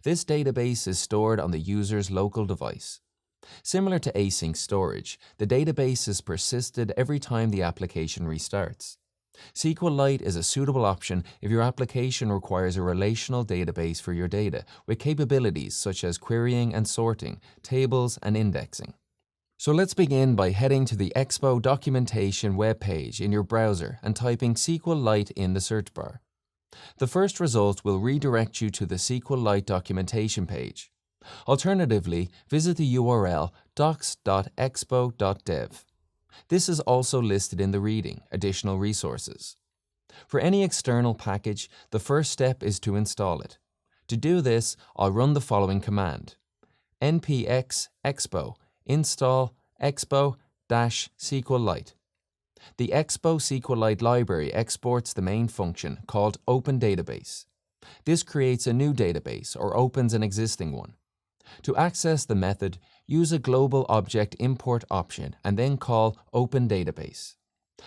This database is stored on the user's local device. Similar to async storage, the database is persisted every time the application restarts. SQLite is a suitable option if your application requires a relational database for your data, with capabilities such as querying and sorting, tables, and indexing. So let's begin by heading to the Expo documentation webpage in your browser and typing SQLite in the search bar. The first result will redirect you to the SQLite documentation page. Alternatively, visit the URL docs.expo.dev. This is also listed in the reading, additional resources. For any external package, the first step is to install it. To do this, I'll run the following command: npx expo install expo-SQLite. The Expo SQLite library exports the main function called Open Database. This creates a new database or opens an existing one. To access the method, use a global object import option and then call Open Database.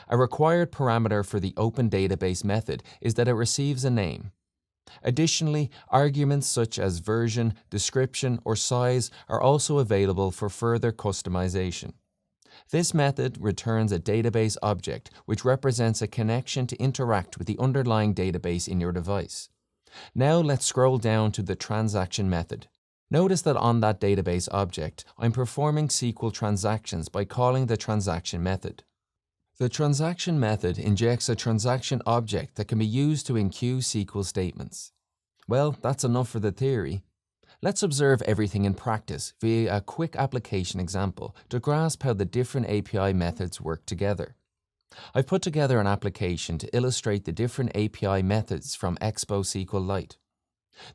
A required parameter for the Open Database method is that it receives a name. Additionally, arguments such as version, description, or size are also available for further customization. This method returns a database object which represents a connection to interact with the underlying database in your device. Now let's scroll down to the transaction method. Notice that on that database object, I'm performing SQL transactions by calling the transaction method. The transaction method injects a transaction object that can be used to enqueue SQL statements. Well, that's enough for the theory. Let's observe everything in practice via a quick application example to grasp how the different API methods work together. I've put together an application to illustrate the different API methods from Expo SQLite.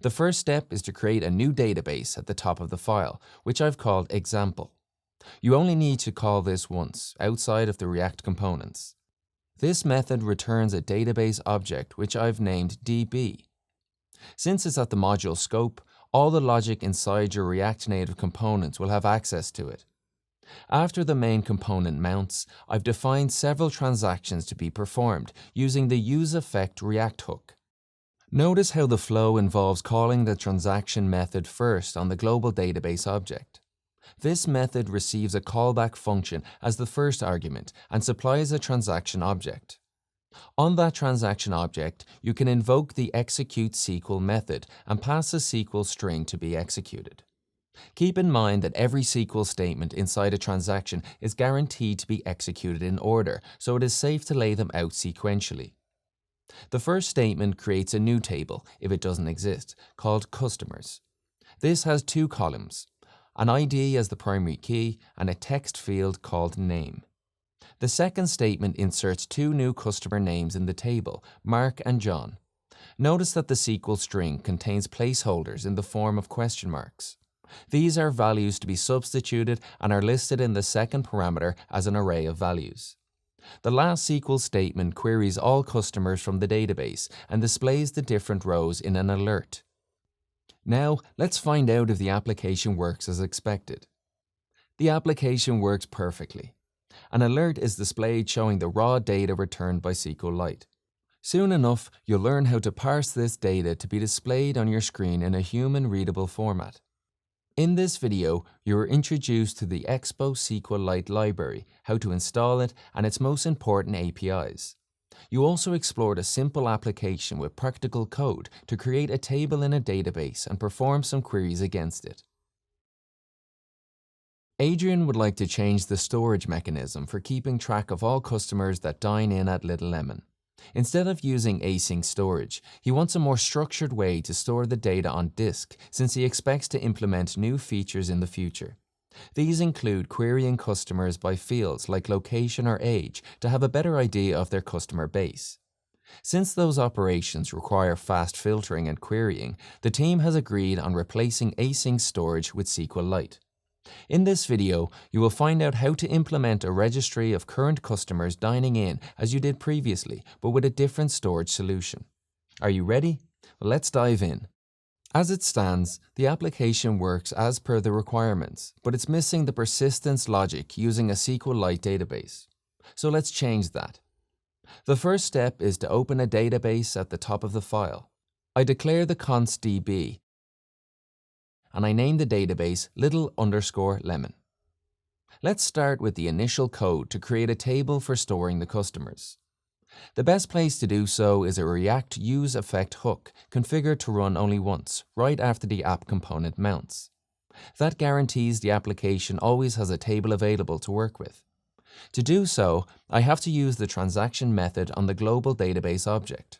The first step is to create a new database at the top of the file, which I've called example. You only need to call this once, outside of the React components. This method returns a database object which I've named DB. Since it's at the module scope, all the logic inside your React Native components will have access to it. After the main component mounts, I've defined several transactions to be performed using the useEffect React hook. Notice how the flow involves calling the transaction method first on the global database object. This method receives a callback function as the first argument and supplies a transaction object. On that transaction object, you can invoke the execute SQL method and pass a SQL string to be executed. Keep in mind that every SQL statement inside a transaction is guaranteed to be executed in order, so it is safe to lay them out sequentially. The first statement creates a new table, if it doesn't exist, called customers. This has two columns, an ID as the primary key and a text field called name. The second statement inserts two new customer names in the table, Mark and John. Notice that the SQL string contains placeholders in the form of question marks. These are values to be substituted and are listed in the second parameter as an array of values. The last SQL statement queries all customers from the database and displays the different rows in an alert. Now, let's find out if the application works as expected. The application works perfectly. An alert is displayed showing the raw data returned by SQLite. Soon enough, you'll learn how to parse this data to be displayed on your screen in a human-readable format. In this video, you are introduced to the Expo SQLite library, how to install it, and its most important APIs. You also explored a simple application with practical code to create a table in a database and perform some queries against it. Adrian would like to change the storage mechanism for keeping track of all customers that dine in at Little Lemon. Instead of using async storage, he wants a more structured way to store the data on disk since he expects to implement new features in the future. These include querying customers by fields like location or age to have a better idea of their customer base. Since those operations require fast filtering and querying, the team has agreed on replacing async storage with SQLite. In this video, you will find out how to implement a registry of current customers dining in as you did previously, but with a different storage solution. Are you ready? Well, let's dive in. As it stands, the application works as per the requirements, but it's missing the persistence logic using a SQLite database. So let's change that. The first step is to open a database at the top of the file. I declare the const db, and I name the database little_lemon. Let's start with the initial code to create a table for storing the customers. The best place to do so is a React useEffect hook configured to run only once, right after the app component mounts. That guarantees the application always has a table available to work with. To do so, I have to use the transaction method on the global database object.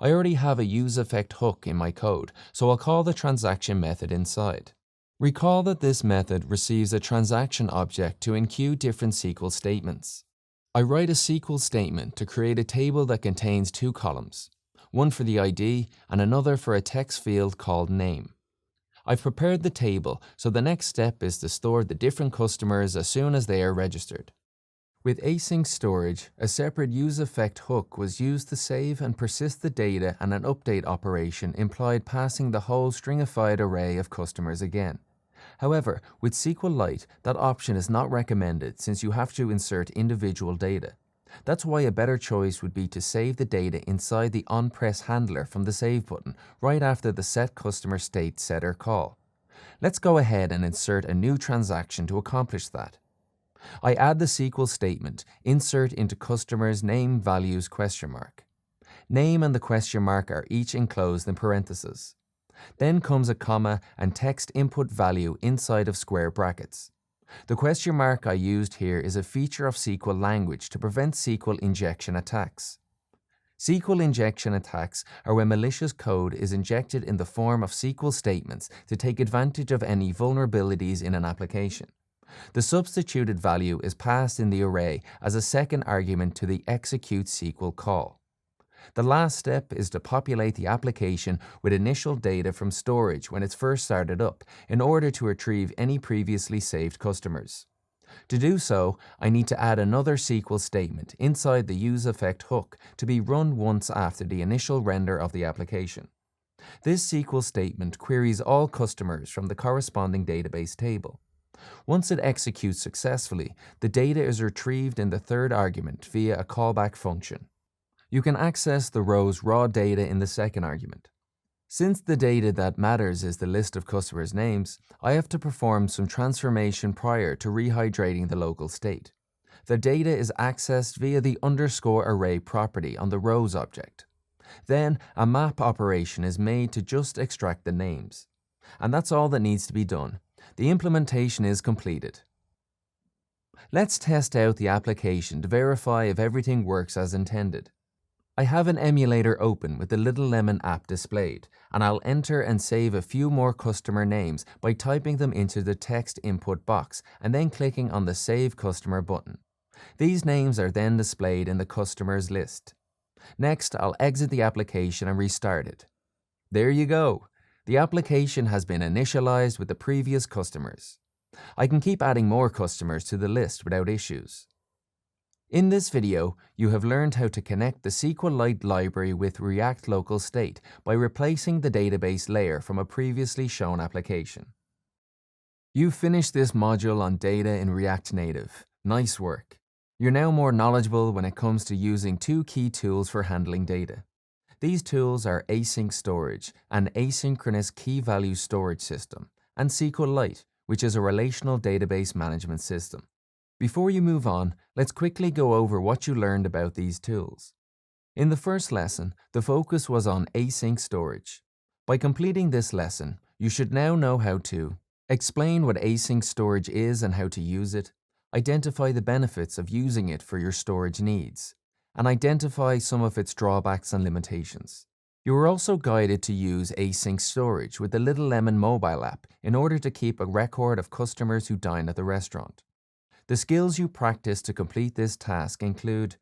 I already have a useEffect hook in my code, so I'll call the transaction method inside. Recall that this method receives a transaction object to enqueue different SQL statements. I write a SQL statement to create a table that contains two columns, one for the ID and another for a text field called name. I've prepared the table, so the next step is to store the different customers as soon as they are registered. With async storage, a separate useEffect hook was used to save and persist the data, and an update operation implied passing the whole stringified array of customers again. However, with SQLite, that option is not recommended since you have to insert individual data. That's why a better choice would be to save the data inside the onPress handler from the Save button right after the setCustomerState setter call. Let's go ahead and insert a new transaction to accomplish that. I add the SQL statement, insert into customers name values ? Name and the question mark are each enclosed in parentheses. Then comes a comma and text input value inside of square brackets. The question mark I used here is a feature of SQL language to prevent SQL injection attacks. SQL injection attacks are when malicious code is injected in the form of SQL statements to take advantage of any vulnerabilities in an application. The substituted value is passed in the array as a second argument to the execute SQL call. The last step is to populate the application with initial data from storage when it's first started up in order to retrieve any previously saved customers. To do so, I need to add another SQL statement inside the useEffect hook to be run once after the initial render of the application. This SQL statement queries all customers from the corresponding database table. Once it executes successfully, the data is retrieved in the third argument via a callback function. You can access the row's raw data in the second argument. Since the data that matters is the list of customers' names, I have to perform some transformation prior to rehydrating the local state. The data is accessed via the _array property on the rows object. Then a map operation is made to just extract the names. And that's all that needs to be done. The implementation is completed. Let's test out the application to verify if everything works as intended. I have an emulator open with the Little Lemon app displayed, and I'll enter and save a few more customer names by typing them into the text input box and then clicking on the Save Customer button. These names are then displayed in the customer's list. Next, I'll exit the application and restart it. There you go. The application has been initialized with the previous customers. I can keep adding more customers to the list without issues. In this video, you have learned how to connect the SQLite library with React Local State by replacing the database layer from a previously shown application. You've finished this module on data in React Native. Nice work. You're now more knowledgeable when it comes to using two key tools for handling data. These tools are async storage, an asynchronous key value storage system, and SQLite, which is a relational database management system. Before you move on, let's quickly go over what you learned about these tools. In the first lesson, the focus was on async storage. By completing this lesson, you should now know how to explain what async storage is and how to use it, identify the benefits of using it for your storage needs, and identify some of its drawbacks and limitations. You are also guided to use async storage with the Little Lemon mobile app in order to keep a record of customers who dine at the restaurant. The skills you practice to complete this task include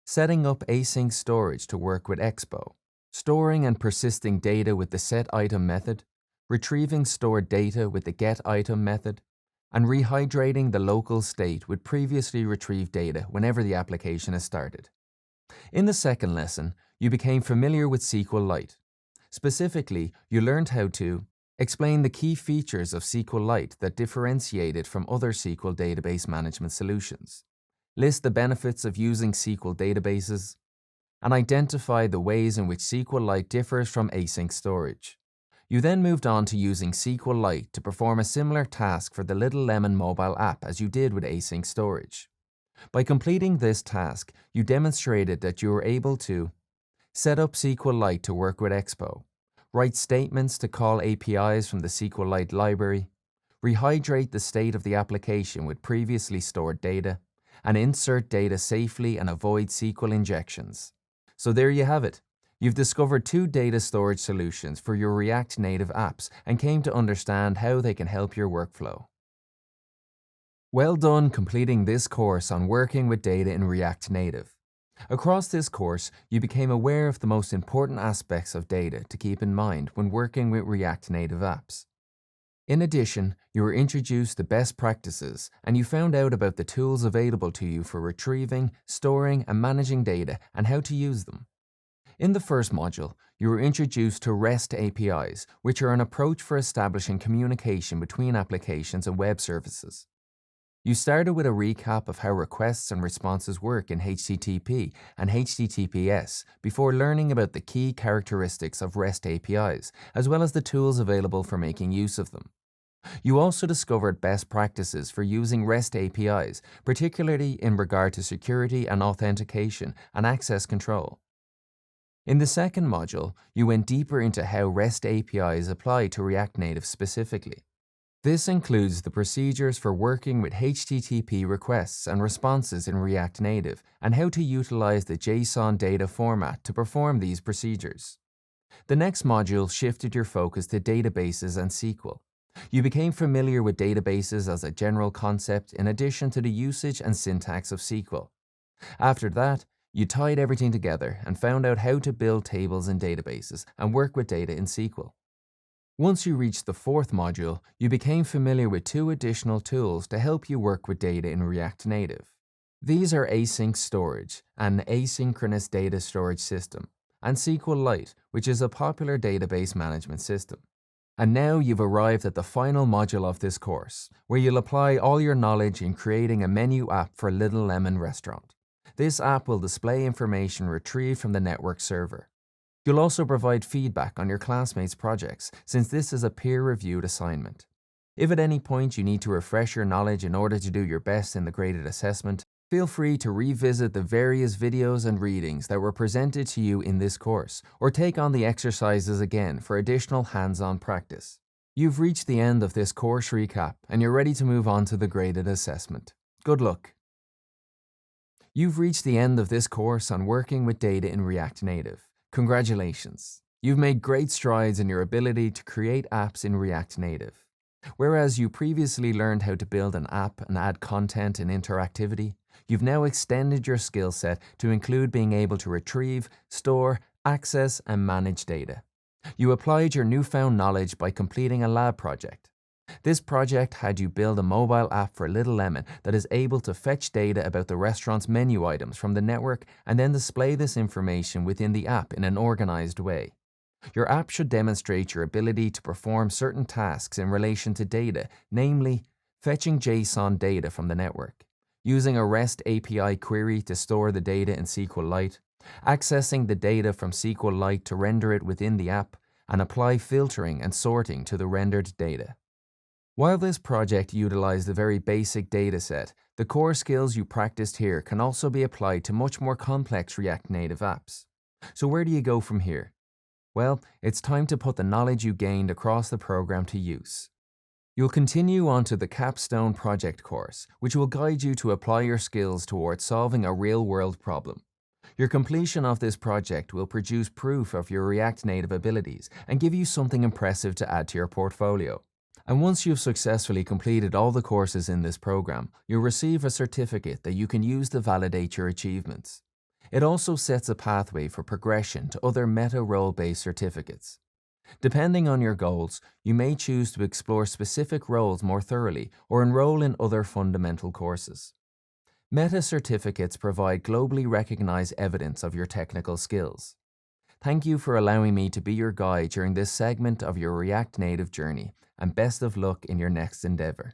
setting up async storage to work with Expo, storing and persisting data with the setItem method, retrieving stored data with the getItem method, and rehydrating the local state with previously retrieved data whenever the application is started. In the second lesson, you became familiar with SQLite. Specifically, you learned how to explain the key features of SQLite that differentiate it from other SQL database management solutions, list the benefits of using SQL databases, and identify the ways in which SQLite differs from async storage. You then moved on to using SQLite to perform a similar task for the Little Lemon mobile app as you did with async storage. By completing this task, you demonstrated that you were able to set up SQLite to work with Expo, write statements to call APIs from the SQLite library, rehydrate the state of the application with previously stored data, and insert data safely and avoid SQL injections. So there you have it. You've discovered two data storage solutions for your React Native apps and came to understand how they can help your workflow. Well done completing this course on working with data in React Native. Across this course, you became aware of the most important aspects of data to keep in mind when working with React Native apps. In addition, you were introduced to best practices and you found out about the tools available to you for retrieving, storing, and managing data and how to use them. In the first module, you were introduced to REST APIs, which are an approach for establishing communication between applications and web services. You started with a recap of how requests and responses work in HTTP and HTTPS before learning about the key characteristics of REST APIs, as well as the tools available for making use of them. You also discovered best practices for using REST APIs, particularly in regard to security and authentication and access control. In the second module, you went deeper into how REST APIs apply to React Native specifically. This includes the procedures for working with HTTP requests and responses in React Native and how to utilize the JSON data format to perform these procedures. The next module shifted your focus to databases and SQL. You became familiar with databases as a general concept in addition to the usage and syntax of SQL. After that, you tied everything together and found out how to build tables in databases and work with data in SQL. Once you reached the fourth module, you became familiar with two additional tools to help you work with data in React Native. These are async storage, an asynchronous data storage system, and SQLite, which is a popular database management system. And now you've arrived at the final module of this course, where you'll apply all your knowledge in creating a menu app for Little Lemon Restaurant. This app will display information retrieved from the network server. You'll also provide feedback on your classmates' projects, since this is a peer-reviewed assignment. If at any point you need to refresh your knowledge in order to do your best in the graded assessment, feel free to revisit the various videos and readings that were presented to you in this course, or take on the exercises again for additional hands-on practice. You've reached the end of this course recap, and you're ready to move on to the graded assessment. Good luck. You've reached the end of this course on working with data in React Native. Congratulations! You've made great strides in your ability to create apps in React Native. Whereas you previously learned how to build an app and add content and interactivity, you've now extended your skill set to include being able to retrieve, store, access, and manage data. You applied your newfound knowledge by completing a lab project. This project had you build a mobile app for Little Lemon that is able to fetch data about the restaurant's menu items from the network and then display this information within the app in an organized way. Your app should demonstrate your ability to perform certain tasks in relation to data, namely, fetching JSON data from the network, using a REST API query to store the data in SQLite, accessing the data from SQLite to render it within the app, and apply filtering and sorting to the rendered data. While this project utilized a very basic data set, the core skills you practiced here can also be applied to much more complex React Native apps. So where do you go from here? Well, it's time to put the knowledge you gained across the program to use. You'll continue on to the Capstone Project course, which will guide you to apply your skills towards solving a real-world problem. Your completion of this project will produce proof of your React Native abilities and give you something impressive to add to your portfolio. And once you've successfully completed all the courses in this program, you'll receive a certificate that you can use to validate your achievements. It also sets a pathway for progression to other meta role-based certificates. Depending on your goals, you may choose to explore specific roles more thoroughly or enroll in other fundamental courses. Meta certificates provide globally recognized evidence of your technical skills. Thank you for allowing me to be your guide during this segment of your React Native journey, and best of luck in your next endeavor.